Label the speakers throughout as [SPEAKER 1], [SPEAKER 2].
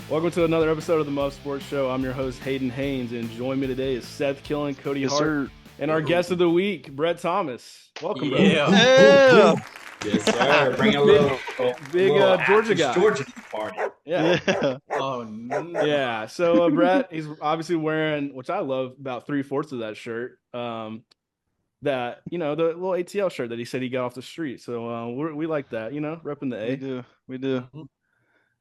[SPEAKER 1] Welcome to another episode of the Muffed Sports Show. I'm your host, Hayden Haynes, and join me today is Seth Killen, Cody
[SPEAKER 2] Yes,
[SPEAKER 1] Hart,
[SPEAKER 2] sir.
[SPEAKER 1] and our guest of the week, Brett Thomas. Welcome, brother.
[SPEAKER 2] Yeah.
[SPEAKER 3] Yes, sir. Bring a little
[SPEAKER 1] Georgia
[SPEAKER 3] after
[SPEAKER 1] guy.
[SPEAKER 3] Georgia party.
[SPEAKER 1] Yeah.
[SPEAKER 3] Oh, no.
[SPEAKER 1] Yeah. So, Brett, he's obviously wearing, which I love, about 3/4 of that shirt. That, the little ATL shirt that he said he got off the street. So, we like that, repping the A.
[SPEAKER 2] We do.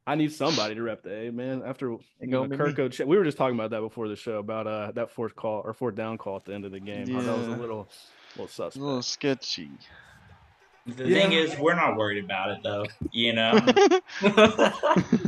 [SPEAKER 1] I need somebody to rep the A, man. After
[SPEAKER 2] gonna be me.
[SPEAKER 1] Kirko, we were just talking about that before the show about that fourth down call at the end of the game. How that was a
[SPEAKER 2] Yeah.
[SPEAKER 1] little suspect.
[SPEAKER 2] A little sketchy.
[SPEAKER 3] The thing is, we're not worried about it, though.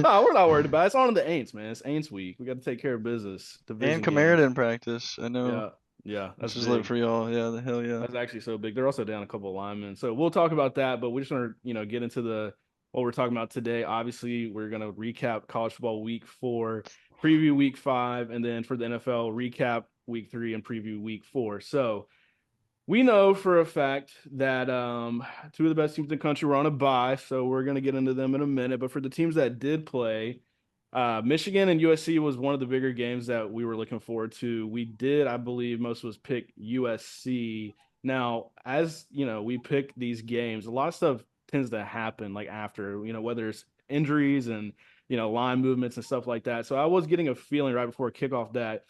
[SPEAKER 1] No, we're not worried about it. It's on to the Aints, man. It's Aints week. We got to take care of business.
[SPEAKER 2] And Kamara didn't practice. I know.
[SPEAKER 1] Yeah.
[SPEAKER 2] That's
[SPEAKER 1] That's
[SPEAKER 2] just
[SPEAKER 1] big.
[SPEAKER 2] lit for y'all. Yeah, the hell yeah.
[SPEAKER 1] That's actually so big. They're also down a couple of linemen. So we'll talk about that, but we just want to, get into what we're talking about today. Obviously, we're going to recap college football week 4, preview week 5, and then for the NFL, recap week 3 and preview week 4. So we know for a fact that 2 of the best teams in the country were on a bye, so we're going to get into them in a minute. But for the teams that did play, Michigan and USC was one of the bigger games that we were looking forward to. We did, I believe, most of us pick USC. Now, as we pick these games, a lot of stuff tends to happen like after, whether it's injuries and line movements and stuff like that. So I was getting a feeling right before kickoff that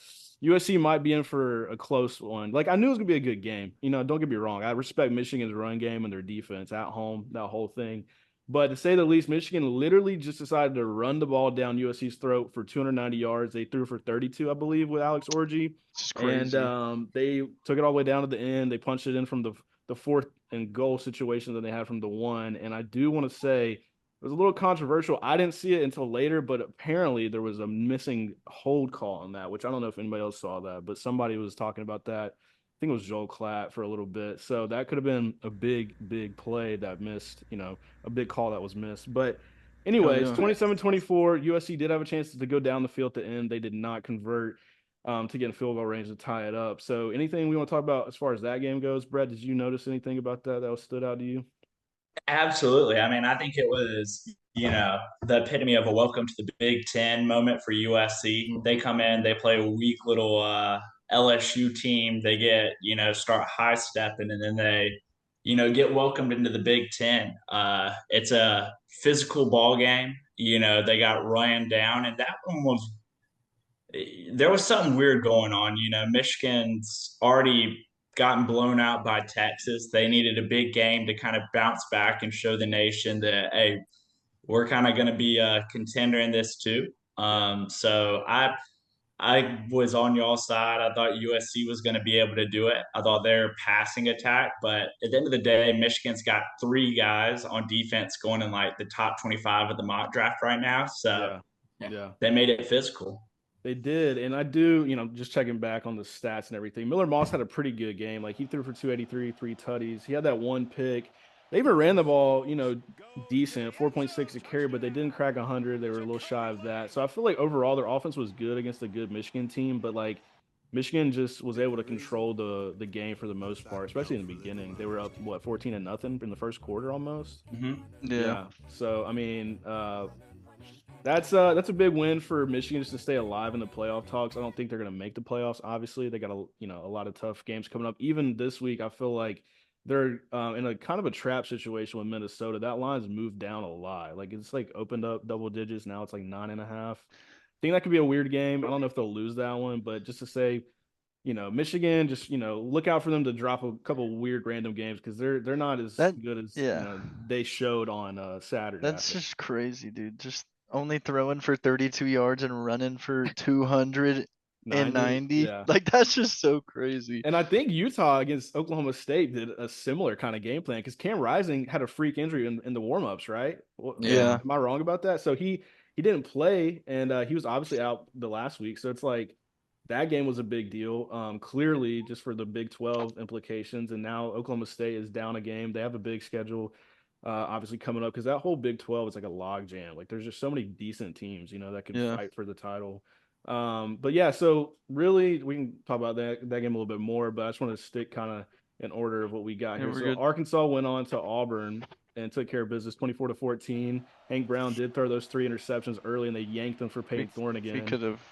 [SPEAKER 1] USC might be in for a close one. Like, I knew it was gonna be a good game. Don't get me wrong. I respect Michigan's run game and their defense at home, that whole thing. But to say the least, Michigan literally just decided to run the ball down USC's throat for 290 yards. They threw for 32, I believe, with Alex Orji.
[SPEAKER 2] It's crazy.
[SPEAKER 1] And they took it all the way down to the end. They punched it in from the fourth and goal situation that they had from the 1. And I do want to say it was a little controversial. I didn't see it until later, but apparently there was a missing hold call on that, which I don't know if anybody else saw that, but somebody was talking about that. I think it was Joel Klatt for a little bit. So that could have been a big, big play that missed, a big call that was missed. But anyways, 27-24, USC did have a chance to go down the field at the end. They did not convert to get in field goal range to tie it up. So anything we want to talk about as far as that game goes, Brett, did you notice anything about that stood out to you?
[SPEAKER 3] Absolutely. I mean, I think it was, the epitome of a welcome to the Big Ten moment for USC. They come in, they play a weak little LSU team. They get, start high stepping, and then they, get welcomed into the Big Ten. It's a physical ball game. They got ran down, and that one was, there was something weird going on. Michigan's already gotten blown out by Texas. They needed a big game to kind of bounce back and show the nation that, hey, we're kind of going to be a contender in this too. So I was on y'all's side. I thought USC was going to be able to do it. I thought their passing attack, but at the end of the day, Michigan's got 3 guys on defense going in like the top 25 of the mock draft right now. So
[SPEAKER 1] yeah.
[SPEAKER 3] They made it physical.
[SPEAKER 1] They did, and I do, just checking back on the stats and everything. Miller Moss had a pretty good game. Like, he threw for 283, 3 tutties. He had that 1 pick. They even ran the ball, decent, 4.6 a carry, but they didn't crack 100. They were a little shy of that. So I feel like overall their offense was good against a good Michigan team, but like Michigan just was able to control the game for the most part, especially in the beginning. They were up 14-0 in the first quarter almost.
[SPEAKER 2] Mm-hmm.
[SPEAKER 1] Yeah. So I mean, that's a big win for Michigan just to stay alive in the playoff talks. I don't think they're going to make the playoffs. Obviously, they got a lot of tough games coming up. Even this week, I feel like they're in a kind of a trap situation with Minnesota. That line's moved down a lot. Like, it's like opened up double digits. Now it's like 9.5. I think that could be a weird game. I don't know if they'll lose that one, but just to say, Michigan, just look out for them to drop a couple weird random games because they're not as good as they showed on Saturday.
[SPEAKER 2] That's just crazy, dude. Just only throwing for 32 yards and running for 290.
[SPEAKER 1] Yeah.
[SPEAKER 2] Like, that's just so crazy.
[SPEAKER 1] And I think Utah against Oklahoma State did a similar kind of game plan because Cam Rising had a freak injury in the warm-ups, right?
[SPEAKER 2] Yeah.
[SPEAKER 1] Am I wrong about that? So he didn't play, and he was obviously out the last week. So it's like that game was a big deal, clearly just for the Big 12 implications. And now Oklahoma State is down a game. They have a big schedule. Obviously coming up because that whole Big 12 is like a log jam. Like, there's just so many decent teams, that can fight for the title. But yeah, so really we can talk about that game a little bit more, but I just want to stick kind of in order of what we got here. So Arkansas went on to Auburn and took care of business 24-14. Hank Brown did throw those 3 interceptions early, and they yanked them for Peyton Thorne again.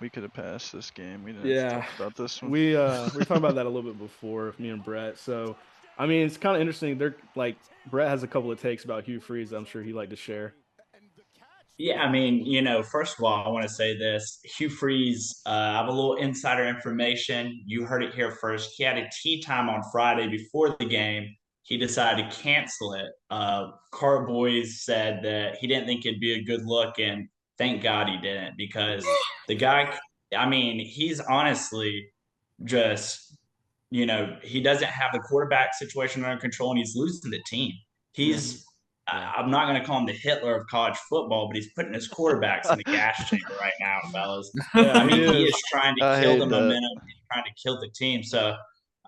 [SPEAKER 2] We could have passed this game. We didn't
[SPEAKER 1] Yeah,
[SPEAKER 2] talk about this one.
[SPEAKER 1] we were talking about that a little bit before, me and Brett. So, I mean, it's kind of interesting. They're like Brett has a couple of takes about Hugh Freeze. I'm sure he'd like to share.
[SPEAKER 3] Yeah, I mean, first of all, I want to say this. Hugh Freeze, I have a little insider information. You heard it here first. He had a tea time on Friday before the game. He decided to cancel it. Cart Boys said that he didn't think it'd be a good look, and thank God he didn't, because the guy, I mean, he's honestly just, he doesn't have the quarterback situation under control, and he's losing the team. He's I'm not going to call him the Hitler of college football, but he's putting his quarterbacks in the gas chamber right now, fellas. I mean, he is trying to kill the momentum. He's trying to kill the team. So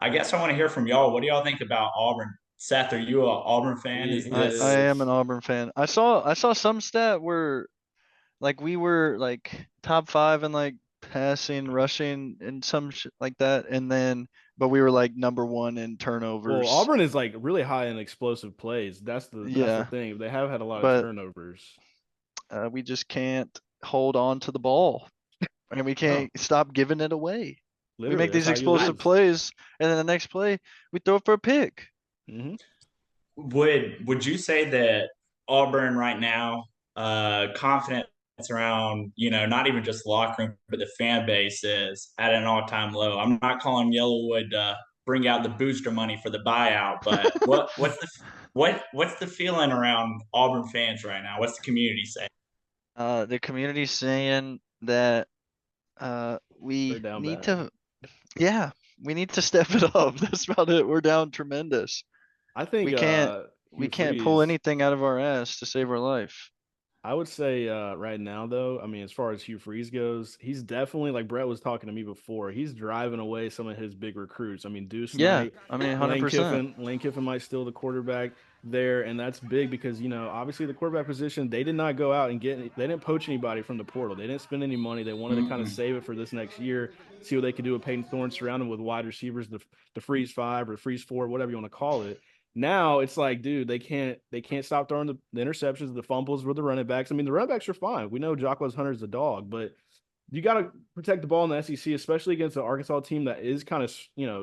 [SPEAKER 3] I guess I want to hear from y'all. What do y'all think about Auburn? Seth, are you an Auburn fan?
[SPEAKER 2] I am an Auburn fan. I saw some stat where like we were like top 5 in like passing, rushing, and some shit like that, but we were like number 1 in turnovers.
[SPEAKER 1] Well, Auburn is like really high in explosive plays. That's the thing. They have had a lot of turnovers.
[SPEAKER 2] We just can't hold on to the ball, and we can't stop giving it away. Literally, we make these explosive plays, and then the next play we throw it for a pick.
[SPEAKER 1] Mm-hmm.
[SPEAKER 3] Would you say that Auburn right now, confidence around, not even just the locker room, but the fan base is at an all-time low? I'm not calling Yellowwood bring out the booster money for the buyout, but what's the feeling around Auburn fans right now? What's the community saying?
[SPEAKER 2] The community's saying that we need to step it up. That's about it. We're down tremendous.
[SPEAKER 1] I think
[SPEAKER 2] we can't pull anything out of our ass to save our life.
[SPEAKER 1] I would say right now, though, I mean, as far as Hugh Freeze goes, he's definitely, like Brett was talking to me before, he's driving away some of his big recruits. I mean, Deuce Knight,
[SPEAKER 2] I mean, 100%.
[SPEAKER 1] Lane Kiffin might steal the quarterback there, and that's big because, obviously the quarterback position, they did not go out and they didn't poach anybody from the portal. They didn't spend any money. They wanted to kind of save it for this next year, see what they could do with Peyton Thorne, surround him with wide receivers, the Freeze 5 or Freeze 4, whatever you want to call it. Now it's like, dude, they can't stop throwing the interceptions, the fumbles with the running backs. I mean, the running backs are fine. We know Jacquez Hunter's a dog, but you got to protect the ball in the SEC, especially against the Arkansas team that is kind of,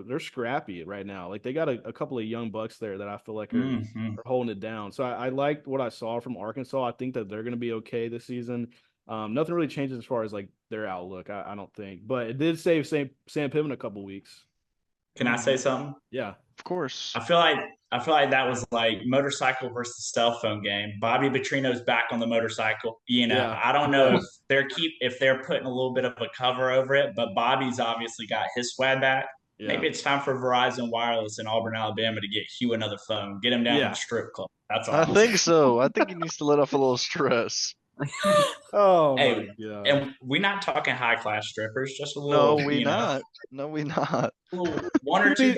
[SPEAKER 1] they're scrappy right now. Like they got a couple of young bucks there that I feel like are holding it down. So I liked what I saw from Arkansas. I think that they're going to be okay this season. Nothing really changes as far as like their outlook, I don't think, but it did save Sam Pittman a couple weeks.
[SPEAKER 3] Can I say something?
[SPEAKER 1] Yeah,
[SPEAKER 2] of course.
[SPEAKER 3] I feel like that was like motorcycle versus cell phone game. Bobby Petrino's back on the motorcycle. I don't know if they're putting a little bit of a cover over it, but Bobby's obviously got his swag back. Yeah. Maybe it's time for Verizon Wireless in Auburn, Alabama to get Hugh another phone. Get him down to the strip club. That's all.
[SPEAKER 2] I think so. I think he needs to let off a little stress.
[SPEAKER 1] My God.
[SPEAKER 3] And we're not talking high class strippers, just a little.
[SPEAKER 2] No, we not.
[SPEAKER 3] $1 or $2.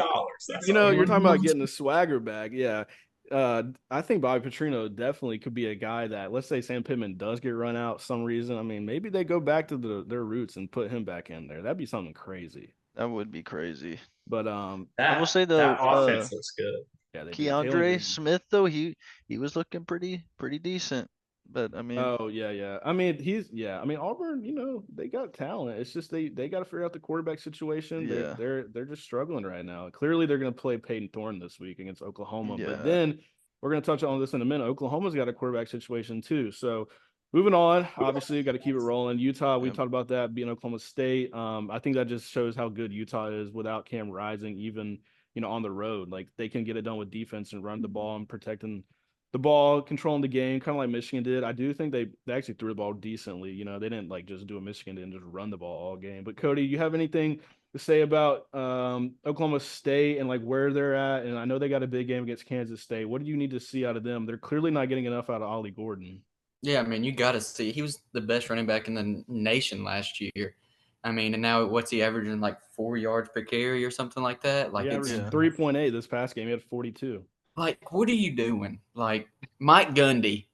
[SPEAKER 1] You're talking about getting the swagger back. Yeah. I think Bobby Petrino definitely could be a guy that, let's say Sam Pittman does get run out for some reason. I mean, maybe they go back to their roots and put him back in there. That'd be something crazy.
[SPEAKER 2] That would be crazy.
[SPEAKER 1] But
[SPEAKER 2] I will say
[SPEAKER 3] that offense looks good.
[SPEAKER 1] Yeah,
[SPEAKER 2] Keandre Smith though, he was looking pretty decent. But I mean,
[SPEAKER 1] I mean, Auburn, they got talent. It's just they got to figure out the quarterback situation.
[SPEAKER 2] Yeah.
[SPEAKER 1] They're just struggling right now. Clearly, they're going to play Peyton Thorne this week against Oklahoma. Yeah. But then we're going to touch on this in a minute. Oklahoma's got a quarterback situation too. So moving on, obviously, you got to keep it rolling. Utah, we talked about that being Oklahoma State. I think that just shows how good Utah is without Cam Rising, even on the road. Like they can get it done with defense and run the ball and protecting the ball, controlling the game, kind of like Michigan did. I do think they actually threw the ball decently. They didn't like just do a Michigan and just run the ball all game. But Cody, you have anything to say about Oklahoma State and like where they're at? And I know they got a big game against Kansas State. What do you need to see out of them? They're clearly not getting enough out of Ollie Gordon.
[SPEAKER 4] Yeah, I mean, you got to see. He was the best running back in the nation last year. I mean, and now what's he averaging, like 4 yards per carry or something like that? Like
[SPEAKER 1] he averaged 3.8 this past game. He had 42.
[SPEAKER 4] Like, what are you doing? Like, Mike Gundy,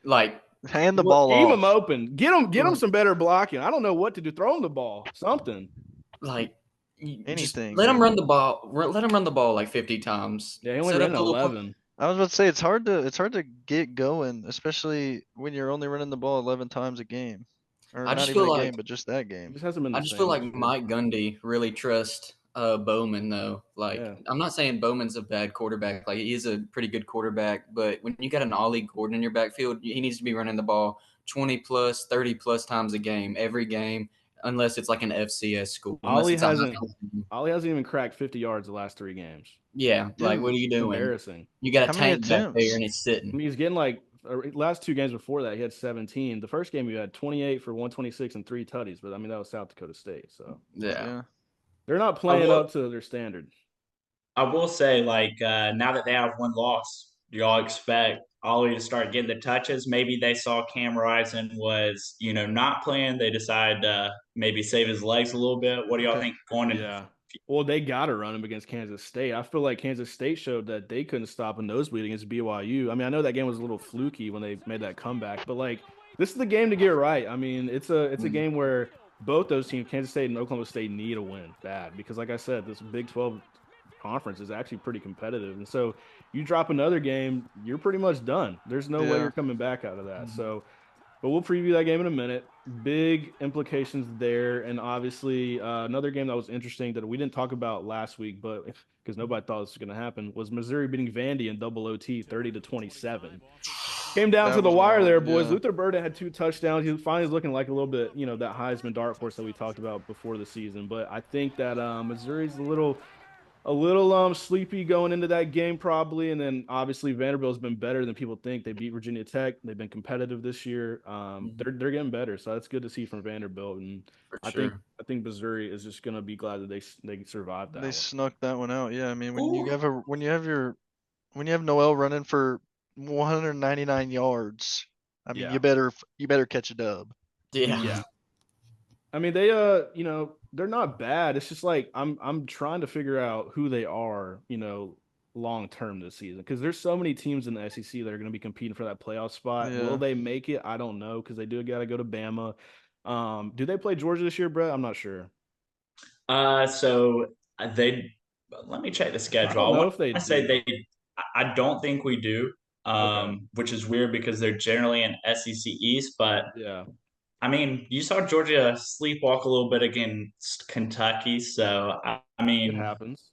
[SPEAKER 4] like,
[SPEAKER 2] hand the ball off.
[SPEAKER 1] Leave him open. Get him some better blocking. I don't know what to do. Throw him the ball. Something.
[SPEAKER 4] Like,
[SPEAKER 2] anything.
[SPEAKER 4] Let him run the ball. Let him run the ball like 50 times.
[SPEAKER 1] Yeah, he only ran 11.
[SPEAKER 2] I was about to say it's hard to get going, especially when you're only running the ball 11 times a game, or
[SPEAKER 4] I
[SPEAKER 2] not
[SPEAKER 4] just
[SPEAKER 2] even
[SPEAKER 4] feel
[SPEAKER 2] a
[SPEAKER 4] like
[SPEAKER 2] game, but just that
[SPEAKER 1] It
[SPEAKER 2] game.
[SPEAKER 1] just hasn't been
[SPEAKER 4] I
[SPEAKER 1] the
[SPEAKER 4] just feel
[SPEAKER 1] same
[SPEAKER 4] like
[SPEAKER 1] this year.
[SPEAKER 4] Mike Gundy really trusts Bowman though. Like
[SPEAKER 1] Yeah.
[SPEAKER 4] I'm not saying Bowman's a bad quarterback. Like he is a pretty good quarterback, but when you got an Ollie Gordon in your backfield, he needs to be running the ball 20 plus, 30 plus times a game, every game, unless it's like an FCS school, unless
[SPEAKER 1] Ollie
[SPEAKER 4] it's a high
[SPEAKER 1] hasn't
[SPEAKER 4] school team.
[SPEAKER 1] Ollie hasn't even cracked 50 yards the last 3 games.
[SPEAKER 4] Yeah, like what
[SPEAKER 2] Didn't
[SPEAKER 4] are you
[SPEAKER 1] It's
[SPEAKER 4] doing?
[SPEAKER 1] embarrassing.
[SPEAKER 4] You got a
[SPEAKER 2] How many
[SPEAKER 4] tank back there
[SPEAKER 2] attempts?
[SPEAKER 4] and he's
[SPEAKER 1] I
[SPEAKER 4] sitting.
[SPEAKER 1] mean, he's getting like last 2 games before that, he had 17. The first game, he had 28 for 126 and 3 tutties, but I mean, that was South Dakota State. So
[SPEAKER 4] Yeah.
[SPEAKER 2] Yeah.
[SPEAKER 1] they're not
[SPEAKER 3] I
[SPEAKER 1] playing
[SPEAKER 3] will
[SPEAKER 1] up to their standard.
[SPEAKER 3] I will say, like, now that they have one loss, do y'all expect Ollie to start getting the touches? Maybe they saw Cam Rising was, not playing. They decided to maybe save his legs a little bit. What do y'all think going in?
[SPEAKER 1] Yeah. Well, they got to run him against Kansas State. I feel like Kansas State showed that they couldn't stop a nosebleed against BYU. I mean, I know that game was a little fluky when they made that comeback, but like this is the game to get right. I mean, it's a
[SPEAKER 4] Mm,
[SPEAKER 1] game where both those teams, Kansas State and Oklahoma State, need a win bad because, like I said, this Big 12 conference is actually pretty competitive, and so you drop another game, you're pretty much done. There's no way
[SPEAKER 2] Yeah.
[SPEAKER 1] you're coming back out of that.
[SPEAKER 4] mhm.
[SPEAKER 1] So but we'll preview that game in a minute. Big implications there, and obviously another game that was interesting that we didn't talk about last week, but because nobody thought this was going to happen, was Missouri beating Vandy in double OT, 30-27. Came down to
[SPEAKER 2] That
[SPEAKER 1] the
[SPEAKER 2] was
[SPEAKER 1] wire there,
[SPEAKER 2] wild.
[SPEAKER 1] boys.
[SPEAKER 2] Yeah.
[SPEAKER 1] Luther Burden had 2 touchdowns. He finally is looking like a little bit, that Heisman dark horse that we talked about before the season. But I think that Missouri's a little sleepy going into that game probably, and then obviously Vanderbilt's been better than people think. They beat Virginia Tech. They've been competitive this year.
[SPEAKER 4] Mhm.
[SPEAKER 1] They're getting better, so that's good to see from Vanderbilt. And
[SPEAKER 4] For
[SPEAKER 1] I think
[SPEAKER 4] sure.
[SPEAKER 1] I think Missouri is just gonna be glad that they survived
[SPEAKER 2] They
[SPEAKER 1] that one.
[SPEAKER 2] snuck that one out. Yeah. I mean,
[SPEAKER 3] Ooh,
[SPEAKER 2] when you have Noel running for 199 yards, I mean,
[SPEAKER 1] Yeah,
[SPEAKER 2] you better catch a dub.
[SPEAKER 4] Yeah.
[SPEAKER 1] yeah. I mean they're not bad. It's just like I'm trying to figure out who they are, long term this season because there's so many teams in the SEC that are going to be competing for that playoff spot. Will
[SPEAKER 2] Yeah.
[SPEAKER 1] they make it? I don't know because they do got to go to Bama. Do they play Georgia this year, Brett? I'm not sure.
[SPEAKER 3] so they let me check the
[SPEAKER 1] I
[SPEAKER 3] schedule. I
[SPEAKER 1] don't know
[SPEAKER 3] want
[SPEAKER 1] if they
[SPEAKER 3] to say
[SPEAKER 1] do.
[SPEAKER 3] I don't think we do,
[SPEAKER 1] Okay.
[SPEAKER 3] which is weird because they're generally in SEC East. But
[SPEAKER 1] Yeah,
[SPEAKER 3] I mean, you saw Georgia sleepwalk a little bit against Kentucky. So I
[SPEAKER 1] it
[SPEAKER 3] mean,
[SPEAKER 1] happens.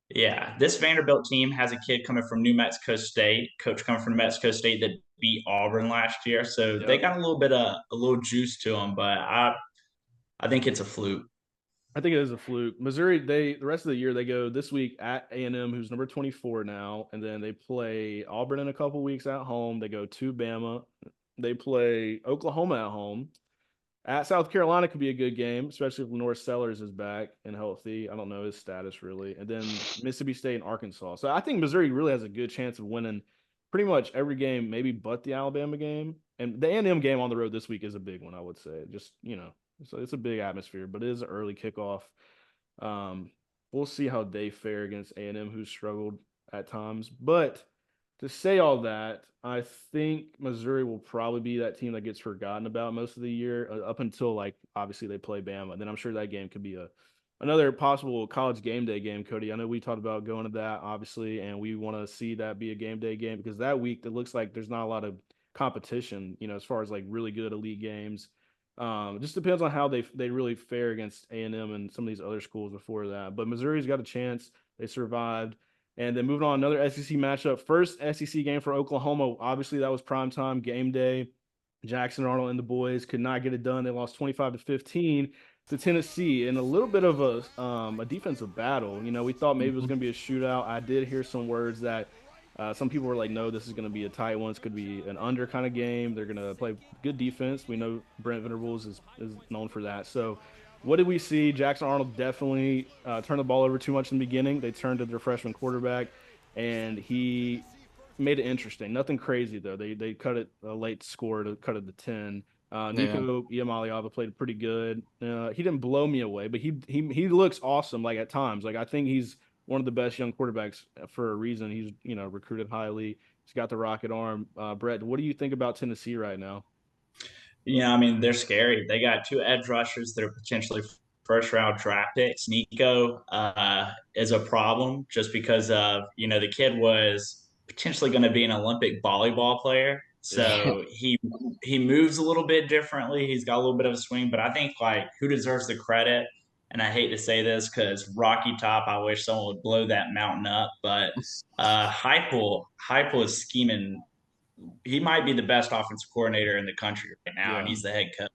[SPEAKER 3] yeah, this Vanderbilt team has a kid coming from New Mexico State, coach coming from New Mexico State that beat Auburn last year. So they
[SPEAKER 1] Yep.
[SPEAKER 3] got a little bit of a little juice to them, but I think it's a fluke.
[SPEAKER 1] I think it is a fluke. Missouri, the rest of the year they go this week at A&M, who's number 24 now, and then they play Auburn in a couple weeks at home. They go to Bama. They play Oklahoma at home. At South Carolina could be a good game, especially if Norris Sellers is back and healthy. I don't know his status really. And then Mississippi State and Arkansas. So I think Missouri really has a good chance of winning pretty much every game, maybe but the Alabama game. And the A&M game on the road this week is a big one, I would say. Just, so it's a big atmosphere, but it is an early kickoff. Um, we'll see how they fare against A&M, who's struggled at times. But to say all that, I think Missouri will probably be that team that gets forgotten about most of the year, up until like obviously they play Bama. Then I'm sure that game could be another possible college game day game. Cody, I know we talked about going to that obviously, and we want to see that be a game day game because that week it looks like there's not a lot of competition, as far as like really good elite games. It just depends on how they really fare against A&M and some of these other schools before that. But Missouri's got a chance. They survived. And then moving on, another SEC matchup. First SEC game for Oklahoma. Obviously, that was primetime game day. Jackson Arnold and the boys could not get it done. They lost 25-15 to Tennessee in a little bit of a defensive battle. We thought maybe it was
[SPEAKER 4] Mhm.
[SPEAKER 1] going to be a shootout. I did hear some words that some people were like, no, this is going to be a tight one. It's going to be an under kind of game. They're going to play good defense. We know Brent Venables is known for that. So what did we see? Jackson Arnold definitely turned the ball over too much in the beginning. They turned to their freshman quarterback, and he made it interesting. Nothing crazy though. They cut it a late score to cut it to 10.
[SPEAKER 4] Yeah.
[SPEAKER 1] Nico Iamaleava played pretty good. He didn't blow me away, but he looks awesome. Like at times, like I think he's one of the best young quarterbacks for a reason. He's recruited highly. He's got the rocket arm. Brett, what do you think about Tennessee right now?
[SPEAKER 3] I mean, they're scary. They got two edge rushers that are potentially first round draft picks. Nico is a problem just because of, the kid was potentially going to be an Olympic volleyball player. So he moves a little bit differently. He's got a little bit of a swing, but I think like who deserves the credit, and I hate to say this because Rocky Top, I wish someone would blow that mountain up, but Heupel is scheming. He might be the best offensive coordinator in the country right now, and
[SPEAKER 1] Yeah.
[SPEAKER 3] he's the head coach.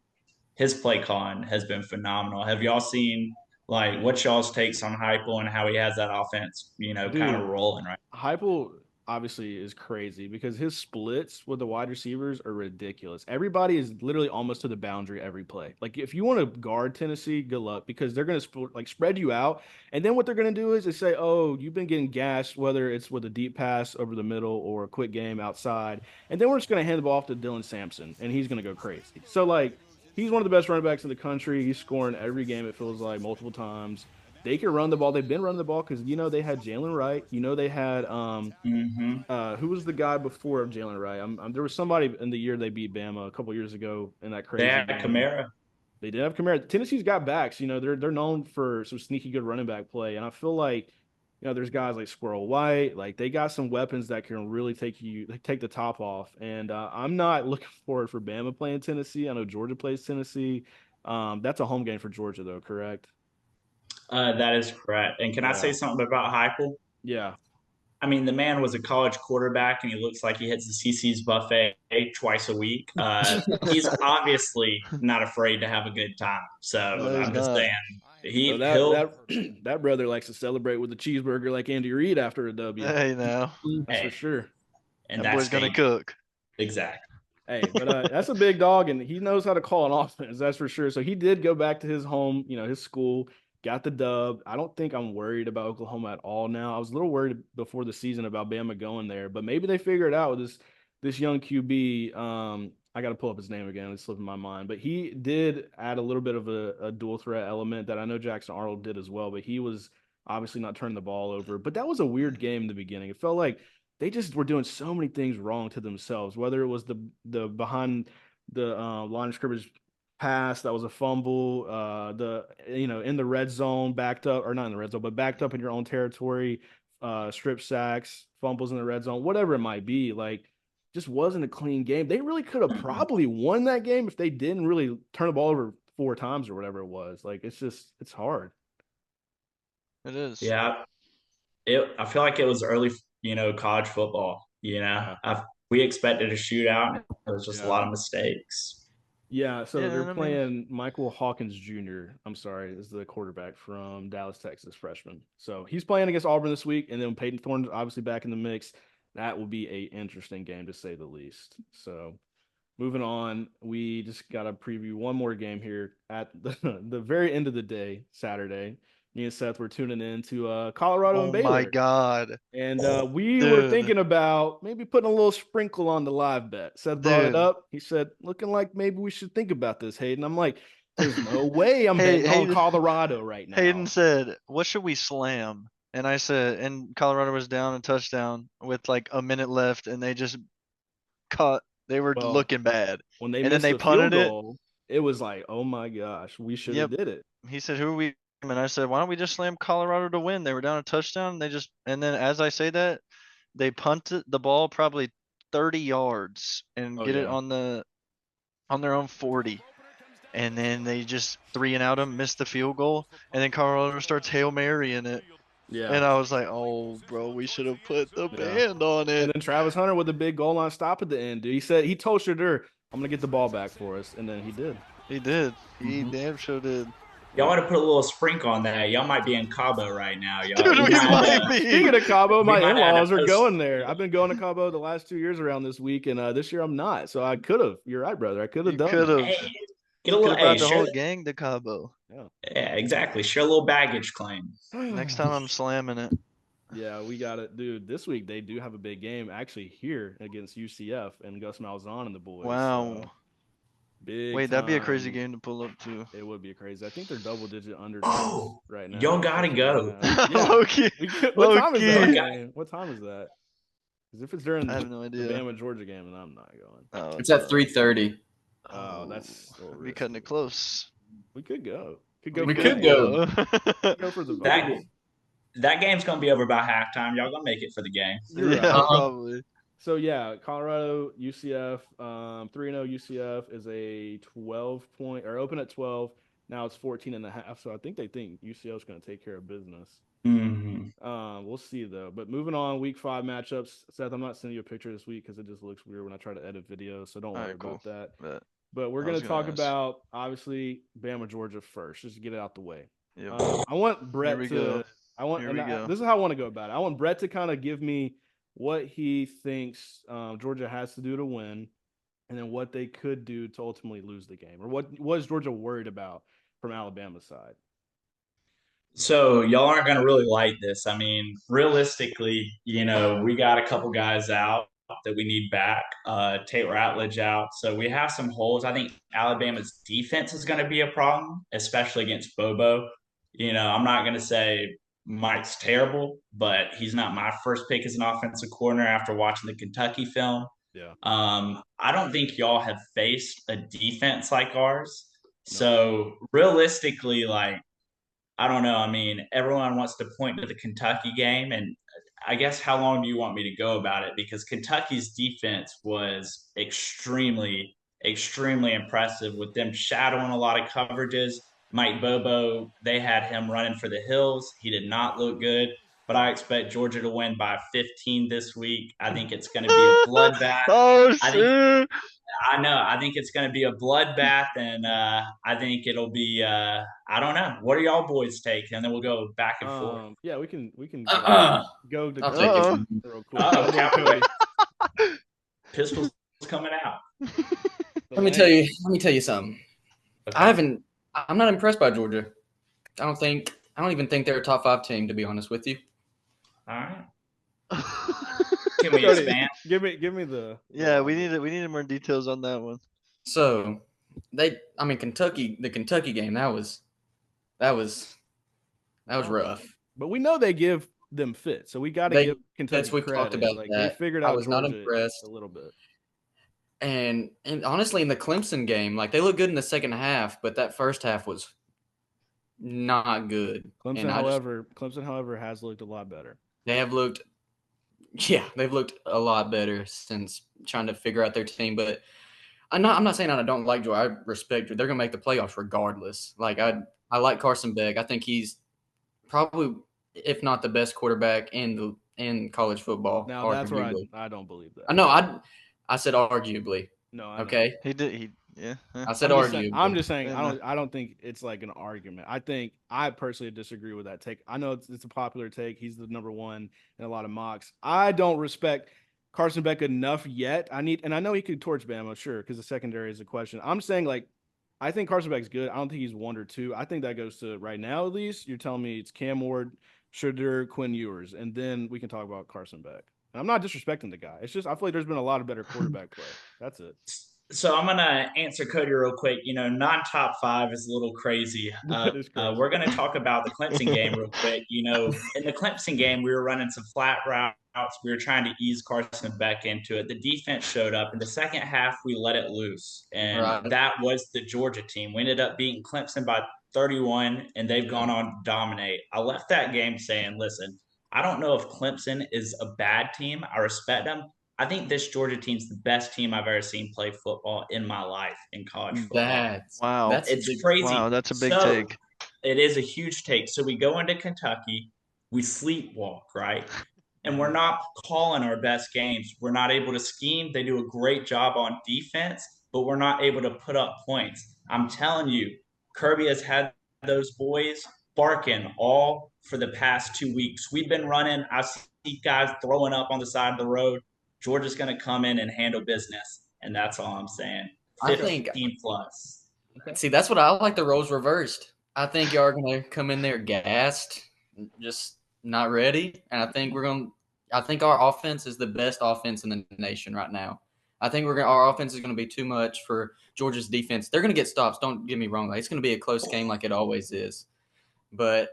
[SPEAKER 3] His play calling has been phenomenal. Have y'all seen like what y'all's takes on Heupel and how he has that offense, kind of
[SPEAKER 1] Dude,
[SPEAKER 3] rolling right?
[SPEAKER 1] Heupel obviously is crazy because his splits with the wide receivers are ridiculous. Everybody is literally almost to the boundary every play. Like if you want to guard Tennessee, good luck because they're going to spread you out. And then what they're going to do is they say, "Oh, you've been getting gashed, whether it's with a deep pass over the middle or a quick game outside." And then we're just going to hand the ball off to Dylan Sampson, and he's going to go crazy. So like he's one of the best running backs in the country. He's scoring every game. It feels like multiple times. They can run the ball. They've been running the ball because they had Jalen Wright. They had
[SPEAKER 3] Mm-hmm.
[SPEAKER 1] who was the guy before of Jalen Wright? There was somebody in the year they beat Bama a couple years ago in that
[SPEAKER 3] They
[SPEAKER 1] crazy
[SPEAKER 3] had
[SPEAKER 1] game.
[SPEAKER 3] Kamara.
[SPEAKER 1] They did have Kamara. Tennessee's got backs. They're known for some sneaky good running back play, and I feel like there's guys like Squirrel White. Like they got some weapons that can really take the top off. And I'm not looking forward for Bama playing Tennessee. I know Georgia plays Tennessee. That's a home game for Georgia though, correct?
[SPEAKER 3] That is correct. And can I say
[SPEAKER 1] Yeah.
[SPEAKER 3] something about Heupel?
[SPEAKER 1] Yeah.
[SPEAKER 3] I mean, the man was a college quarterback, and he looks like he hits the CC's buffet twice a week. He's obviously not afraid to have a good time. So
[SPEAKER 2] No, he's
[SPEAKER 3] I'm just
[SPEAKER 2] not.
[SPEAKER 3] saying,
[SPEAKER 1] So
[SPEAKER 3] he'll.
[SPEAKER 1] that brother likes to celebrate with a cheeseburger like Andy Reid after a W.
[SPEAKER 2] Hey, now
[SPEAKER 1] That's for
[SPEAKER 3] Hey,
[SPEAKER 1] sure.
[SPEAKER 3] and
[SPEAKER 2] that
[SPEAKER 3] that's
[SPEAKER 2] boy's gonna
[SPEAKER 3] dangerous.
[SPEAKER 2] cook.
[SPEAKER 3] Exactly.
[SPEAKER 1] Hey, but that's a big dog, and he knows how to call an offense. That's for sure. So he did go back to his home, his school, got the dub. I don't think I'm worried about Oklahoma at all now. I was a little worried before the season about Bama going there, but maybe they figure it out with this young QB. I got to pull up his name again. It's slipping my mind, but he did add a little bit of a dual threat element that I know Jackson Arnold did as well. But he was obviously not turning the ball over. But that was a weird game in the beginning. It felt like they just were doing so many things wrong to themselves. Whether it was the behind the line of scrimmage pass that was a fumble, the in the red zone backed up or not in the red zone, but backed up in your own territory, strip sacks, fumbles in the red zone, whatever it might be, like just wasn't a clean game. They really could have probably won that game if they didn't really turn the ball over 4 times or whatever it was. Like it's hard.
[SPEAKER 2] It is.
[SPEAKER 3] Yeah. I feel like it was early, college football.
[SPEAKER 1] Yeah.
[SPEAKER 3] We expected a shootout, and it was just a
[SPEAKER 1] Yeah.
[SPEAKER 3] lot of mistakes.
[SPEAKER 1] Yeah, so they're
[SPEAKER 2] Yeah, I mean,
[SPEAKER 1] playing Michael Hawkins Jr. I'm sorry, is the quarterback from Dallas, Texas, freshman. So he's playing against Auburn this week, and then Peyton Thorne's obviously back in the mix. That will be a interesting game to say the least. So moving on, we just got to preview one more game here at the very end of the day, Saturday. Me and Seth were tuning in to Colorado and
[SPEAKER 2] oh my
[SPEAKER 1] Baylor.
[SPEAKER 2] God,
[SPEAKER 1] And we were
[SPEAKER 2] dude,
[SPEAKER 1] thinking about maybe putting a little sprinkle on the live bet. Seth brought it
[SPEAKER 2] dude.
[SPEAKER 1] up. He said, looking like maybe we should think about this, Hayden. I'm like, there's no way I'm
[SPEAKER 2] Hey,
[SPEAKER 1] betting on Colorado right now.
[SPEAKER 2] Hayden said, "What should we slam?" And I said, and Colorado was down a touchdown with like a minute left, and they just caught. They were
[SPEAKER 1] Well,
[SPEAKER 2] looking bad,
[SPEAKER 1] when they
[SPEAKER 2] and then
[SPEAKER 1] missed
[SPEAKER 2] they
[SPEAKER 1] the field
[SPEAKER 2] punted it.
[SPEAKER 1] goal, it was like, oh my gosh, we should have
[SPEAKER 2] Yep.
[SPEAKER 1] did it.
[SPEAKER 2] He said, "Who are we?" And I said, "Why don't we just slam Colorado to win?" They were down a touchdown. And then as I say that, they punted the ball probably 30 yards and
[SPEAKER 1] Oh,
[SPEAKER 2] get it
[SPEAKER 1] yeah.
[SPEAKER 2] on their own 40. And then they just 3-and-out them, missed the field goal, and then Colorado starts Hail Mary in it.
[SPEAKER 1] Yeah.
[SPEAKER 2] And I was like, "Oh, bro, we should have put the
[SPEAKER 1] Yeah.
[SPEAKER 2] band on
[SPEAKER 1] And
[SPEAKER 2] it."
[SPEAKER 1] then Travis Hunter with a big goal line stop at the end, dude. He told Shadur, I'm going to get the ball back for us. And then he did.
[SPEAKER 2] He did. He
[SPEAKER 1] Mhm.
[SPEAKER 2] damn sure did.
[SPEAKER 3] Y'all want to put a little sprinkle on that? Y'all might be in Cabo right now. Y'all,
[SPEAKER 2] Dude, we might be.
[SPEAKER 1] Speaking of Cabo, my
[SPEAKER 3] might add
[SPEAKER 1] in-laws
[SPEAKER 3] a
[SPEAKER 1] are
[SPEAKER 3] post-
[SPEAKER 1] going there. I've been going to Cabo the last 2 years around this week, and this year I'm not. So I could have. You're right, brother. I could have
[SPEAKER 2] You
[SPEAKER 1] done
[SPEAKER 2] could
[SPEAKER 1] that.
[SPEAKER 2] have.
[SPEAKER 3] Hey, get a
[SPEAKER 2] Could
[SPEAKER 3] little.
[SPEAKER 2] have brought
[SPEAKER 3] Hey,
[SPEAKER 2] the
[SPEAKER 3] share.
[SPEAKER 2] whole gang to Cabo.
[SPEAKER 3] Yeah, exactly. Share a little baggage claim.
[SPEAKER 2] Next time I'm slamming it.
[SPEAKER 1] Yeah, we got it, dude. This week they do have a big game actually here against UCF and Gus Malzahn and the boys.
[SPEAKER 2] Wow.
[SPEAKER 1] So big.
[SPEAKER 2] Wait, that'd be a crazy
[SPEAKER 1] time.
[SPEAKER 2] game to pull up too.
[SPEAKER 1] It would be crazy. I think they're double-digit underdogs
[SPEAKER 3] Oh,
[SPEAKER 1] right now.
[SPEAKER 3] y'all gotta go.
[SPEAKER 1] Yeah.
[SPEAKER 2] Low-key.
[SPEAKER 1] What time is that?
[SPEAKER 2] Low-key.
[SPEAKER 1] Game? What time is that? Because if it's during
[SPEAKER 2] I have no
[SPEAKER 1] the
[SPEAKER 2] idea.
[SPEAKER 1] Bama Georgia game, then I'm not going.
[SPEAKER 2] Oh,
[SPEAKER 4] It's at 3:30.
[SPEAKER 1] Oh, that's a little
[SPEAKER 2] be cutting
[SPEAKER 1] risky.
[SPEAKER 2] it close.
[SPEAKER 1] We could go.
[SPEAKER 4] We
[SPEAKER 1] for
[SPEAKER 4] could
[SPEAKER 1] that.
[SPEAKER 4] go.
[SPEAKER 1] Go for the
[SPEAKER 3] That
[SPEAKER 1] Vikings.
[SPEAKER 3] that game's gonna be over by halftime. Y'all gonna make it for the game.
[SPEAKER 1] You're
[SPEAKER 2] Yeah,
[SPEAKER 1] right.
[SPEAKER 2] probably.
[SPEAKER 1] So yeah, Colorado UCF 3-0 UCF is a 12-point or open at 12. Now it's 14 and a half. So I think they think UCF is going to take care of business.
[SPEAKER 3] Mm-hmm.
[SPEAKER 1] We'll see though. But moving on, week 5 matchups. Seth, I'm not sending you a picture this week because it just looks weird when I try to edit videos. So don't worry about that. But we're going to talk about obviously Bama Georgia first, just to get it out the way.
[SPEAKER 2] Yep.
[SPEAKER 1] I want Brett to.
[SPEAKER 2] Go.
[SPEAKER 1] This is how I want to go about it. I want Brett to kind of give me what he thinks Georgia has to do to win, and then what they could do to ultimately lose the game, or what is Georgia worried about from Alabama's side.
[SPEAKER 3] So y'all aren't going to really like this. I mean, realistically, we got a couple guys out that we need back. Tate Ratledge out. So we have some holes. I think Alabama's defense is going to be a problem, especially against Bobo. I'm not going to say Mike's terrible, but he's not my first pick as an offensive coordinator after watching the Kentucky film.
[SPEAKER 1] Yeah.
[SPEAKER 3] I don't think y'all have faced a defense like ours. No. So realistically, I don't know. I mean, everyone wants to point to the Kentucky game, and I guess how long do you want me to go about it? Because Kentucky's defense was extremely, extremely impressive with them shadowing a lot of coverages. Mike Bobo, they had him running for the hills. He did not look good, but I expect Georgia to win by 15 this week. I think it's going to be a bloodbath.
[SPEAKER 2] Oh, shit.
[SPEAKER 3] I know. I think it's going to be a bloodbath, and I think it'll be. I don't know. What are y'all boys taking? And then we'll go back and forth.
[SPEAKER 1] Yeah, we can go to
[SPEAKER 4] I'll take it
[SPEAKER 1] real quick.
[SPEAKER 3] Pistol's coming out.
[SPEAKER 4] Let me tell you something. Okay. I'm not impressed by Georgia. I don't even think they're a top 5 team, to be honest with you.
[SPEAKER 3] All right. Can we expand?
[SPEAKER 1] Give me the.
[SPEAKER 2] Yeah, we needed more details on that one.
[SPEAKER 4] So, the Kentucky game, that was rough.
[SPEAKER 1] But we know they give them fit, so we got to give Kentucky
[SPEAKER 4] we
[SPEAKER 1] credit.
[SPEAKER 4] Talked about that.
[SPEAKER 1] They figured out.
[SPEAKER 4] I was
[SPEAKER 1] Georgia
[SPEAKER 4] not impressed
[SPEAKER 1] a little bit.
[SPEAKER 4] And honestly, in the Clemson game, they looked good in the second half, but that first half was not good.
[SPEAKER 1] Clemson, however, has looked a lot better.
[SPEAKER 4] They've looked a lot better since trying to figure out their team. But I'm not saying I don't like Georgia. I respect it. They're gonna make the playoffs regardless. I like Carson Beck. I think he's probably, if not the best quarterback in college football.
[SPEAKER 1] Now that's where I don't believe that.
[SPEAKER 4] I know. I said arguably.
[SPEAKER 1] No.
[SPEAKER 4] Okay.
[SPEAKER 2] He did. Yeah.
[SPEAKER 4] I said arguably.
[SPEAKER 1] I'm just saying. I don't think it's like an argument. I personally disagree with that take. I know it's a popular take. He's the number one in a lot of mocks. I don't respect Carson Beck enough yet. I know he could torch Bama, sure, because the secondary is a question. I'm saying I think Carson Beck's good. I don't think he's 1 or 2. I think that goes to right now at least. You're telling me it's Cam Ward, Shedeur, Quinn Ewers, and then we can talk about Carson Beck. And I'm not disrespecting the guy. It's just I feel like there's been a lot of better quarterback play. That's it.
[SPEAKER 3] So I'm gonna answer Cody real quick. Non-top 5 is a little crazy. We're gonna talk about the Clemson game real quick. In the Clemson game, we were running some flat routes. We were trying to ease Carson Beck into it. The defense showed up. In the second half, we let it loose, and that was the Georgia team. We ended up beating Clemson by 31, and they've gone on to dominate. I left that game saying, listen, I don't know if Clemson is a bad team. I respect them. I think this Georgia team's the best team I've ever seen play football in my life in college football. It's crazy.
[SPEAKER 2] Wow, that's a big take.
[SPEAKER 3] It is a huge take. So we go into Kentucky, we sleepwalk, right? And we're not calling our best games. We're not able to scheme. They do a great job on defense, but we're not able to put up points. I'm telling you, Kirby has had those boys barking all for the past 2 weeks. We've been running. I see guys throwing up on the side of the road. Georgia's going to come in and handle business, and that's all I'm saying. 15 plus.
[SPEAKER 4] See, that's what I like. The roles reversed. I think y'all are going to come in there gassed, just not ready, and I think our offense is the best offense in the nation right now. I think our offense is going to be too much for Georgia's defense. They're going to get stops. Don't get me wrong. It's going to be a close game like it always is, but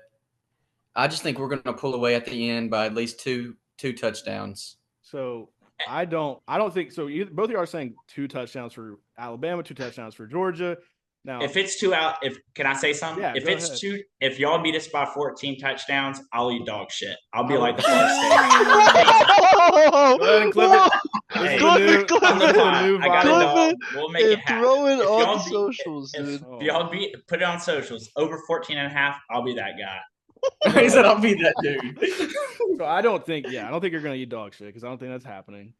[SPEAKER 4] I just think we're going to pull away at the end by at least two touchdowns.
[SPEAKER 1] So I don't think so. Both of you are saying 2 touchdowns for Alabama, 2 touchdowns for Georgia. Now,
[SPEAKER 3] if it's two out, can I say something?
[SPEAKER 1] Yeah,
[SPEAKER 3] if
[SPEAKER 1] go
[SPEAKER 3] it's
[SPEAKER 1] ahead.
[SPEAKER 3] two, if y'all beat us by 14 touchdowns, I'll eat dog shit. I'll be
[SPEAKER 1] I
[SPEAKER 3] like
[SPEAKER 1] would-
[SPEAKER 3] the Florida State.
[SPEAKER 2] Go
[SPEAKER 1] ahead and clip it. This is the new,
[SPEAKER 3] I'm the
[SPEAKER 1] this is the
[SPEAKER 3] pod.
[SPEAKER 1] new
[SPEAKER 3] I got a
[SPEAKER 1] viral.
[SPEAKER 3] dog. We'll make it happen.
[SPEAKER 2] Throw it
[SPEAKER 3] If
[SPEAKER 2] on
[SPEAKER 3] y'all beat,
[SPEAKER 2] socials,
[SPEAKER 3] if
[SPEAKER 2] dude.
[SPEAKER 3] y'all beat, put it on socials. Over 14.5, I'll be that guy.
[SPEAKER 4] He said, "I'll be that dude."
[SPEAKER 1] So I don't think you're gonna eat dog shit because I don't think that's happening.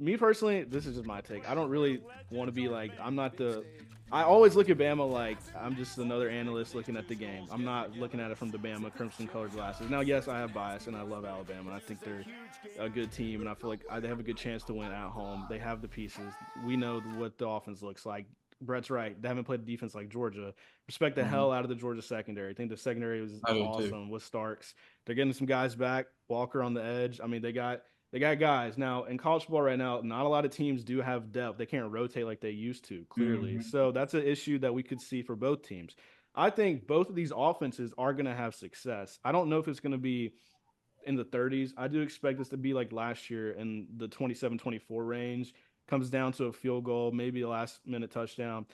[SPEAKER 1] Me personally, this is just my take. I don't really want to be like I'm not the. I always look at Bama like I'm just another analyst looking at the game. I'm not looking at it from the Bama crimson colored glasses. Now, yes, I have bias and I love Alabama. And I think they're a good team and I feel like they have a good chance to win at home. They have the pieces. We know what the offense looks like. Brett's right. They haven't played a defense like Georgia. Respect the hell out of the Georgia secondary. I think the secondary was awesome with Starks. They're getting some guys back. Walker on the edge. I mean, they got guys. Now, in college football right now, not a lot of teams do have depth. They can't rotate like they used to, clearly. So that's an issue that we could see for both teams. I think both of these offenses are going to have success. I don't know if it's going to be in the 30s. I do expect this to be like last year in the 27-24 range. Comes down to a field goal, maybe a last-minute touchdown.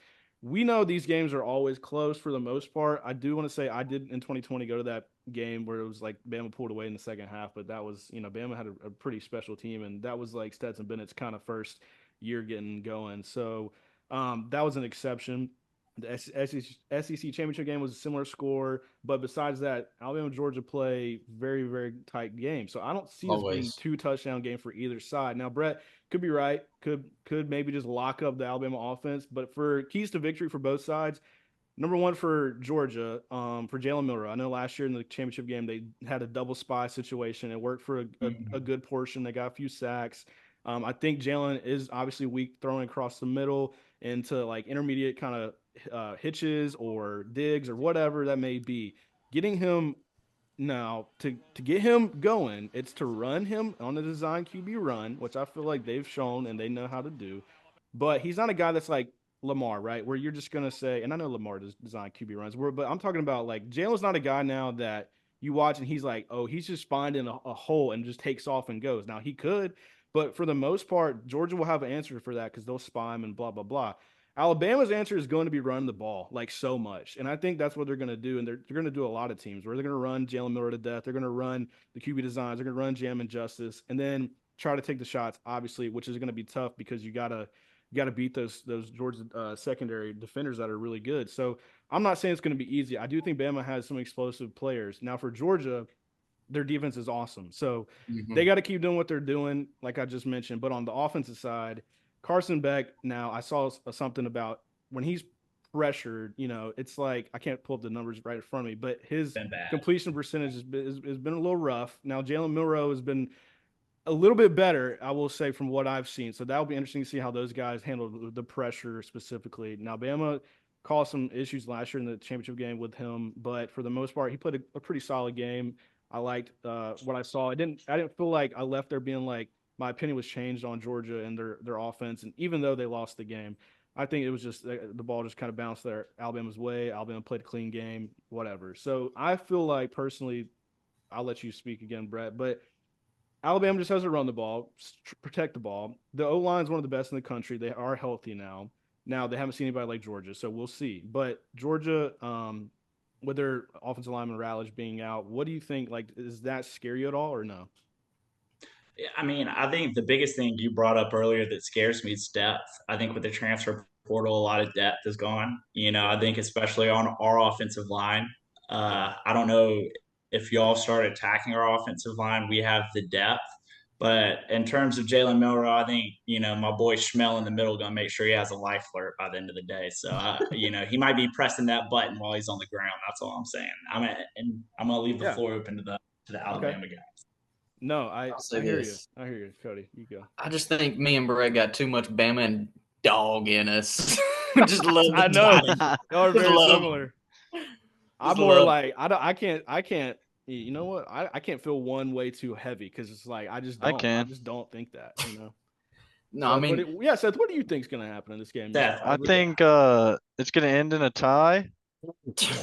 [SPEAKER 1] We know these games are always close for the most part. I do want to say I did in 2020 go to that game where it was like Bama pulled away in the second half, but that was, Bama had a pretty special team, and that was like Stetson Bennett's kind of first year getting going. So that was an exception. The SEC championship game was a similar score, but besides that, Alabama and Georgia play very, very tight games. So I don't see this being 2 touchdown game for either side. Now, Brett could be right. Could maybe just lock up the Alabama offense. But for keys to victory for both sides, number one for Georgia, for Jalen Milroe. I know last year in the championship game they had a double spy situation. It worked for a good portion. They got a few sacks. I think Jalen is obviously weak throwing across the middle into like intermediate kind of hitches or digs or whatever that may be. Getting him now to get him going, it's to run him on the design QB run, which I feel like they've shown and they know how to do. But he's not a guy that's like Lamar, right? Where you're just gonna say, and I know Lamar does design QB runs, but I'm talking about like Jalen's not a guy now that you watch and he's like, oh, he's just finding a hole and just takes off and goes. Now he could, but for the most part, Georgia will have an answer for that because they'll spy him and blah blah blah. Alabama's answer is going to be running the ball like so much, and I think that's what they're going to do. And they're going to do a lot of teams where they're going to run Jalen Miller to death. They're going to run the QB designs. They're going to run Jam and Justice, and then try to take the shots. Obviously, which is going to be tough because you gotta beat those Georgia secondary defenders that are really good. So I'm not saying it's going to be easy. I do think Bama has some explosive players. Now for Georgia, their defense is awesome. So they got to keep doing what they're doing, like I just mentioned. But on the offensive side, Carson Beck, now I saw something about when he's pressured, it's like I can't pull up the numbers right in front of me, but his completion percentage has been a little rough. Now Jalen Milroe has been a little bit better, I will say, from what I've seen. So that'll be interesting to see how those guys handle the pressure specifically. Now, Bama caused some issues last year in the championship game with him, but for the most part, he played a pretty solid game. I liked what I saw. I didn't feel like I left there being like my opinion was changed on Georgia and their offense. And even though they lost the game, I think it was just the ball just kind of bounced there Alabama's way. Alabama played a clean game, whatever. So I feel like personally, I'll let you speak again, Brett, but Alabama just has to run the ball, protect the ball. The O-line is one of the best in the country. They are healthy now. Now, they haven't seen anybody like Georgia, so we'll see. But Georgia, with their offensive lineman Rowledge being out, what do you think? Like, does that scare you at all or no?
[SPEAKER 3] I mean, I think the biggest thing you brought up earlier that scares me is depth. I think with the transfer portal, a lot of depth is gone. I think especially on our offensive line. I don't know if y'all start attacking our offensive line, we have the depth. But in terms of Jalen Milroe, I think, my boy Schmel in the middle going to make sure he has a life alert by the end of the day. So, he might be pressing that button while he's on the ground. That's all I'm saying. I'm going to leave the floor open to the Alabama guys.
[SPEAKER 1] No, I hear you. I hear you, Cody. You go.
[SPEAKER 4] I just think me and Brett got too much Bama and dog in us. Just love
[SPEAKER 1] I know. Y'all are very similar. I'm more like I can't. You know what? I can't feel one way too heavy because it's like I just don't think that.
[SPEAKER 4] No,
[SPEAKER 1] so,
[SPEAKER 4] I mean,
[SPEAKER 1] Seth, what do you think is going to happen in this game?
[SPEAKER 2] I think it's going to end in a tie.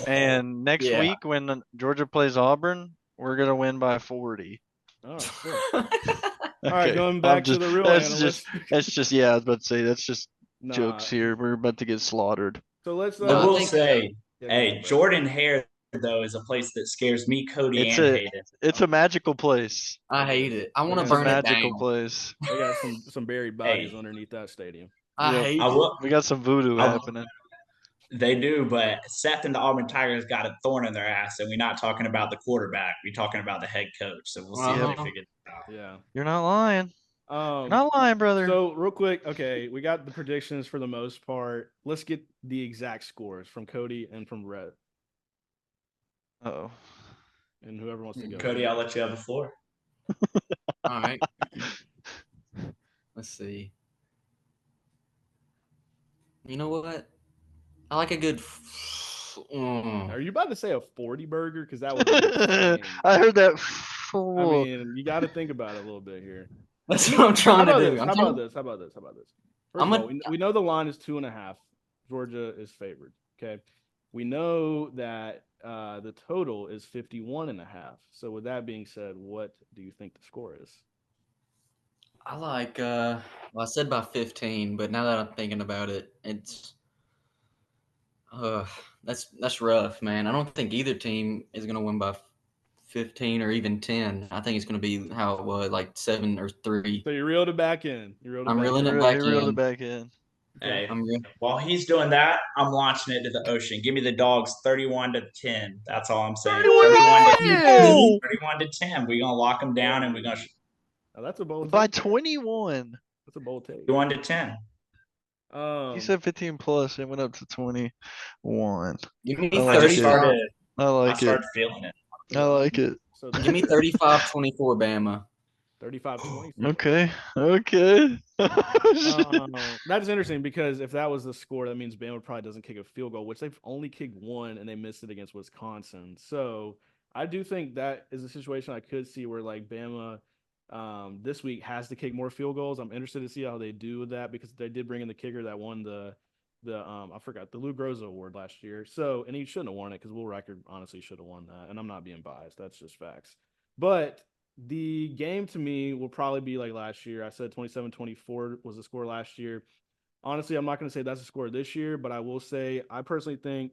[SPEAKER 2] And next week when Georgia plays Auburn, we're going to win by 40.
[SPEAKER 1] Oh, sure. All right, going back to the real analyst.
[SPEAKER 2] That's just, I was about to say, that's just jokes here. We're about to get slaughtered.
[SPEAKER 1] So let's.
[SPEAKER 3] I will say,
[SPEAKER 1] Yeah,
[SPEAKER 3] hey, Jordan Hare though is a place that scares me, Cody, and Hayden.
[SPEAKER 2] It's a magical place.
[SPEAKER 4] I hate it. I want to
[SPEAKER 2] It's a
[SPEAKER 4] burn it
[SPEAKER 2] magical
[SPEAKER 4] down.
[SPEAKER 2] place.
[SPEAKER 1] They got some buried bodies underneath that stadium.
[SPEAKER 4] I
[SPEAKER 2] Yep.
[SPEAKER 4] hate
[SPEAKER 3] I
[SPEAKER 4] it.
[SPEAKER 3] will.
[SPEAKER 2] We got some voodoo
[SPEAKER 3] I-
[SPEAKER 2] happening.
[SPEAKER 3] They do, but Seth and the Auburn Tigers got a thorn in their ass, and we're not talking about the quarterback. We're talking about the head coach. So we'll see if they figure it out.
[SPEAKER 1] Yeah.
[SPEAKER 2] You're not lying. You're not lying, brother.
[SPEAKER 1] So real quick, okay, we got the predictions for the most part. Let's get the exact scores from Cody and from Rhett.
[SPEAKER 2] Uh-oh.
[SPEAKER 1] And whoever wants to go.
[SPEAKER 3] Cody, I'll let you have the floor.
[SPEAKER 4] All right. Let's see. You know what? I like a good.
[SPEAKER 1] Are you about to say a 40 burger? Because that would be insane.
[SPEAKER 2] I heard that.
[SPEAKER 1] I mean, you got to think about it a little bit here.
[SPEAKER 4] That's what I'm trying to do.
[SPEAKER 1] How about this? First of all, we know the line is 2.5. Georgia is favored. Okay. We know that the total is 51.5. So with that being said, what do you think the score is?
[SPEAKER 4] I like. Well, I said by 15, but now that I'm thinking about it, it's. That's rough, man. I don't think either team is gonna win by 15 or even 10. I think it's gonna be how it was, like 7 or 3.
[SPEAKER 1] So you reeled it back in.
[SPEAKER 4] I'm reeling it back in.
[SPEAKER 3] Hey,
[SPEAKER 4] I'm real.
[SPEAKER 3] while he's doing that, I'm launching it to the ocean. Give me the dogs 31-10. That's all I'm saying. 31 to 10. We're gonna lock them down, and we're gonna.
[SPEAKER 1] Oh, that's a bold
[SPEAKER 2] by
[SPEAKER 1] take.
[SPEAKER 2] 21.
[SPEAKER 1] That's a bold take.
[SPEAKER 3] 31-10.
[SPEAKER 2] You said 15 plus and went up to 21.
[SPEAKER 4] Give me
[SPEAKER 2] I like
[SPEAKER 4] 35.
[SPEAKER 2] it. I
[SPEAKER 3] started feeling it.
[SPEAKER 2] I like it.
[SPEAKER 1] So
[SPEAKER 4] Give me 35-24, Bama.
[SPEAKER 1] 35-24.
[SPEAKER 2] Okay.
[SPEAKER 1] That is interesting because if that was the score, that means Bama probably doesn't kick a field goal, which they've only kicked one and they missed it against Wisconsin. So I do think that is a situation I could see where like Bama this week has to kick more field goals. I'm interested to see how they do with that because they did bring in the kicker that won the I forgot the Lou Groza Award last year. So and he shouldn't have won it because Will Reichard honestly should have won that. And I'm not being biased. That's just facts. But the game to me will probably be like last year. I said 27-24 was the score last year. Honestly, I'm not going to say that's the score this year, but I will say I personally think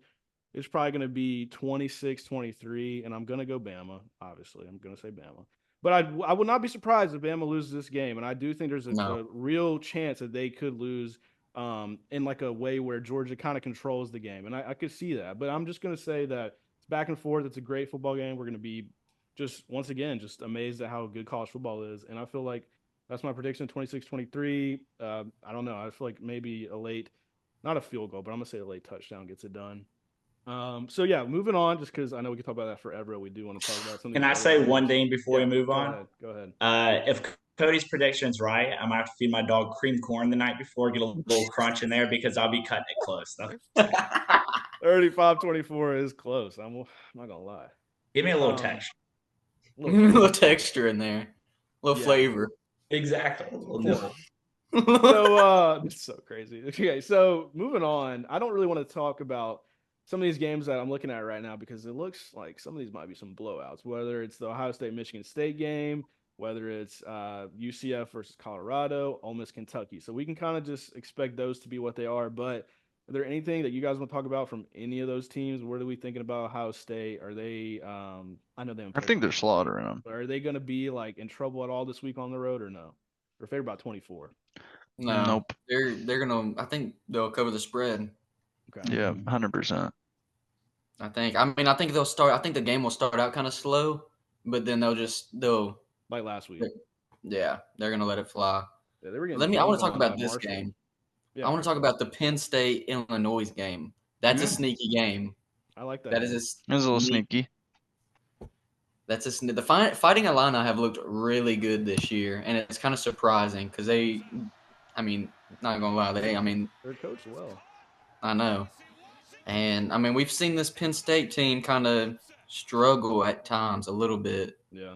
[SPEAKER 1] it's probably going to be 26-23, and I'm going to go Bama. Obviously, I'm going to say Bama. But I would not be surprised if Bama loses this game, and I do think there's a real chance that they could lose in like a way where Georgia kind of controls the game, and I could see that. But I'm just going to say that it's back and forth. It's a great football game. We're going to be just once again, just amazed at how good college football is. And I feel like that's my prediction, 26-23. I don't know. I feel like maybe not a field goal, but I'm going to say a late touchdown gets it done. So, yeah, moving on, just because I know we can talk about that forever. We do want to talk about something.
[SPEAKER 3] Can I say one thing before we move on?
[SPEAKER 1] Go ahead.
[SPEAKER 3] If Cody's prediction's right, I'm going to have to feed my dog cream corn the night before, get a little crunch in there because I'll be cutting it close.
[SPEAKER 1] 35-24 is close. I'm not going to lie.
[SPEAKER 3] Give me a little texture.
[SPEAKER 4] A little texture in there, a little flavor.
[SPEAKER 3] Exactly.
[SPEAKER 1] So it's so crazy. Okay, so moving on. I don't really want to talk about some of these games that I'm looking at right now because it looks like some of these might be some blowouts. Whether it's the Ohio State-Michigan State game, whether it's UCF versus Colorado, Ole Miss, Kentucky. So we can kind of just expect those to be what they are. But are there anything that you guys want to talk about from any of those teams? What are we thinking about Ohio State? Are they I know them.
[SPEAKER 2] I think they're slaughtering them.
[SPEAKER 1] Are they going to be like in trouble at all this week on the road or no? They're favored by 24.
[SPEAKER 4] No.
[SPEAKER 2] Nope.
[SPEAKER 4] They're gonna. I think they'll cover the spread.
[SPEAKER 1] Okay.
[SPEAKER 2] Yeah, 100%.
[SPEAKER 4] I think they'll start. I think the game will start out kind of slow, but then they'll
[SPEAKER 1] like last week.
[SPEAKER 4] Yeah, they're gonna let it fly.
[SPEAKER 1] Yeah, they were
[SPEAKER 4] I want to talk about this game.
[SPEAKER 1] Yeah,
[SPEAKER 4] I want to talk about the Penn State Illinois game. That's a sneaky game.
[SPEAKER 1] I like that.
[SPEAKER 4] That
[SPEAKER 2] is a little sneaky.
[SPEAKER 4] That's the Fighting Illini have looked really good this year, and it's kind of surprising because not gonna lie,
[SPEAKER 1] they're coached well.
[SPEAKER 4] I know, and we've seen this Penn State team kind of struggle at times a little bit.
[SPEAKER 1] Yeah,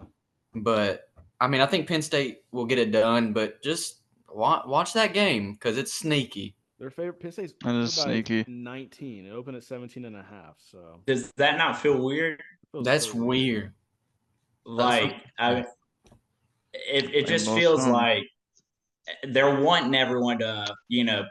[SPEAKER 4] but I think Penn State will get it done, but just watch that game because it's sneaky.
[SPEAKER 1] Their favorite Penn State's
[SPEAKER 2] sneaky.
[SPEAKER 1] 19. It opened at 17.5. So
[SPEAKER 3] does that not feel weird?
[SPEAKER 4] That's weird.
[SPEAKER 3] It just feels like they're wanting everyone to,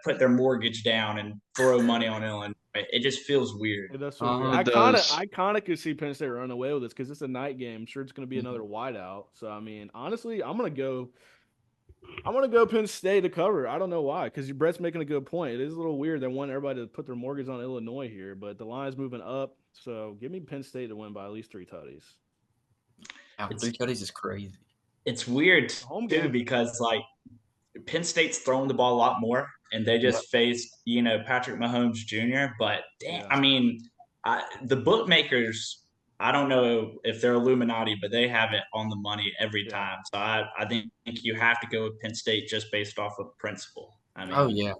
[SPEAKER 3] put their mortgage down and throw money on Illinois. It just feels weird.
[SPEAKER 1] It does feel
[SPEAKER 4] Uh-huh.
[SPEAKER 1] weird.
[SPEAKER 2] It
[SPEAKER 1] I
[SPEAKER 2] does.
[SPEAKER 1] kind of could see Penn State run away with this because it's a night game. I'm sure it's going to be
[SPEAKER 4] Mhm.
[SPEAKER 1] another whiteout. So I mean, honestly, I'm gonna go Penn State to cover. I don't know why, because Brett's making a good point. It is a little weird. They want everybody to put their mortgage on Illinois here, but the line's moving up. So give me Penn State to win by at least 3 tutties.
[SPEAKER 4] Wow, 3 tutties is crazy.
[SPEAKER 3] It's weird
[SPEAKER 1] Home
[SPEAKER 3] too
[SPEAKER 1] game.
[SPEAKER 3] because like Penn State's throwing the ball a lot more, and they just faced Patrick Mahomes Jr. But damn,
[SPEAKER 1] Yeah.
[SPEAKER 3] I mean, the bookmakers. I don't know if they're Illuminati, but they have it on the money every
[SPEAKER 1] Yeah.
[SPEAKER 3] time. So I think you have to go with Penn State just based off of principle. I mean,
[SPEAKER 4] Oh yeah,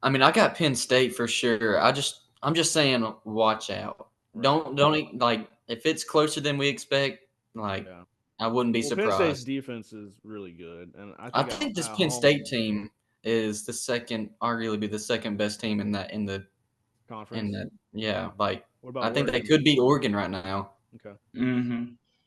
[SPEAKER 4] I mean I got Penn State for sure. I'm just saying, watch out.
[SPEAKER 1] Right.
[SPEAKER 4] Don't like if it's closer than we expect. Like
[SPEAKER 1] Yeah.
[SPEAKER 4] I wouldn't be
[SPEAKER 1] Well, Penn State's
[SPEAKER 4] surprised.
[SPEAKER 1] defense is really good, and
[SPEAKER 4] I
[SPEAKER 1] at
[SPEAKER 4] think this
[SPEAKER 1] at
[SPEAKER 4] Penn
[SPEAKER 1] home
[SPEAKER 4] State team is arguably be the second best team in the
[SPEAKER 1] conference.
[SPEAKER 4] yeah. Like
[SPEAKER 1] What about
[SPEAKER 4] I think they
[SPEAKER 1] Oregon?
[SPEAKER 4] could beat Oregon right now.
[SPEAKER 1] Okay.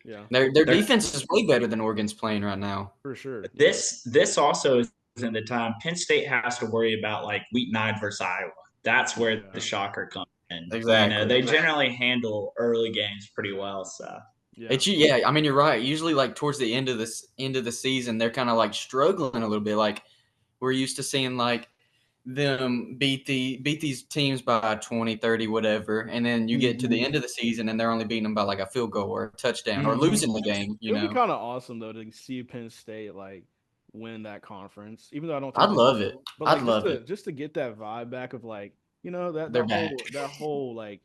[SPEAKER 1] Yeah,
[SPEAKER 4] Their
[SPEAKER 3] They're-
[SPEAKER 4] defense is way better than Oregon's playing right now.
[SPEAKER 1] for sure.
[SPEAKER 3] this also is in the time Penn State has to worry about like week 9 versus Iowa. That's where
[SPEAKER 1] Yeah.
[SPEAKER 3] the shocker comes in.
[SPEAKER 4] Exactly.
[SPEAKER 3] They generally handle early games pretty well. So
[SPEAKER 1] Yeah.
[SPEAKER 4] I mean you're right. Usually like towards the end of the season, they're kind of like struggling a little bit. Like we're used to seeing like them beat these teams by 20, 30, whatever, and then you get to the end of the season and they're only beating them by like a field goal or a touchdown or losing the game.
[SPEAKER 1] It would be kind of awesome though to see Penn State like win that conference, even though I don't. Think
[SPEAKER 4] I'd love it.
[SPEAKER 1] But like,
[SPEAKER 4] I'd love it.
[SPEAKER 1] Just to get that vibe back of like that
[SPEAKER 4] They're
[SPEAKER 1] that whole like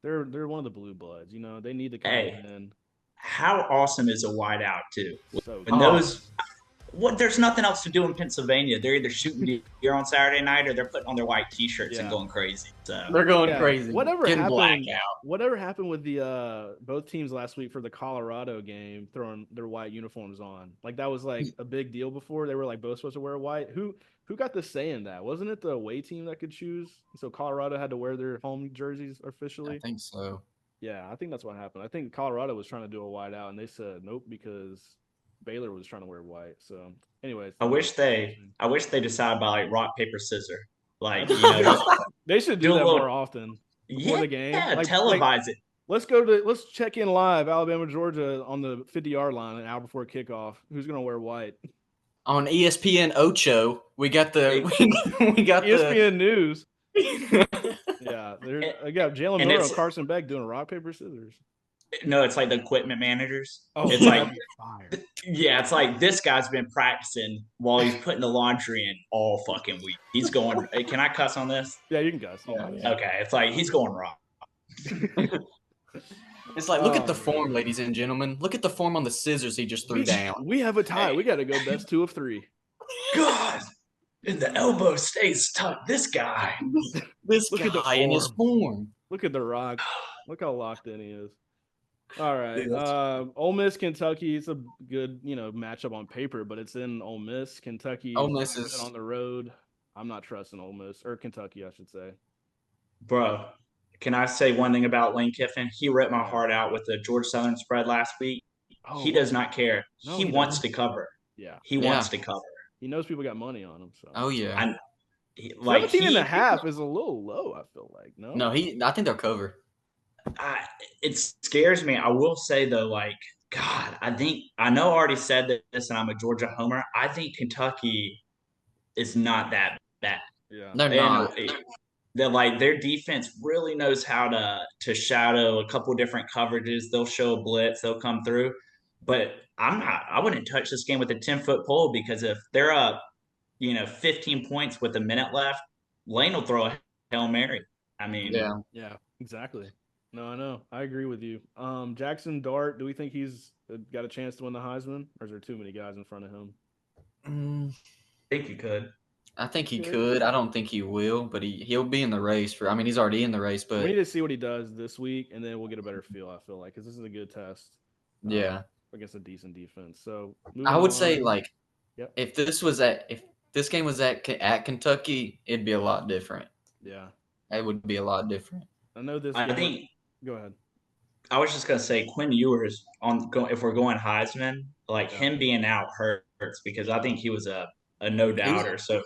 [SPEAKER 1] they're one of the blue bloods. They need to come in.
[SPEAKER 3] How awesome is a wideout too?
[SPEAKER 1] So
[SPEAKER 3] And those. There's nothing else to do in Pennsylvania. They're either shooting deer on Saturday night or they're putting on their white T-shirts and going crazy. So
[SPEAKER 4] They're going crazy.
[SPEAKER 1] Whatever
[SPEAKER 4] Getting
[SPEAKER 1] happened?
[SPEAKER 4] blackout.
[SPEAKER 1] Whatever happened with the both teams last week for the Colorado game, throwing their white uniforms on? Like that was like a big deal before. They were like both supposed to wear white. Who got the say in that? Wasn't it the away team that could choose? So Colorado had to wear their home jerseys officially.
[SPEAKER 4] I think so.
[SPEAKER 1] Yeah, I think that's what happened. I think Colorado was trying to do a white out, and they said nope because Baylor was trying to wear white. So, anyways,
[SPEAKER 3] I wish they decided by like rock paper scissors. Like
[SPEAKER 1] they should do that more often before the game.
[SPEAKER 3] Yeah, televise it.
[SPEAKER 1] Let's check in live Alabama Georgia on the 50-yard line an hour before kickoff. Who's gonna wear white?
[SPEAKER 4] On ESPN Ocho, we got
[SPEAKER 1] ESPN News. Yeah, I got Jalen Miller and Carson Beck doing rock paper scissors.
[SPEAKER 3] No, it's like the equipment managers.
[SPEAKER 1] Oh,
[SPEAKER 3] it's like it's like this guy's been practicing while he's putting the laundry in all fucking week. He's going. Can I cuss on this?
[SPEAKER 1] Yeah, you can cuss. Yeah.
[SPEAKER 3] Okay, it's like he's going raw.
[SPEAKER 4] It's like, look at the form, ladies and gentlemen. Look at the form on the scissors he just threw down.
[SPEAKER 1] We have a tie. We got to go best 2 of 3.
[SPEAKER 3] God, and the elbow stays tucked. This guy.
[SPEAKER 4] Look at the guy in his form.
[SPEAKER 1] Look at the rock. Look how locked in he is. All right. Ole Miss, Kentucky. It's a good, matchup on paper, but it's in Ole Miss. Kentucky.
[SPEAKER 4] Ole Miss is
[SPEAKER 1] on the road. I'm not trusting Ole Miss or Kentucky, I should say.
[SPEAKER 3] Bro, can I say one thing about Lane Kiffin? He ripped my heart out with the Georgia Southern spread last week. He does not care. No, he wants to cover.
[SPEAKER 1] Yeah.
[SPEAKER 3] He wants to cover.
[SPEAKER 1] He knows people got money on him. So.
[SPEAKER 4] Oh, yeah.
[SPEAKER 1] 17 and a half is a little low, I feel like. No,
[SPEAKER 4] I think they'll cover.
[SPEAKER 3] It scares me. I will say though, like, God, I know I already said this, and I'm a Georgia homer. I think Kentucky is not that bad.
[SPEAKER 1] Yeah,
[SPEAKER 4] they're not.
[SPEAKER 3] They're like their defense really knows how to shadow a couple different coverages. They'll show a blitz. They'll come through. But I wouldn't touch this game with a 10-foot pole because if they're up, 15 points with a minute left, Lane will throw a Hail Mary. I mean,
[SPEAKER 1] yeah, exactly. No, I know. I agree with you. Jackson Dart, do we think he's got a chance to win the Heisman, or is there too many guys in front of him?
[SPEAKER 3] I think he could.
[SPEAKER 4] I think he could. I don't think he will, but he'll be in the race for. I mean, he's already in the race, but
[SPEAKER 1] we need to see what he does this week, and then we'll get a better feel. I feel like because this is a good test. Against a decent defense. So
[SPEAKER 4] I would say if this game was at Kentucky, it'd be a lot different.
[SPEAKER 1] Yeah,
[SPEAKER 4] it would be a lot different.
[SPEAKER 1] I know this.
[SPEAKER 3] I think.
[SPEAKER 1] Go ahead.
[SPEAKER 3] I was just gonna say Quinn Ewers if we're going Heisman, like him being out hurts because I think he was a no doubter. So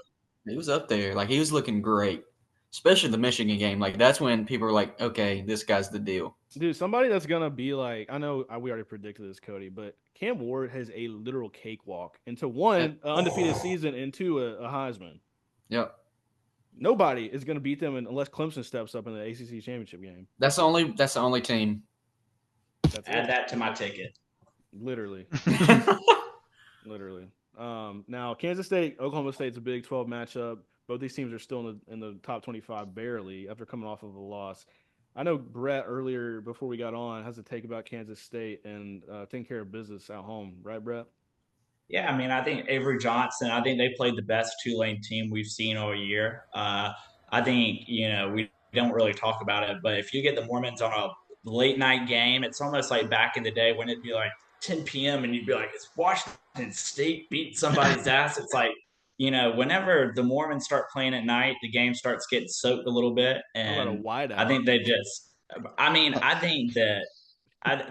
[SPEAKER 4] he was up there, like he was looking great. especially the Michigan game. Like that's when people are like, okay, this guy's the deal.
[SPEAKER 1] Dude, somebody that's gonna be like, I know we already predicted this, Cody, but Cam Ward has a literal cakewalk into one,
[SPEAKER 4] Yep.
[SPEAKER 1] an undefeated season, and two, a Heisman.
[SPEAKER 4] Yep.
[SPEAKER 1] Nobody is gonna beat them unless Clemson steps up in the ACC championship game.
[SPEAKER 4] That's the only team.
[SPEAKER 1] That's
[SPEAKER 3] Add
[SPEAKER 1] it.
[SPEAKER 3] that to my ticket.
[SPEAKER 1] Literally. Literally. Now Kansas State, Oklahoma State's a Big 12 matchup. Both these teams are still in the top 25 barely after coming off of a loss. I know Brett earlier before we got on has a take about Kansas State and taking care of business at home, right, Brett?
[SPEAKER 3] Yeah, I mean, I think Avery Johnson, I think they played the best Tulane team we've seen all year. I think, we don't really talk about it, but if you get the Mormons on a late night game, it's almost like back in the day when it'd be like 10 p.m. and you'd be like, is Washington State beat somebody's ass? It's like, whenever the Mormons start playing at night, the game starts getting soaked a little bit.
[SPEAKER 1] How about a
[SPEAKER 3] And I
[SPEAKER 1] wideout?
[SPEAKER 3] think I think that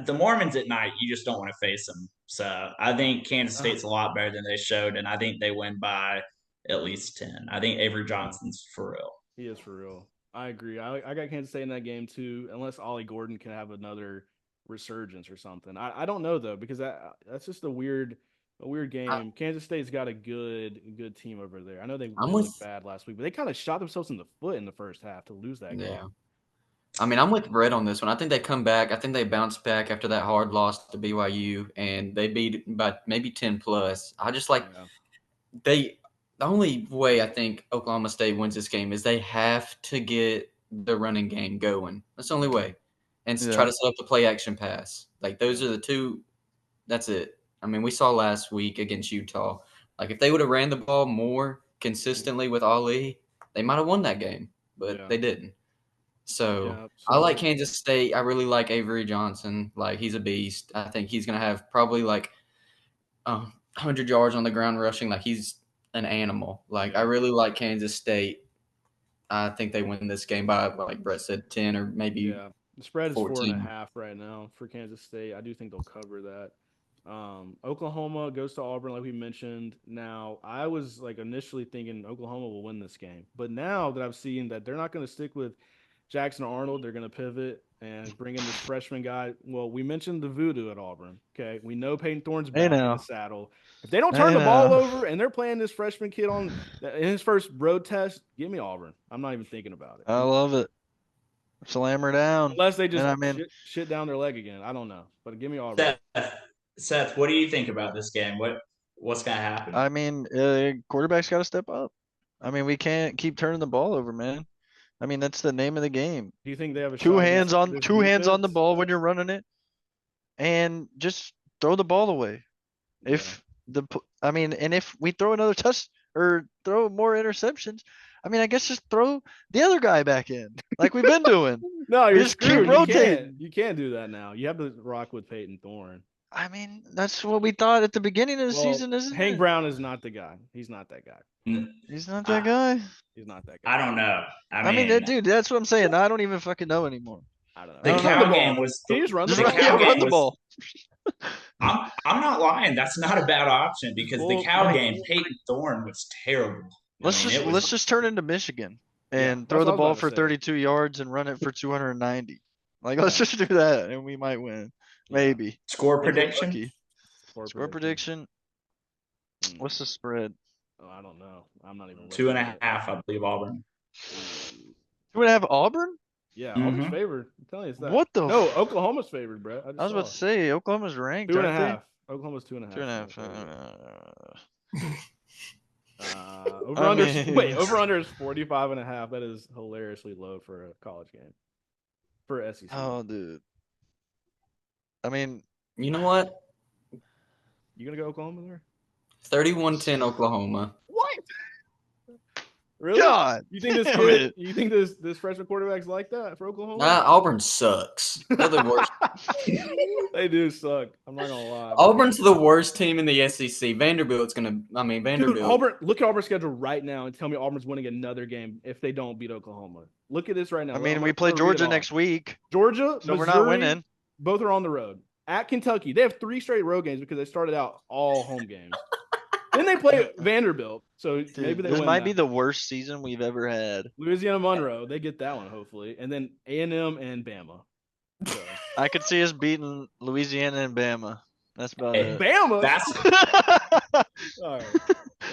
[SPEAKER 3] the Mormons at night, you just don't want to face them. So I think Kansas State's a lot better than they showed, and I think they win by at least 10. I think Avery Johnson's for real.
[SPEAKER 1] He is for real. I agree. I got Kansas State in that game too, unless Ollie Gordon can have another resurgence or something. I don't know though, because that's just a weird game. Kansas State's got a good team over there. I know they looked bad last week, but they kind of shot themselves in the foot in the first half to lose that game.
[SPEAKER 4] Yeah. I mean, I'm with Brett on this one. I think they come back. I think they bounce back after that hard loss to BYU, and they beat by maybe 10 plus. I just like the only way I think Oklahoma State wins this game is they have to get the running game going. That's the only way, and try to set up the play action pass. Like those are the two. That's it. I mean, we saw last week against Utah. Like if they would have ran the ball more consistently with Ali, they might have won that game, but they didn't. So I like Kansas State. I really like Avery Johnson. Like he's a beast. I think he's gonna have probably like 100 yards on the ground rushing. Like he's an animal. Like I really like Kansas State. I think they win this game by, like Brett said, 10 or maybe.
[SPEAKER 1] The spread is
[SPEAKER 4] 14.
[SPEAKER 1] 4.5 right now for Kansas State. I do think they'll cover that. Oklahoma goes to Auburn, like we mentioned. Now, I was like initially thinking Oklahoma will win this game, but now that I've seen that they're not going to stick with Jackson Arnold, they're going to pivot and bring in this freshman guy. Well, we mentioned the voodoo at Auburn. Okay, we know Peyton Thorne's back in the saddle. If they don't turn the ball over and they're playing this freshman kid in his first road test, give me Auburn. I'm not even thinking about it.
[SPEAKER 2] I love it. Slam her down.
[SPEAKER 1] Unless they just shit down their leg again. I don't know, but give me Auburn.
[SPEAKER 3] Seth, what do you think about this game? What's going to happen?
[SPEAKER 2] I mean, quarterback's got to step up. I mean, we can't keep turning the ball over, man. I mean, that's the name of the game.
[SPEAKER 1] Do you think they have
[SPEAKER 2] two hands on the ball when you're running it, and just throw the ball away? Yeah. And if we throw another touch or throw more interceptions, I mean, I guess just throw the other guy back in, like we've been doing.
[SPEAKER 1] No, you're just keep rotating. You can't do that now. You have to rock with Peyton Thorne.
[SPEAKER 2] I mean, that's what we thought at the beginning of the season, isn't it?
[SPEAKER 1] Hank Brown is not the guy. He's not that guy.
[SPEAKER 2] He's not that guy?
[SPEAKER 1] He's not that guy.
[SPEAKER 3] I don't know.
[SPEAKER 2] I mean, dude, that's what I'm saying. I don't even fucking know anymore.
[SPEAKER 3] I don't know. The cow game was
[SPEAKER 1] – Can you just run
[SPEAKER 2] the ball?
[SPEAKER 3] I'm not lying. That's not a bad option because the cow game, Peyton Thorne was terrible.
[SPEAKER 2] Let's just turn into Michigan and throw the ball for 32 yards and run it for 290. Like, let's just do that, and we might win. Maybe.
[SPEAKER 3] Score prediction?
[SPEAKER 2] Score prediction. What's the spread?
[SPEAKER 1] Oh, I don't know. I'm not even.
[SPEAKER 3] 2.5, I believe, Auburn.
[SPEAKER 2] 2.5 Auburn?
[SPEAKER 1] Yeah, Auburn's favored. I'm telling you, it's that.
[SPEAKER 2] What the?
[SPEAKER 1] No, Oklahoma's favored, Brett.
[SPEAKER 2] I was about to say Oklahoma's ranked.
[SPEAKER 1] 2.5. Oklahoma's 2.5. 2.5. Over under is 45.5. That is hilariously low for a college game. For SEC.
[SPEAKER 2] Oh, dude. I mean,
[SPEAKER 4] you know what?
[SPEAKER 1] You gonna go Oklahoma there?
[SPEAKER 4] 31-10 Oklahoma.
[SPEAKER 1] What? Really?
[SPEAKER 2] God.
[SPEAKER 1] You think this kid, you think this freshman quarterback's like that for Oklahoma?
[SPEAKER 4] Auburn sucks. They're the worst.
[SPEAKER 1] They do suck. I'm not gonna lie.
[SPEAKER 4] Auburn's the worst team in the SEC. Vanderbilt.
[SPEAKER 1] Dude, Auburn. Look at Auburn's schedule right now and tell me Auburn's winning another game if they don't beat Oklahoma. Look at this right now.
[SPEAKER 2] I mean, we play Georgia next week.
[SPEAKER 1] Georgia,
[SPEAKER 2] so
[SPEAKER 1] Missouri,
[SPEAKER 2] we're not winning.
[SPEAKER 1] Both are on the road. At Kentucky, they have 3 straight road games because they started out all home games. Then they play Vanderbilt, so
[SPEAKER 2] Dude,
[SPEAKER 1] maybe they
[SPEAKER 2] this
[SPEAKER 1] win
[SPEAKER 2] might
[SPEAKER 1] that.
[SPEAKER 2] be the worst season we've ever had.
[SPEAKER 1] Louisiana Monroe, they get that one hopefully, and then A&M and Bama. So.
[SPEAKER 2] I could see us beating Louisiana and Bama. That's about
[SPEAKER 3] Hey,
[SPEAKER 2] it.
[SPEAKER 1] Bama. All right,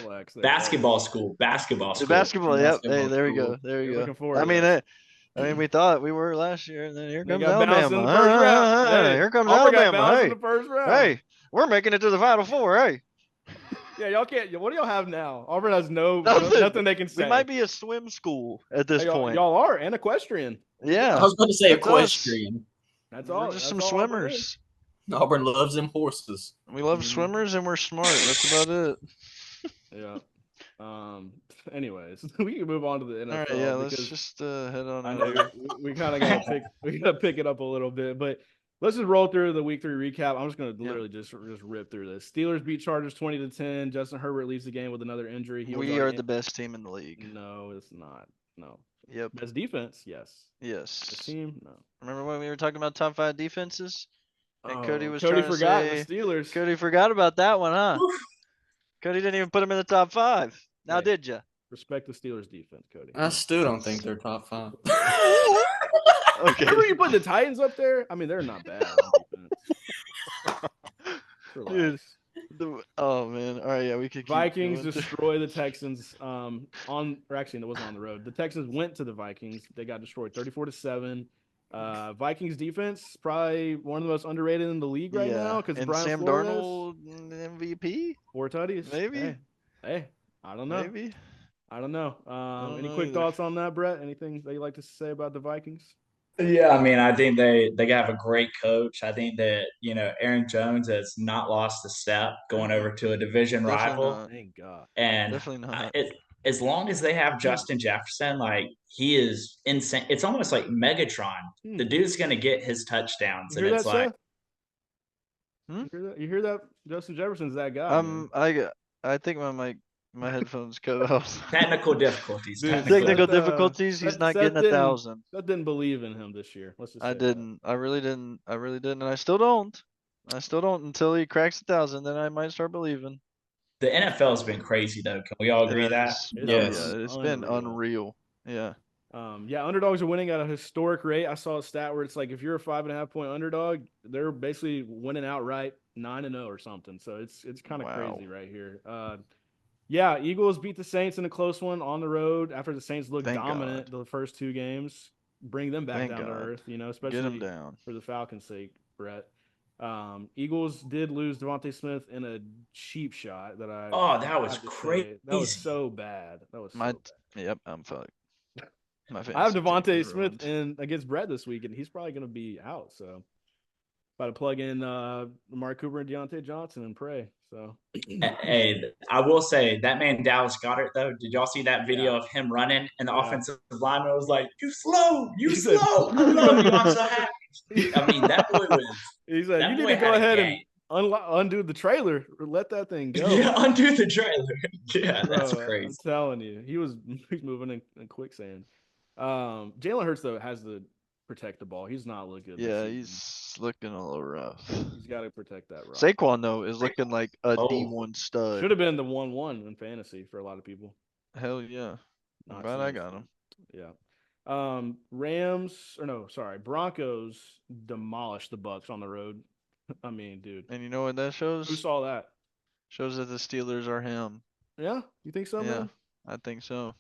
[SPEAKER 1] relax. There,
[SPEAKER 3] basketball school.
[SPEAKER 2] The basketball, yep. Hey, there we go.
[SPEAKER 4] School.
[SPEAKER 2] There we
[SPEAKER 1] You're
[SPEAKER 2] go.
[SPEAKER 1] looking forward
[SPEAKER 2] I
[SPEAKER 1] to
[SPEAKER 2] mean,
[SPEAKER 1] this.
[SPEAKER 2] we thought we were last year, and then here
[SPEAKER 1] They
[SPEAKER 2] comes
[SPEAKER 1] got bounced in
[SPEAKER 2] Alabama.
[SPEAKER 1] the first round. Hey,
[SPEAKER 2] Here comes
[SPEAKER 1] Auburn got
[SPEAKER 2] Alabama.
[SPEAKER 1] bounced
[SPEAKER 2] Hey,
[SPEAKER 1] in the first round.
[SPEAKER 2] hey, we're making it to the Final Four. Hey,
[SPEAKER 1] Yeah, y'all can't. What do y'all have now? Auburn has nothing they can say.
[SPEAKER 2] we might be a swim school at this point.
[SPEAKER 1] Y'all are and equestrian.
[SPEAKER 2] Yeah,
[SPEAKER 4] I was about to say
[SPEAKER 2] That's us.
[SPEAKER 4] equestrian.
[SPEAKER 1] That's
[SPEAKER 2] we're
[SPEAKER 1] all.
[SPEAKER 2] just
[SPEAKER 1] That's
[SPEAKER 2] some
[SPEAKER 1] all Auburn is.
[SPEAKER 2] swimmers.
[SPEAKER 4] Auburn loves them horses.
[SPEAKER 2] We love
[SPEAKER 1] Mhm.
[SPEAKER 2] swimmers and we're smart. That's about it.
[SPEAKER 1] Yeah. Anyways, we can move on to the NFL.
[SPEAKER 2] All right, yeah. Let's
[SPEAKER 1] because
[SPEAKER 2] just head on
[SPEAKER 1] I
[SPEAKER 2] out
[SPEAKER 1] know
[SPEAKER 2] here.
[SPEAKER 1] we kind of gotta pick it up a little bit, but let's just roll through the week 3 recap. I'm just gonna literally just rip through this. Steelers beat Chargers 20-10. Justin Herbert leaves the game with another injury.
[SPEAKER 2] We are the best team in the league.
[SPEAKER 1] No, it's not. No.
[SPEAKER 2] Yep.
[SPEAKER 1] Best defense, yes. Best
[SPEAKER 2] Yes.
[SPEAKER 1] team, no.
[SPEAKER 2] Remember when we were talking about top 5 defenses? And Cody was
[SPEAKER 1] Cody
[SPEAKER 2] trying to
[SPEAKER 1] forgot
[SPEAKER 2] say
[SPEAKER 1] the Steelers.
[SPEAKER 2] Cody forgot about that one, huh? Cody didn't even put him in the top 5. Now
[SPEAKER 1] Hey.
[SPEAKER 2] did you?
[SPEAKER 1] Respect the Steelers defense, Cody.
[SPEAKER 4] I still don't think they're top 5.
[SPEAKER 2] Okay.
[SPEAKER 1] Remember you put the Titans up there? I mean, they're not bad on defense. Relax.
[SPEAKER 2] Oh man. All right, yeah, we could keep
[SPEAKER 1] Vikings
[SPEAKER 2] going.
[SPEAKER 1] destroy the Texans or actually it wasn't on the road. The Texans went to the Vikings. They got destroyed 34-7. Vikings defense probably one of the most underrated in the league right now because
[SPEAKER 2] and
[SPEAKER 1] Brian
[SPEAKER 2] Sam
[SPEAKER 1] Flores,
[SPEAKER 2] Darnold MVP?
[SPEAKER 1] 4 tutties.
[SPEAKER 2] Maybe.
[SPEAKER 1] Hey, I don't know.
[SPEAKER 2] Maybe.
[SPEAKER 1] I don't know.
[SPEAKER 2] don't
[SPEAKER 1] Any
[SPEAKER 2] know
[SPEAKER 1] quick
[SPEAKER 2] either.
[SPEAKER 1] thoughts on that, Brett? Anything that you like to say about the Vikings?
[SPEAKER 3] Yeah, I mean, I think they have a great coach. I think that, Aaron Jones has not lost a step going over to a division
[SPEAKER 2] Definitely
[SPEAKER 3] rival.
[SPEAKER 2] not.
[SPEAKER 1] Thank God.
[SPEAKER 3] And
[SPEAKER 2] Definitely not.
[SPEAKER 3] as long as they have Justin Jefferson, like he is insane. It's almost like Megatron. The dude's gonna get his touchdowns,
[SPEAKER 1] You
[SPEAKER 3] and
[SPEAKER 1] hear
[SPEAKER 3] it's
[SPEAKER 1] that,
[SPEAKER 3] like,
[SPEAKER 1] Seth? You hear that? Justin Jefferson's that guy. man.
[SPEAKER 2] I think my headphones cut off.
[SPEAKER 3] technical difficulties.
[SPEAKER 1] Dude,
[SPEAKER 2] Technical
[SPEAKER 1] Seth,
[SPEAKER 2] difficulties. He's
[SPEAKER 1] Seth-
[SPEAKER 2] not
[SPEAKER 1] Seth
[SPEAKER 2] getting
[SPEAKER 1] didn't-
[SPEAKER 2] 1,000.
[SPEAKER 1] Seth didn't believe in him this year. Let's just
[SPEAKER 2] I
[SPEAKER 1] say
[SPEAKER 2] didn't. I really didn't. And I still don't. Until he cracks 1,000. Then I might start believing.
[SPEAKER 3] The NFL has been crazy, though. Can we all agree
[SPEAKER 2] It
[SPEAKER 3] that?
[SPEAKER 2] is.
[SPEAKER 1] It's
[SPEAKER 2] Oh,
[SPEAKER 4] Yes.
[SPEAKER 2] yeah, it's been unreal. Yeah.
[SPEAKER 1] Yeah, underdogs are winning at a historic rate. I saw a stat where it's like if you're a 5.5-point underdog, they're basically winning outright 9-0 or something. So it's kind of
[SPEAKER 2] Wow.
[SPEAKER 1] crazy right here. Yeah, Eagles beat the Saints in a close one on the road after the Saints looked
[SPEAKER 2] Thank
[SPEAKER 1] dominant the first 2 games. Bring them back
[SPEAKER 2] Thank
[SPEAKER 1] down to
[SPEAKER 2] God.
[SPEAKER 1] earth,
[SPEAKER 2] Get him
[SPEAKER 1] especially
[SPEAKER 2] down.
[SPEAKER 1] for the Falcons' sake, Brett. Eagles did lose Devontae Smith in a cheap shot that I.
[SPEAKER 3] Oh, that was
[SPEAKER 1] have to say.
[SPEAKER 3] crazy.
[SPEAKER 1] That was so bad. That was so bad.
[SPEAKER 2] Yep, I'm fucked. My
[SPEAKER 1] I have
[SPEAKER 2] fantasy team
[SPEAKER 1] Devontae
[SPEAKER 2] is
[SPEAKER 1] Smith
[SPEAKER 2] ruined.
[SPEAKER 1] in against Brett this week, and he's probably going to be out. So, about to plug in Mark Cooper and Deontay Johnson and pray. So,
[SPEAKER 3] Hey, I will say that man Dallas Goedert, though. Did y'all see that video of him running, and the offensive lineman was like, "You slow, you
[SPEAKER 1] He said-
[SPEAKER 3] slow. I love you. I'm so happy." I mean, that boy was.
[SPEAKER 1] he said,
[SPEAKER 3] That
[SPEAKER 1] "You need
[SPEAKER 3] boy
[SPEAKER 1] to go
[SPEAKER 3] had a
[SPEAKER 1] ahead and
[SPEAKER 3] game.
[SPEAKER 1] undo the trailer or let that thing go."
[SPEAKER 3] Yeah, undo the trailer. Yeah, that's
[SPEAKER 1] Bro,
[SPEAKER 3] crazy.
[SPEAKER 1] I'm telling you, he's moving in quicksand. Jalen Hurts though has to protect the ball. He's not looking good.
[SPEAKER 2] Yeah,
[SPEAKER 1] this season.
[SPEAKER 2] he's looking a little rough.
[SPEAKER 1] He's got to protect that. Rock.
[SPEAKER 2] Saquon though is looking like a
[SPEAKER 3] Oh.
[SPEAKER 2] D1 stud.
[SPEAKER 1] Should have been the 1-1 in fantasy for a lot of people.
[SPEAKER 2] Hell yeah. I'm
[SPEAKER 1] Not
[SPEAKER 2] glad I
[SPEAKER 1] seeing
[SPEAKER 2] got
[SPEAKER 1] it.
[SPEAKER 2] him.
[SPEAKER 1] Yeah. Broncos demolished the Bucks on the road. I mean, dude,
[SPEAKER 2] And you know what that shows?
[SPEAKER 1] who saw that?
[SPEAKER 2] Shows that the Steelers are him.
[SPEAKER 1] Yeah, you think so,
[SPEAKER 2] Yeah.
[SPEAKER 1] man?
[SPEAKER 2] I think so.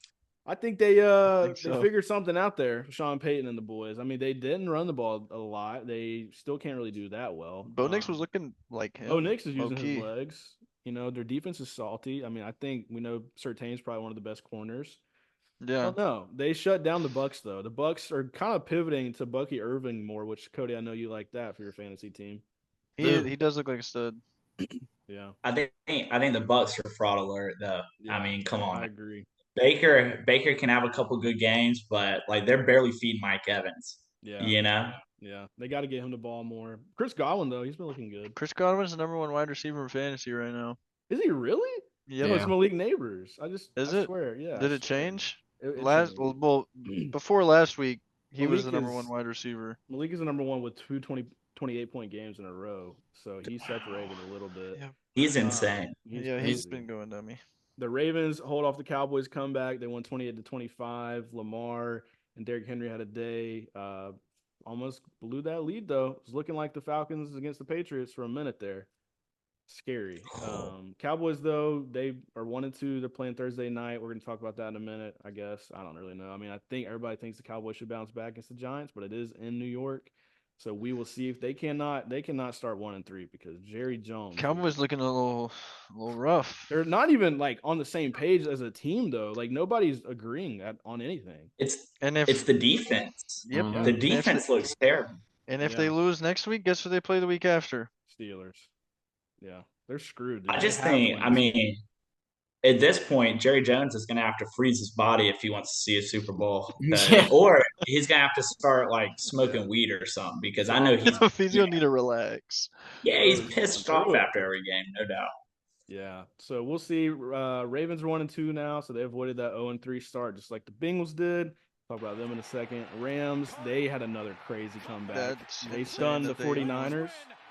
[SPEAKER 1] I think they
[SPEAKER 2] think
[SPEAKER 1] they
[SPEAKER 2] so.
[SPEAKER 1] figured something out there, Sean Payton and the boys. I mean, they didn't run the ball a lot. They still can't really do that well.
[SPEAKER 2] Bo Nix was looking like him.
[SPEAKER 1] Bo Nix is using
[SPEAKER 2] low-key.
[SPEAKER 1] his legs. Their defense is salty. I mean, I think we know Surtain's probably one of the best corners. I
[SPEAKER 2] Yeah.
[SPEAKER 1] don't know. They shut down the Bucks though. The Bucks are kind of pivoting to Bucky Irving more, which Cody, I know you like that for your fantasy team.
[SPEAKER 2] He does look like a stud.
[SPEAKER 1] Yeah,
[SPEAKER 3] I think the Bucks are fraud alert, though.
[SPEAKER 1] yeah,
[SPEAKER 3] I mean, come
[SPEAKER 1] I
[SPEAKER 3] on.
[SPEAKER 1] agree.
[SPEAKER 3] Baker can have a couple good games, but like they're barely feeding Mike Evans.
[SPEAKER 1] Yeah, yeah. They got to get him the ball more. Chris Godwin though, he's been looking good.
[SPEAKER 2] Chris Godwin's the number 1 wide receiver in fantasy right now.
[SPEAKER 1] Is he really?
[SPEAKER 2] Yep.
[SPEAKER 1] No, it's
[SPEAKER 4] Yeah.
[SPEAKER 1] Malik Neighbors. I
[SPEAKER 2] Is it?
[SPEAKER 1] swear. Yeah.
[SPEAKER 2] Did
[SPEAKER 1] I
[SPEAKER 2] it
[SPEAKER 1] swear.
[SPEAKER 2] change?
[SPEAKER 1] It
[SPEAKER 2] Well, before last week, He was
[SPEAKER 1] Malik
[SPEAKER 2] the number
[SPEAKER 1] is-
[SPEAKER 2] one wide receiver.
[SPEAKER 1] Malik is the number one with 28-point games in a row. So he's separated a little bit.
[SPEAKER 2] Yeah.
[SPEAKER 3] He's insane.
[SPEAKER 1] He's
[SPEAKER 2] He's
[SPEAKER 1] crazy.
[SPEAKER 2] been going dummy.
[SPEAKER 1] The Ravens hold off the Cowboys comeback. They won 28-25. Lamar and Derrick Henry had a day. Almost blew that lead though. It was looking like the Falcons against the Patriots for a minute there. Scary. Cowboys though, they are 1-2. They're playing Thursday night. We're going to talk about that in a minute, I guess. I don't really know. I mean, I think everybody thinks the Cowboys should bounce back against the Giants, but it is in New York. So we will see if they cannot start 1-3 because Jerry Jones.
[SPEAKER 2] Cowboys looking a little rough.
[SPEAKER 1] They're not even like on the same page as a team though. Like nobody's agreeing on anything.
[SPEAKER 3] It's
[SPEAKER 2] if
[SPEAKER 3] the defense.
[SPEAKER 2] Yep.
[SPEAKER 4] Mhm.
[SPEAKER 3] The defense looks terrible.
[SPEAKER 2] And if
[SPEAKER 1] Yeah.
[SPEAKER 2] they lose next week, guess who they play the week after?
[SPEAKER 1] Steelers. Yeah, they're screwed. Dude.
[SPEAKER 3] I
[SPEAKER 1] They
[SPEAKER 3] just
[SPEAKER 1] have to
[SPEAKER 3] think,
[SPEAKER 1] win
[SPEAKER 3] I
[SPEAKER 1] this
[SPEAKER 3] mean,
[SPEAKER 1] game.
[SPEAKER 3] at this point, Jerry Jones is going to have to freeze his body if he wants to see a Super Bowl,
[SPEAKER 4] Yeah.
[SPEAKER 3] or he's going to have to start like smoking weed or something because I know he's
[SPEAKER 2] He's gonna need to relax.
[SPEAKER 3] he's
[SPEAKER 1] Bro,
[SPEAKER 3] pissed
[SPEAKER 1] true.
[SPEAKER 3] off after every game, no doubt.
[SPEAKER 1] Yeah, so we'll see. Ravens are 1-2 now, so they avoided that 0-3 start, just like the Bengals did. Talk about them in a second. Rams, they had another crazy comeback.
[SPEAKER 2] That's
[SPEAKER 1] They
[SPEAKER 2] insane
[SPEAKER 1] stunned the
[SPEAKER 2] that they-
[SPEAKER 1] 49ers.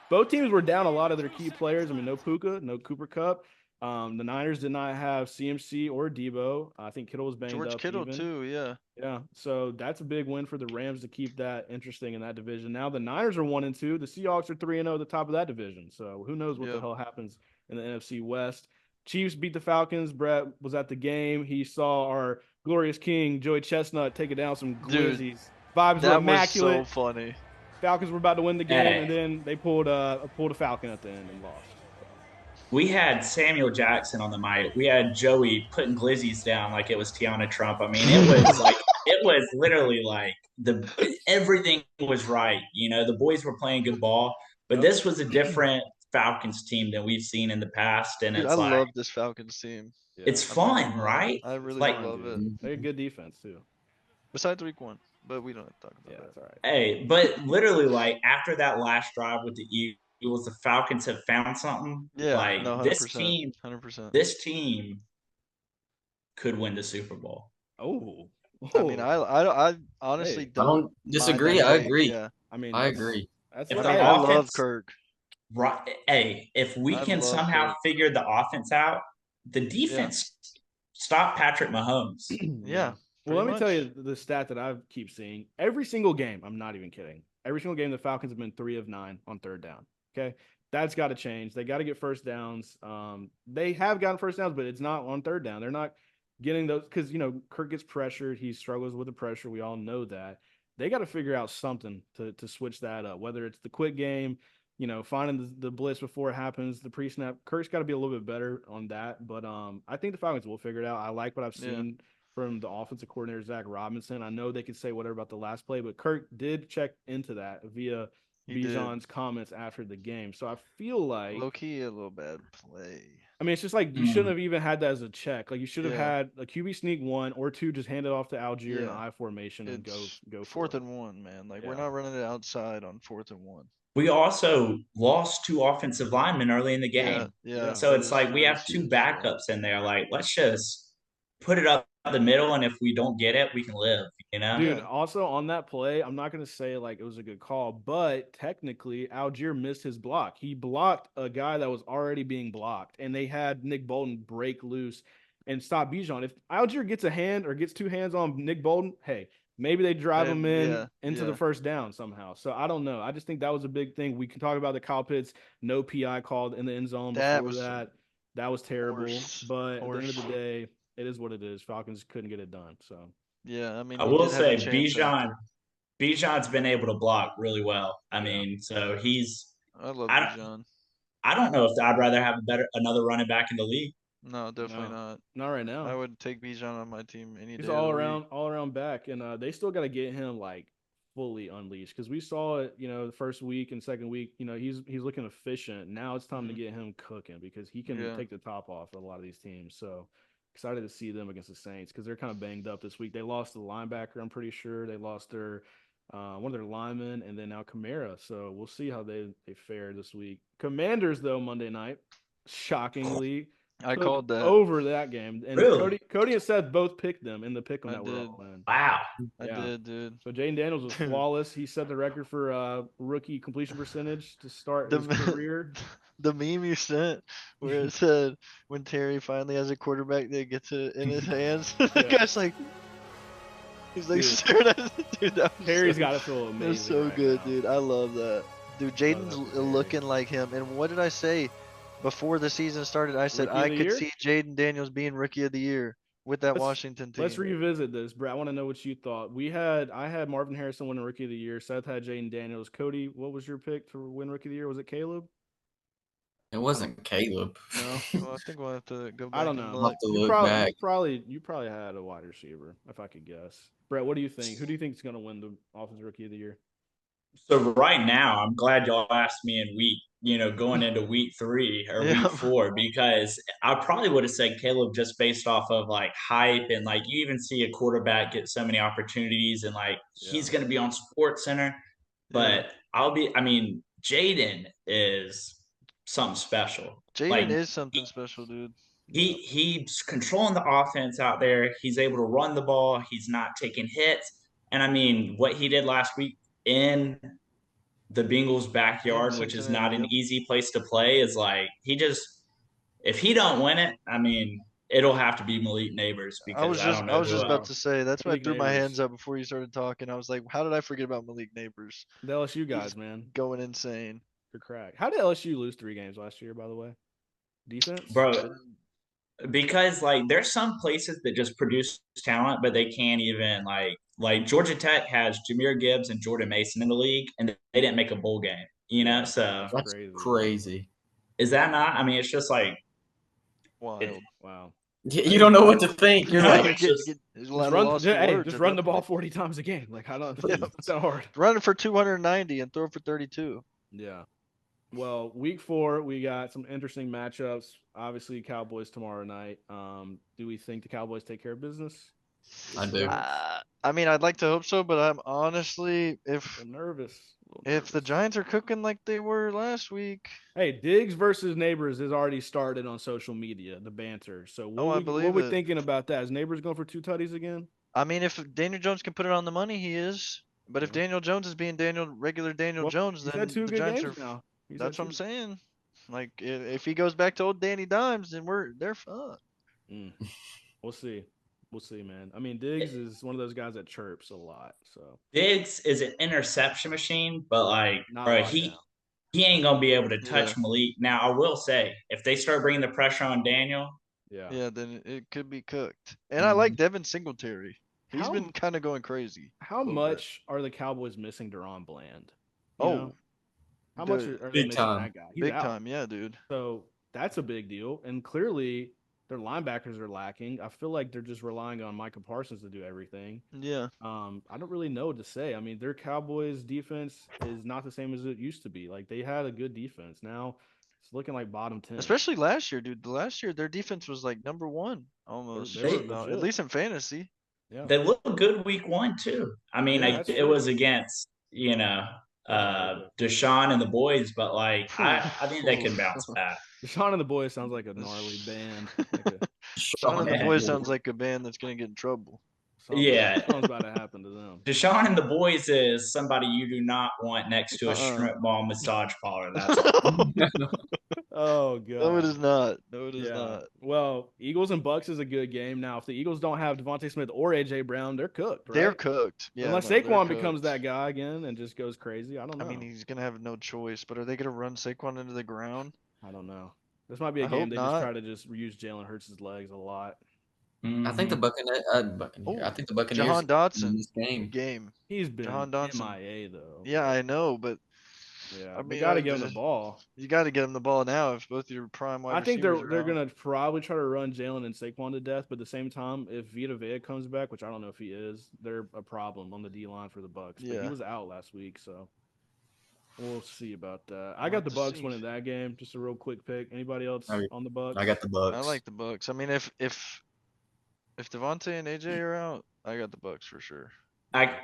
[SPEAKER 1] Both teams were down a lot of their key players. I mean, no Puka, no Cooper Kupp. The Niners did not have CMC or Debo. I think Kittle was banged
[SPEAKER 2] George
[SPEAKER 1] up.
[SPEAKER 2] Kittle
[SPEAKER 1] even.
[SPEAKER 2] too, yeah.
[SPEAKER 1] Yeah, so that's a big win for the Rams to keep that interesting in that division. Now the Niners are 1-2. The Seahawks are 3-0 at the top of that division. So who knows what the
[SPEAKER 2] Yep.
[SPEAKER 1] hell happens in the NFC West. Chiefs beat the Falcons. Brett was at the game. He saw our glorious king, Joey Chestnut, take it down some
[SPEAKER 2] Dude,
[SPEAKER 1] glizzies. Vibes were
[SPEAKER 2] That was
[SPEAKER 1] immaculate.
[SPEAKER 2] so funny.
[SPEAKER 1] Falcons were about to win the game,
[SPEAKER 3] Hey.
[SPEAKER 1] and then they pulled a Falcon at the end and lost.
[SPEAKER 3] We had Samuel Jackson on the mic. We had Joey putting glizzies down like it was Tiana Trump. I mean, it was like it was literally like everything was right. You know, the boys were playing good ball, but this was a different Falcons team than we've seen in the past, and
[SPEAKER 2] Dude,
[SPEAKER 3] it's
[SPEAKER 2] I
[SPEAKER 3] like
[SPEAKER 2] love this Falcons team.
[SPEAKER 1] Yeah.
[SPEAKER 3] it's
[SPEAKER 2] I'm not
[SPEAKER 3] fun,
[SPEAKER 2] gonna lie.
[SPEAKER 3] right?
[SPEAKER 2] I really
[SPEAKER 3] Like-
[SPEAKER 2] love it.
[SPEAKER 1] Dude. They had good defense too.
[SPEAKER 2] Besides week 1, but we don't have to talk about
[SPEAKER 1] Yeah,
[SPEAKER 2] that.
[SPEAKER 1] that's all right.
[SPEAKER 3] Hey, but literally, like after that last drive with the Eagles, the Falcons have found something.
[SPEAKER 2] Yeah,
[SPEAKER 3] like
[SPEAKER 2] no, 100%.
[SPEAKER 3] this team could win the Super Bowl.
[SPEAKER 1] Oh,
[SPEAKER 2] I mean, I honestly
[SPEAKER 1] Hey,
[SPEAKER 4] I
[SPEAKER 2] don't
[SPEAKER 4] don't disagree.
[SPEAKER 2] mind that
[SPEAKER 4] I
[SPEAKER 2] take.
[SPEAKER 4] agree.
[SPEAKER 2] Yeah.
[SPEAKER 1] I mean,
[SPEAKER 4] I
[SPEAKER 1] that's-
[SPEAKER 4] agree.
[SPEAKER 1] That's
[SPEAKER 3] If
[SPEAKER 1] what
[SPEAKER 3] the
[SPEAKER 2] I mean,
[SPEAKER 1] I
[SPEAKER 2] I
[SPEAKER 3] offense-
[SPEAKER 2] love Kirk.
[SPEAKER 3] Right? Hey, if we
[SPEAKER 2] I
[SPEAKER 3] can
[SPEAKER 2] love
[SPEAKER 3] somehow
[SPEAKER 2] Kirk.
[SPEAKER 3] figure the offense out, the defense stop Patrick Mahomes.
[SPEAKER 2] Yeah.
[SPEAKER 1] Well, let me
[SPEAKER 2] pretty
[SPEAKER 1] tell
[SPEAKER 2] much.
[SPEAKER 1] you the stat that I keep seeing. Every single game, I'm not even kidding. Every single game, the Falcons have been 3 of 9 on third down. Okay. That's got to change. They got to get first downs. They have gotten first downs, but it's not on third down. They're not getting those because, Kirk gets pressured. He struggles with the pressure. We all know that. They got to figure out something to switch that up, whether it's the quick game, finding the blitz before it happens, the pre-snap. Kirk's got to be a little bit better on that. But I think the Falcons will figure it out. I like what I've
[SPEAKER 2] Yeah.
[SPEAKER 1] seen from the offensive coordinator, Zach Robinson. I know they could say whatever about the last play, but Kirk did check into that via
[SPEAKER 2] He did.
[SPEAKER 1] Bijan's comments after the game. So I feel like,
[SPEAKER 2] Low key a little bad play.
[SPEAKER 1] I mean, it's just like you shouldn't have even had that as a check. Like you should have
[SPEAKER 2] Yeah.
[SPEAKER 1] had a QB sneak 1 or 2, just hand it off to Algier in an
[SPEAKER 2] Yeah.
[SPEAKER 1] I formation and
[SPEAKER 2] It's
[SPEAKER 1] go for
[SPEAKER 2] 4th
[SPEAKER 1] it.
[SPEAKER 2] and 1, man. Like we're
[SPEAKER 1] Yeah.
[SPEAKER 2] not running it outside on 4th and 1.
[SPEAKER 3] We also lost 2 offensive linemen early in the game.
[SPEAKER 2] Yeah.
[SPEAKER 3] So
[SPEAKER 2] that
[SPEAKER 3] it's
[SPEAKER 2] is-
[SPEAKER 3] like we
[SPEAKER 2] that
[SPEAKER 3] have
[SPEAKER 2] is
[SPEAKER 3] 2
[SPEAKER 2] huge, yeah.
[SPEAKER 3] backups in there. Like, let's just put it up the middle, and if we don't get it, we can live,
[SPEAKER 1] Dude,
[SPEAKER 2] Yeah.
[SPEAKER 1] also on that play, I'm not going to say like it was a good call, but technically Algier missed his block. He blocked a guy that was already being blocked, and they had Nick Bolton break loose and stop Bijan. If Algier gets a hand or gets 2 hands on Nick Bolton, hey, maybe they drive him in into the first down somehow. So I don't know. I just think that was a big thing. We can talk about the Kyle Pitts no PI called in the end zone
[SPEAKER 2] That
[SPEAKER 1] before
[SPEAKER 2] was
[SPEAKER 1] that. That was terrible.
[SPEAKER 2] horse.
[SPEAKER 1] But at the end of the
[SPEAKER 2] Horse.
[SPEAKER 1] day, it is what it is. Falcons couldn't get it done. So
[SPEAKER 2] Yeah, I mean,
[SPEAKER 3] I
[SPEAKER 2] he
[SPEAKER 3] will
[SPEAKER 2] did have a
[SPEAKER 3] say
[SPEAKER 2] chance after.
[SPEAKER 3] Bijan's been able to block really well. I
[SPEAKER 1] Yeah.
[SPEAKER 3] mean, so
[SPEAKER 2] I love
[SPEAKER 3] I-
[SPEAKER 2] Bijan.
[SPEAKER 3] I don't know if I'd rather have another running back in the league.
[SPEAKER 2] No, definitely not.
[SPEAKER 1] not right now.
[SPEAKER 2] I would take Bijan on my team any
[SPEAKER 1] He's
[SPEAKER 2] day.
[SPEAKER 1] all
[SPEAKER 2] of the
[SPEAKER 1] around,
[SPEAKER 2] week.
[SPEAKER 1] all around back, and they still got to get him like fully unleashed because we saw it, the first week and second week. He's looking efficient. Now it's time to
[SPEAKER 2] Mhm.
[SPEAKER 1] get him cooking because he can
[SPEAKER 2] Yeah.
[SPEAKER 1] take the top off of a lot of these teams. So excited to see them against the Saints because they're kind of banged up this week. They lost the linebacker, I'm pretty sure. They lost their one of their linemen, and then now Kamara. So we'll see how they fare this week. Commanders though Monday night, shockingly.
[SPEAKER 2] I
[SPEAKER 1] took
[SPEAKER 2] called that.
[SPEAKER 1] over that game. And
[SPEAKER 3] Really?
[SPEAKER 1] Cody and Seth both picked them in the pick 'em
[SPEAKER 2] I
[SPEAKER 1] that we're
[SPEAKER 2] did.
[SPEAKER 1] all in.
[SPEAKER 3] Wow.
[SPEAKER 2] I
[SPEAKER 1] Yeah.
[SPEAKER 2] did, dude.
[SPEAKER 1] So Jaden Daniels was
[SPEAKER 2] Dude.
[SPEAKER 1] flawless. He set the record for rookie completion percentage to start his
[SPEAKER 2] The-
[SPEAKER 1] career.
[SPEAKER 2] The meme you sent where it said when Terry finally has a quarterback that gets it in his hands, the
[SPEAKER 1] Yeah.
[SPEAKER 2] guy's like, he's like
[SPEAKER 1] Dude.
[SPEAKER 2] staring at it. Dude, that was
[SPEAKER 1] Terry's
[SPEAKER 2] so,
[SPEAKER 1] got to feel amazing.
[SPEAKER 2] that's so
[SPEAKER 1] right
[SPEAKER 2] good,
[SPEAKER 1] now.
[SPEAKER 2] dude. I love that. Dude, Jaden's
[SPEAKER 1] that for Terry.
[SPEAKER 2] looking like him. And what did I say before the season started? I said
[SPEAKER 1] Rookie of
[SPEAKER 2] I
[SPEAKER 1] the
[SPEAKER 2] could
[SPEAKER 1] year?
[SPEAKER 2] see Jaden Daniels being rookie of the year with that Washington team.
[SPEAKER 1] Let's revisit this, Brett. I want to know what you thought. I had Marvin Harrison winning Rookie of the Year. Seth had Jaden Daniels. Cody, what was your pick to win Rookie of the Year? Was it Caleb?
[SPEAKER 4] It wasn't Caleb.
[SPEAKER 1] No.
[SPEAKER 2] Well, I think we'll have to go back
[SPEAKER 1] I don't
[SPEAKER 2] and
[SPEAKER 1] know.
[SPEAKER 2] look.
[SPEAKER 4] to
[SPEAKER 1] You
[SPEAKER 4] look
[SPEAKER 1] probably,
[SPEAKER 4] back.
[SPEAKER 1] you probably had a wide receiver, if I could guess. Brett, what do you think? Who do you think is going to win the Offensive Rookie of the Year?
[SPEAKER 3] So right now, I'm glad y'all asked me in going into week 3 or
[SPEAKER 2] Yeah.
[SPEAKER 3] week 4, because I probably would have said Caleb just based off of like hype, and like you even see a quarterback get so many opportunities, and like he's
[SPEAKER 1] Yeah.
[SPEAKER 3] going to be on Sports Center. But Jaden is something special.
[SPEAKER 2] Jaden
[SPEAKER 3] Like
[SPEAKER 2] is something special, dude.
[SPEAKER 3] he's controlling the offense out there. He's able to run the ball. He's not taking hits. And I mean, what he did last week in the Bengals' backyard, which is not an easy place to play, is like if he don't win it, I mean, it'll have to be Malik Neighbors, because I don't know
[SPEAKER 2] I was
[SPEAKER 3] who
[SPEAKER 2] just
[SPEAKER 3] else.
[SPEAKER 2] about to say that's why I
[SPEAKER 1] Malik
[SPEAKER 2] threw my
[SPEAKER 1] Neighbors.
[SPEAKER 2] hands up before you started talking. I was like, how did I forget about Malik Neighbors?
[SPEAKER 1] The LSU guys,
[SPEAKER 2] He's
[SPEAKER 1] man.
[SPEAKER 2] going insane.
[SPEAKER 1] Good crack. How did LSU lose 3 games last year, by the way? Defense?
[SPEAKER 3] Bro, because like there's some places that just produce talent, but they can't even like Georgia Tech has Jahmyr Gibbs and Jordan Mason in the league, and they didn't make a bowl game.
[SPEAKER 1] Yeah,
[SPEAKER 3] So
[SPEAKER 4] That's
[SPEAKER 1] crazy.
[SPEAKER 4] crazy.
[SPEAKER 3] is that not? I mean, it's just like
[SPEAKER 2] Wild.
[SPEAKER 1] Wow.
[SPEAKER 4] You don't know what to think. You're
[SPEAKER 3] No,
[SPEAKER 4] like,
[SPEAKER 3] it's just
[SPEAKER 2] There's a lot of lost words
[SPEAKER 1] just
[SPEAKER 2] at
[SPEAKER 1] run
[SPEAKER 2] that
[SPEAKER 1] the ball
[SPEAKER 2] point.
[SPEAKER 1] 40 times a game. Like, I don't.
[SPEAKER 2] Yeah.
[SPEAKER 1] It's not hard.
[SPEAKER 2] Run it for 290 and throw for 32.
[SPEAKER 1] Yeah. Well, week 4, we got some interesting matchups. Obviously, Cowboys tomorrow night. Do we think the Cowboys take care of business?
[SPEAKER 4] I do.
[SPEAKER 2] I mean, I'd like to hope so, but I'm honestly, if
[SPEAKER 1] I'm nervous.
[SPEAKER 2] the Giants are cooking like they were last week,
[SPEAKER 1] Hey, Diggs versus Neighbors has already started on social media, the banter. So what we
[SPEAKER 2] it.
[SPEAKER 1] thinking about that? Is Neighbors going for 2 tutties again?
[SPEAKER 2] I mean, if Daniel Jones can put it on the money, he is. But if
[SPEAKER 1] Yeah.
[SPEAKER 2] Daniel Jones is being regular Daniel
[SPEAKER 1] Well,
[SPEAKER 2] Jones,
[SPEAKER 1] he's
[SPEAKER 2] then
[SPEAKER 1] had 2
[SPEAKER 2] the
[SPEAKER 1] good
[SPEAKER 2] Giants
[SPEAKER 1] games
[SPEAKER 2] are.
[SPEAKER 1] now.
[SPEAKER 2] That's what I'm saying. Like, if he goes back to old Danny Dimes, then they're fucked.
[SPEAKER 1] We'll see. We'll see, man. I mean, Diggs is one of those guys that chirps a lot. So
[SPEAKER 3] Diggs is an interception machine, but like,
[SPEAKER 1] not
[SPEAKER 3] bro,
[SPEAKER 1] locked down.
[SPEAKER 3] he ain't gonna be able to touch
[SPEAKER 2] Yeah.
[SPEAKER 3] Malik. Now, I will say, if they start bringing the pressure on Daniel,
[SPEAKER 2] Yeah, then it could be cooked. And I like Devin Singletary. He's been kind of going crazy.
[SPEAKER 1] How much are the Cowboys missing Deron Bland?
[SPEAKER 2] Oh,
[SPEAKER 1] how much are they
[SPEAKER 4] Big
[SPEAKER 1] missing
[SPEAKER 4] time.
[SPEAKER 1] that guy? He's
[SPEAKER 2] big
[SPEAKER 1] out.
[SPEAKER 2] time, yeah, dude.
[SPEAKER 1] So that's a big deal. And clearly, their linebackers are lacking. I feel like they're just relying on Micah Parsons to do everything.
[SPEAKER 2] Yeah.
[SPEAKER 1] I don't really know what to say. I mean, their Cowboys defense is not the same as it used to be. Like, they had a good defense. Now it's looking like bottom 10.
[SPEAKER 2] Especially last year, dude. Last year, their defense was like number 1 almost.
[SPEAKER 1] They were legit.
[SPEAKER 2] At least in fantasy.
[SPEAKER 1] Yeah.
[SPEAKER 3] they look good week 1 too. I mean,
[SPEAKER 1] Yeah, that's
[SPEAKER 3] it
[SPEAKER 1] true.
[SPEAKER 3] was against Deshaun and the boys, but like I think they can bounce back.
[SPEAKER 1] Deshaun and the Boys sounds like a gnarly band.
[SPEAKER 2] Sean and the Boys sounds like a band that's gonna get in trouble.
[SPEAKER 1] Something's about to happen to them.
[SPEAKER 3] Deshaun and the Boys is somebody you do not want next to a strip mall massage parlor. That's all.
[SPEAKER 1] Oh god.
[SPEAKER 2] No, it is not. No, it is not.
[SPEAKER 1] Well, Eagles and Bucks is a good game. Now, if the Eagles don't have Devontae Smith or AJ Brown, they're cooked. Right?
[SPEAKER 2] They're cooked. Yeah.
[SPEAKER 1] Unless
[SPEAKER 2] they're
[SPEAKER 1] Saquon
[SPEAKER 2] cooked.
[SPEAKER 1] becomes that guy again and just goes crazy. I don't know.
[SPEAKER 2] I mean, he's gonna have no choice. But are they gonna run Saquon into the ground?
[SPEAKER 1] I don't know. This might be a
[SPEAKER 2] I
[SPEAKER 1] game
[SPEAKER 2] hope
[SPEAKER 1] they
[SPEAKER 2] not.
[SPEAKER 1] just try to just use Jalen Hurts' legs a lot.
[SPEAKER 4] I think the Buccaneers. I think the Buccaneers.
[SPEAKER 2] Jahan Dotson.
[SPEAKER 4] in this game.
[SPEAKER 1] He's been
[SPEAKER 2] Jahan Dotson.
[SPEAKER 1] MIA though.
[SPEAKER 2] Yeah, I know, but
[SPEAKER 1] yeah,
[SPEAKER 2] I mean,
[SPEAKER 1] you got to give him the ball.
[SPEAKER 2] You got to get him the ball now. If both your prime wide
[SPEAKER 1] I think
[SPEAKER 2] receivers
[SPEAKER 1] they're
[SPEAKER 2] are out.
[SPEAKER 1] gonna probably try to run Jalen and Saquon to death, but at the same time, if Vita Vea comes back, which I don't know if he is, they're a problem on the D line for the Bucks. But
[SPEAKER 2] Yeah.
[SPEAKER 1] he was out last week, so we'll see about that. I got the Bucks winning that game. Just a real quick pick. Anybody else on the Bucks?
[SPEAKER 4] I got the Bucks.
[SPEAKER 2] I like the Bucks. I mean, if Devontae and AJ are out, I got the Bucks for sure.
[SPEAKER 3] I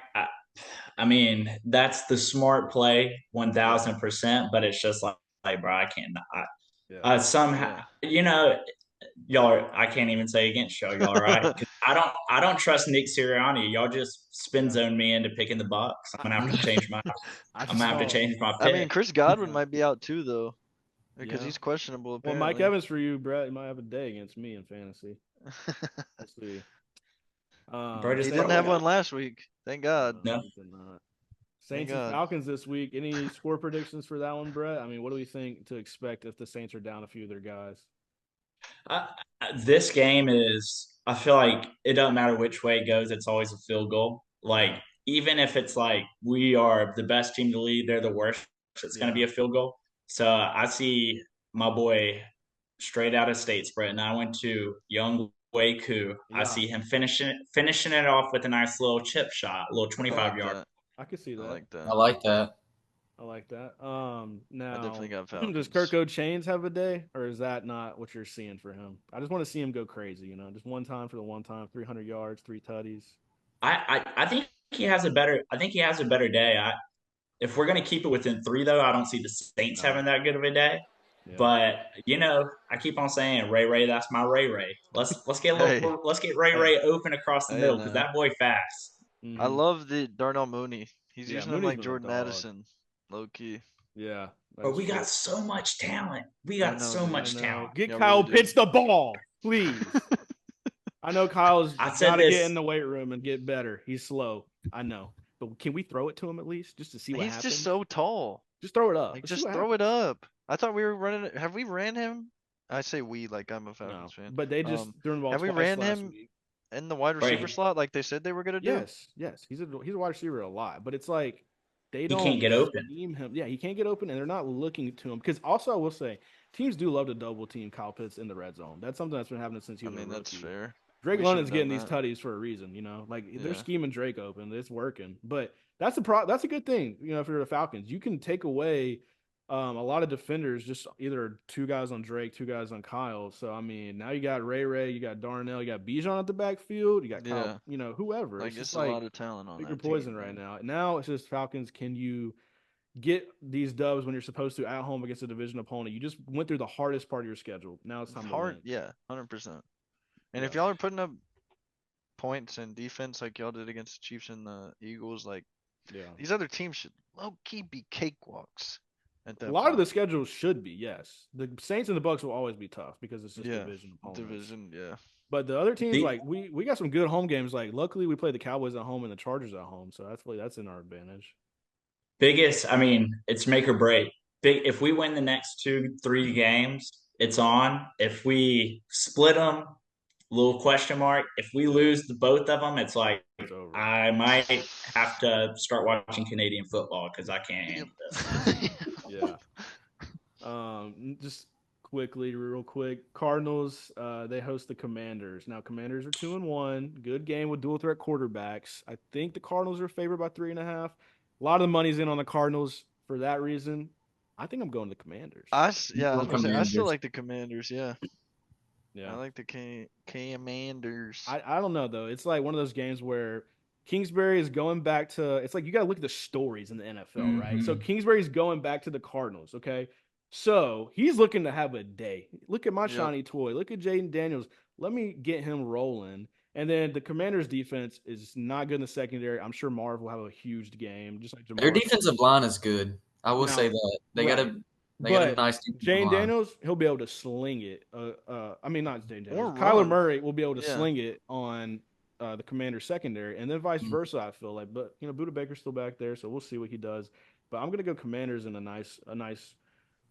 [SPEAKER 3] mean, that's the smart play, 1000%. But it's just like, bro, I can't. Somehow, I can't even say against y'all. Y'all are right. 'Cause I don't trust Nick Sirianni. Y'all just spin zone me into picking the Bucks. I'm gonna have to change my.
[SPEAKER 1] I
[SPEAKER 3] I'm
[SPEAKER 1] just
[SPEAKER 3] gonna have to
[SPEAKER 1] saw.
[SPEAKER 3] change my
[SPEAKER 2] I mean,
[SPEAKER 3] pick.
[SPEAKER 2] Chris Godwin
[SPEAKER 1] Yeah.
[SPEAKER 2] might be out too, though, because
[SPEAKER 1] Yeah.
[SPEAKER 2] he's questionable
[SPEAKER 1] Well,
[SPEAKER 2] apparently.
[SPEAKER 1] Mike Evans for you, Brett. You might have a day against me in fantasy. We'll see.
[SPEAKER 3] Bro,
[SPEAKER 2] He
[SPEAKER 3] just
[SPEAKER 2] didn't
[SPEAKER 3] throw
[SPEAKER 2] have
[SPEAKER 3] it
[SPEAKER 2] one
[SPEAKER 3] up.
[SPEAKER 2] last week. Thank God.
[SPEAKER 3] No.
[SPEAKER 1] he did not.
[SPEAKER 2] Thank
[SPEAKER 1] Saints and
[SPEAKER 2] God.
[SPEAKER 1] Falcons this week. Any score predictions for that one, Brett? I mean, what do we think to expect if the Saints are down a few of their guys?
[SPEAKER 3] This game is. I feel like it doesn't matter which way it goes. It's always a field goal. Like even if it's like we are the best team to lead, they're the worst. It's going to be a field goal. So I see my boy straight out of state spread, and I went to Young Wei Koo. I
[SPEAKER 1] Yeah.
[SPEAKER 3] see him finishing it off with a nice little chip shot, a little
[SPEAKER 2] I
[SPEAKER 3] 25
[SPEAKER 2] like
[SPEAKER 3] yard.
[SPEAKER 2] that.
[SPEAKER 1] I could see
[SPEAKER 2] I
[SPEAKER 1] that.
[SPEAKER 2] like that.
[SPEAKER 4] I like that.
[SPEAKER 1] I like that.
[SPEAKER 2] I
[SPEAKER 1] Now
[SPEAKER 2] definitely got
[SPEAKER 1] does
[SPEAKER 2] Falcons.
[SPEAKER 1] Kirko Chains have a day, or is that not what you're seeing for him? I just want to see him go crazy. Just one time for the one time, 300 yards, 3 tutties.
[SPEAKER 3] I think he has a better. I think he has a better day. If we're gonna keep it within 3, though, I don't see the Saints
[SPEAKER 1] No.
[SPEAKER 3] having that good of a day.
[SPEAKER 1] Yeah.
[SPEAKER 3] But I keep on saying Ray, that's my Ray. Let's get let's get Ray open across the middle because
[SPEAKER 2] man.
[SPEAKER 3] that boy fast.
[SPEAKER 1] Mhm.
[SPEAKER 2] I love the Darnell Mooney. He's
[SPEAKER 1] Yeah,
[SPEAKER 2] using him
[SPEAKER 1] Mooney's
[SPEAKER 2] like
[SPEAKER 1] been a
[SPEAKER 2] Jordan
[SPEAKER 1] dog.
[SPEAKER 2] Addison, low key.
[SPEAKER 1] Yeah.
[SPEAKER 3] But we
[SPEAKER 1] true.
[SPEAKER 3] got so much talent. We
[SPEAKER 2] I
[SPEAKER 3] got
[SPEAKER 2] know,
[SPEAKER 3] so
[SPEAKER 2] dude.
[SPEAKER 3] much
[SPEAKER 1] I know.
[SPEAKER 3] talent.
[SPEAKER 1] Get
[SPEAKER 2] Y'all
[SPEAKER 1] Kyle
[SPEAKER 2] really do.
[SPEAKER 1] Pitts the ball, please. I know Kyle's
[SPEAKER 3] I said
[SPEAKER 1] got to get
[SPEAKER 3] this-
[SPEAKER 1] in the weight room and get better. He's slow. I know. But can we throw it to him at least just to see what
[SPEAKER 2] He's
[SPEAKER 1] happens?
[SPEAKER 2] just so tall.
[SPEAKER 1] Just throw it up.
[SPEAKER 2] Like,
[SPEAKER 1] Let's see
[SPEAKER 2] just
[SPEAKER 1] what
[SPEAKER 2] throw
[SPEAKER 1] happens.
[SPEAKER 2] it up. I thought we were running it. Have we ran him? I say we like I'm a
[SPEAKER 1] No,
[SPEAKER 2] Falcons fan.
[SPEAKER 1] but they just threw him the ball
[SPEAKER 2] have we
[SPEAKER 1] twice
[SPEAKER 2] ran
[SPEAKER 1] last
[SPEAKER 2] him
[SPEAKER 1] week.
[SPEAKER 2] in the wide receiver slot like they said they were gonna do?
[SPEAKER 1] Yes. He's a wide receiver a lot, but it's like they don't
[SPEAKER 3] can't get open.
[SPEAKER 1] scheme him. Yeah, he can't get open, and they're not looking to him. Because also, I will say, teams do love to double team Kyle Pitts in the red zone. That's something that's been happening since he
[SPEAKER 2] I
[SPEAKER 1] was
[SPEAKER 2] mean,
[SPEAKER 1] a
[SPEAKER 2] that's
[SPEAKER 1] rookie.
[SPEAKER 2] fair.
[SPEAKER 1] Drake
[SPEAKER 2] We
[SPEAKER 1] London's
[SPEAKER 2] should've
[SPEAKER 1] getting
[SPEAKER 2] done
[SPEAKER 1] these
[SPEAKER 2] that.
[SPEAKER 1] tutties for a reason, Like they're
[SPEAKER 2] Yeah.
[SPEAKER 1] scheming Drake open. It's working. But that's that's a good thing, if you're the Falcons. You can take away a lot of defenders, just either 2 guys on Drake, 2 guys on Kyle. So I mean, now you got Ray, you got Darnell, you got Bijan at the backfield, you got Kyle, whoever.
[SPEAKER 2] Like
[SPEAKER 1] it's just
[SPEAKER 2] a lot of talent on
[SPEAKER 1] pick your
[SPEAKER 2] that
[SPEAKER 1] poison
[SPEAKER 2] team,
[SPEAKER 1] right
[SPEAKER 2] man.
[SPEAKER 1] now. Now it's just Falcons. Can you get these dubs when you're supposed to at home against a division opponent? You just went through the hardest part of your schedule. Now it's time to win.
[SPEAKER 2] Yeah, 100%. And if
[SPEAKER 1] Yeah.
[SPEAKER 2] y'all are putting up points and defense like y'all did against the Chiefs and the Eagles, like these other teams should low key be cakewalks. At that
[SPEAKER 1] A lot
[SPEAKER 2] point.
[SPEAKER 1] of the schedules should be, yes. The Saints and the Bucks will always be tough because it's just division opponents.
[SPEAKER 2] Division, yeah.
[SPEAKER 1] But the other teams, like we got some good home games. Like luckily we played the Cowboys at home and the Chargers at home, so that's in our advantage.
[SPEAKER 3] Biggest, I mean, it's make or break. If we win the next 2-3 games, it's on. If we split them, little question mark. If we lose both of them, it's like
[SPEAKER 1] over.
[SPEAKER 3] I might have to start watching Canadian football because I can't handle this.
[SPEAKER 1] Yeah. Just real quick. Cardinals, they host the Commanders. Now, Commanders are 2-1. Good game with dual threat quarterbacks. I think the Cardinals are favored by 3.5. A lot of the money's in on the Cardinals for that reason. I think I'm going to the Commanders.
[SPEAKER 2] I still like the Commanders. Yeah.
[SPEAKER 1] Yeah.
[SPEAKER 2] I like the Commanders.
[SPEAKER 1] I don't know though. It's like one of those games where Kingsbury is going back to. It's like you got to look at the stories in the NFL, right? So Kingsbury's going back to the Cardinals. Okay, so he's looking to have a day. Look at my shiny toy. Look at Jaden Daniels. Let me get him rolling. And then the Commanders' defense is not good in the secondary. I'm sure Marv will have a huge game, just like Jamar.
[SPEAKER 4] Their defensive line is good. I will say that they got a nice defensive
[SPEAKER 1] Jane
[SPEAKER 4] line.
[SPEAKER 1] Daniels, he'll be able to sling it. I mean, not Jane Daniels.
[SPEAKER 2] Or
[SPEAKER 1] Kyler
[SPEAKER 2] run.
[SPEAKER 1] Murray will be able to sling it on the Commanders' secondary, and then vice versa. I feel like, but Buda Baker's still back there, so we'll see what he does. But I'm gonna go Commanders in a nice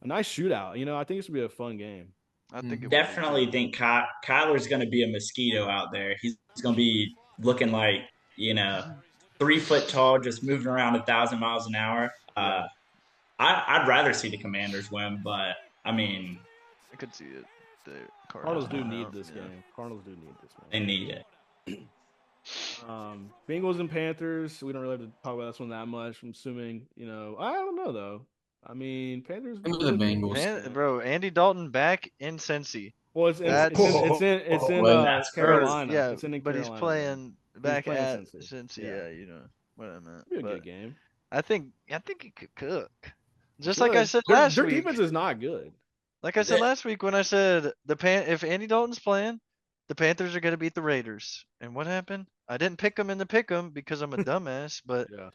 [SPEAKER 1] shootout. I think this will be a fun game.
[SPEAKER 2] I think
[SPEAKER 3] Definitely think Kyler's going to be a mosquito out there. He's going to be looking like 3 foot tall, just moving around 1,000 miles an hour. I'd rather see the Commanders win, but I mean,
[SPEAKER 2] I could see it. The
[SPEAKER 1] Cardinals do need this game. Cardinals do need this game.
[SPEAKER 3] They need it.
[SPEAKER 1] Bengals and Panthers. We don't really have to talk about this one that much. I'm assuming, I don't know though. I mean, Panthers.
[SPEAKER 4] The Bengals,
[SPEAKER 2] bro. Andy Dalton back in Cincy.
[SPEAKER 1] Well, it's in Carolina.
[SPEAKER 2] Yeah,
[SPEAKER 1] it's in
[SPEAKER 2] but
[SPEAKER 1] Carolina,
[SPEAKER 2] he's playing back at
[SPEAKER 1] Cincy.
[SPEAKER 2] Cincy. Yeah, what I meant.
[SPEAKER 1] It'll be a good game.
[SPEAKER 2] I think he could cook. Just like I said
[SPEAKER 1] their
[SPEAKER 2] last week.
[SPEAKER 1] Their defense is not good.
[SPEAKER 2] Like I said last week when I said if Andy Dalton's playing, the Panthers are going to beat the Raiders. And what happened? I didn't pick them in the pick 'em because I'm a dumbass, but
[SPEAKER 1] Yeah.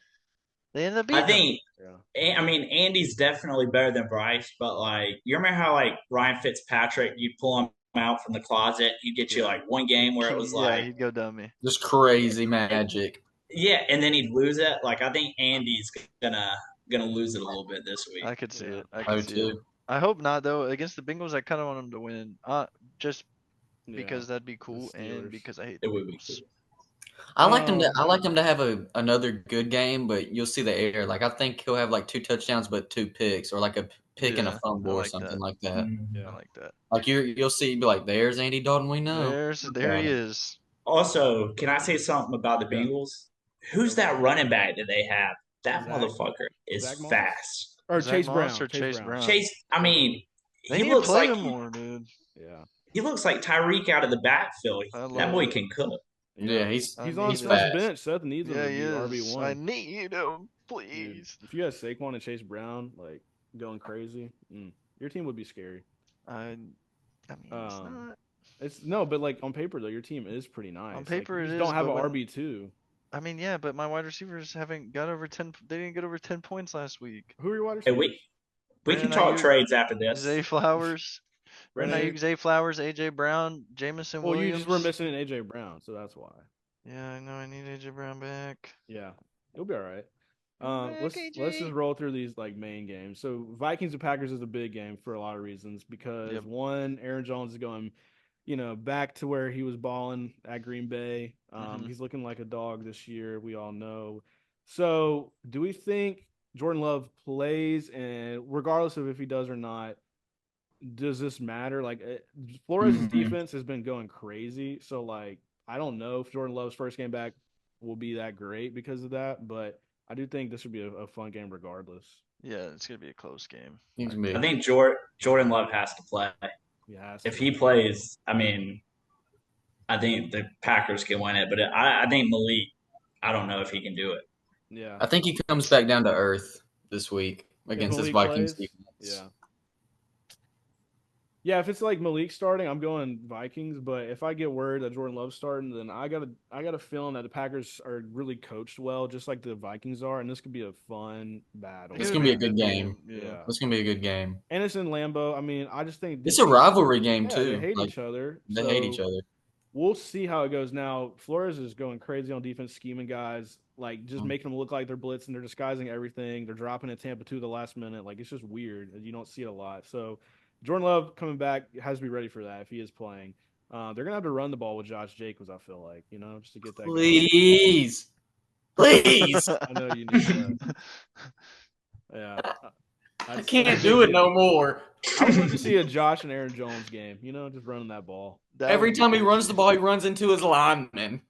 [SPEAKER 2] they ended up
[SPEAKER 3] I
[SPEAKER 2] beating them.
[SPEAKER 3] think.
[SPEAKER 1] Yeah.
[SPEAKER 3] I mean, Andy's definitely better than Bryce, but like, you remember how like Ryan Fitzpatrick, you pull him out from the closet, he'd get you
[SPEAKER 2] Yeah.
[SPEAKER 3] like one game where it was
[SPEAKER 2] Yeah,
[SPEAKER 3] like,
[SPEAKER 2] he'd go dummy.
[SPEAKER 4] Just crazy magic.
[SPEAKER 3] yeah, and then he'd lose it. Like, I think Andy's gonna lose it a little bit this week.
[SPEAKER 2] I could see it. I
[SPEAKER 4] I
[SPEAKER 2] could
[SPEAKER 4] do
[SPEAKER 2] see it.
[SPEAKER 4] too.
[SPEAKER 2] I hope not though. Against the Bengals, I kind of want them to win. Just
[SPEAKER 1] Yeah.
[SPEAKER 2] because that'd be cool, and
[SPEAKER 1] Steelers.
[SPEAKER 2] because I hate
[SPEAKER 3] It
[SPEAKER 2] the
[SPEAKER 3] would be
[SPEAKER 2] Bengals.
[SPEAKER 3] cool.
[SPEAKER 4] I like him to have another good game, but you'll see the air. Like I think he'll have like 2 touchdowns, but 2 picks, or like a pick and a
[SPEAKER 2] Yeah,
[SPEAKER 4] fumble
[SPEAKER 2] I
[SPEAKER 4] or
[SPEAKER 2] like
[SPEAKER 4] something
[SPEAKER 2] that.
[SPEAKER 4] like that.
[SPEAKER 1] Yeah.
[SPEAKER 2] I like that.
[SPEAKER 4] Like you'll see, be like, "There's Andy Dalton, we know."
[SPEAKER 2] There he is.
[SPEAKER 3] Also, can I say something about the
[SPEAKER 1] Yeah.
[SPEAKER 3] Bengals? Who's that running back that they have? That
[SPEAKER 1] Zach-
[SPEAKER 3] motherfucker is
[SPEAKER 1] Zach Moss?
[SPEAKER 3] fast.
[SPEAKER 1] Or
[SPEAKER 2] Zach
[SPEAKER 1] Chase
[SPEAKER 2] Moss
[SPEAKER 1] Brown.
[SPEAKER 2] or Chase Brown?
[SPEAKER 3] Chase, I mean,
[SPEAKER 2] They
[SPEAKER 3] he
[SPEAKER 2] need to
[SPEAKER 3] looks
[SPEAKER 2] play
[SPEAKER 3] like
[SPEAKER 2] him more, dude.
[SPEAKER 1] Yeah.
[SPEAKER 3] he looks like Tyreek out of the backfield.
[SPEAKER 2] I
[SPEAKER 3] That
[SPEAKER 2] love
[SPEAKER 3] boy
[SPEAKER 2] it.
[SPEAKER 3] can cook.
[SPEAKER 4] Yeah, he's
[SPEAKER 2] I
[SPEAKER 1] He's
[SPEAKER 2] need
[SPEAKER 1] on
[SPEAKER 2] it.
[SPEAKER 1] Seth's
[SPEAKER 4] fast.
[SPEAKER 1] bench. Seth needs him
[SPEAKER 2] Yeah,
[SPEAKER 1] to
[SPEAKER 2] he
[SPEAKER 1] be
[SPEAKER 2] is.
[SPEAKER 1] RB1.
[SPEAKER 2] I need him,
[SPEAKER 1] Dude,
[SPEAKER 2] please.
[SPEAKER 1] if you had Saquon and Chase Brown like going crazy, your team would be scary.
[SPEAKER 2] I mean, it's not.
[SPEAKER 1] It's no, but like on paper though, your team is pretty nice.
[SPEAKER 2] On paper
[SPEAKER 1] like,
[SPEAKER 2] it
[SPEAKER 1] you
[SPEAKER 2] is,
[SPEAKER 1] just don't have
[SPEAKER 2] but
[SPEAKER 1] an
[SPEAKER 2] when-
[SPEAKER 1] RB2.
[SPEAKER 2] I mean, yeah, but my wide receivers haven't got over 10. They didn't get over 10 points last week.
[SPEAKER 1] Who are your wide
[SPEAKER 3] Hey,
[SPEAKER 1] receivers?
[SPEAKER 3] we can
[SPEAKER 2] Brandon
[SPEAKER 3] talk
[SPEAKER 2] Ayuk,
[SPEAKER 3] trades after this.
[SPEAKER 2] Zay Flowers, Brandon
[SPEAKER 1] Brandon
[SPEAKER 2] Ayuk, Zay Flowers, AJ Brown, Jamison
[SPEAKER 1] Well,
[SPEAKER 2] Williams.
[SPEAKER 1] you just were missing an AJ Brown, so that's why.
[SPEAKER 2] Yeah, I know. I need AJ Brown back.
[SPEAKER 1] Yeah, you'll be all right.
[SPEAKER 2] Back,
[SPEAKER 1] Let's
[SPEAKER 2] AJ.
[SPEAKER 1] just roll through these like main games. So Vikings and Packers is a big game for a lot of reasons because
[SPEAKER 2] Yep.
[SPEAKER 1] one, Aaron Jones is going, back to where he was balling at Green Bay. He's looking like a dog this year. We all know. So do we think Jordan Love plays, and regardless of if he does or not, does this matter? Like Flores' defense has been going crazy. So like I don't know if Jordan Love's first game back will be that great because of that, but I do think this would be a fun game regardless.
[SPEAKER 2] Yeah, it's gonna be a close game.
[SPEAKER 3] I think Jordan Love has to play. If he plays, I mean, I think the Packers can win it, but I think Malik, I don't know if he can do it.
[SPEAKER 1] Yeah.
[SPEAKER 4] I think he comes back down to earth this week against this
[SPEAKER 1] Malik
[SPEAKER 4] Vikings
[SPEAKER 1] plays,
[SPEAKER 4] defense.
[SPEAKER 1] Yeah. Yeah, if it's like Malik starting, I'm going Vikings. But if I get word that Jordan Love's starting, then I got a feeling that the Packers are really coached well, just like the Vikings are, and this could be a fun battle.
[SPEAKER 4] It's gonna be a good game.
[SPEAKER 1] Yeah.
[SPEAKER 4] It's gonna be a good game.
[SPEAKER 1] And it's in Lambeau. I mean, I just think
[SPEAKER 4] It's a rivalry game
[SPEAKER 1] yeah,
[SPEAKER 4] too.
[SPEAKER 1] They hate
[SPEAKER 4] Like,
[SPEAKER 1] each other.
[SPEAKER 4] They hate each other.
[SPEAKER 1] We'll see how it goes. Now, Flores is going crazy on defense, scheming guys, like just making them look like they're blitzing. They're disguising everything. They're dropping at Tampa 2 the last minute. Like, it's just weird. You don't see it a lot. So, Jordan Love coming back has to be ready for that if he is playing. They're going to have to run the ball with Josh Jacobs, I feel like, just to get that
[SPEAKER 4] Please. Please.
[SPEAKER 1] I know you need that. Yeah.
[SPEAKER 4] I can't do it no more.
[SPEAKER 1] I would love to see a Josh and Aaron Jones game, just running that ball.
[SPEAKER 4] Every time he runs the ball, he runs into his lineman.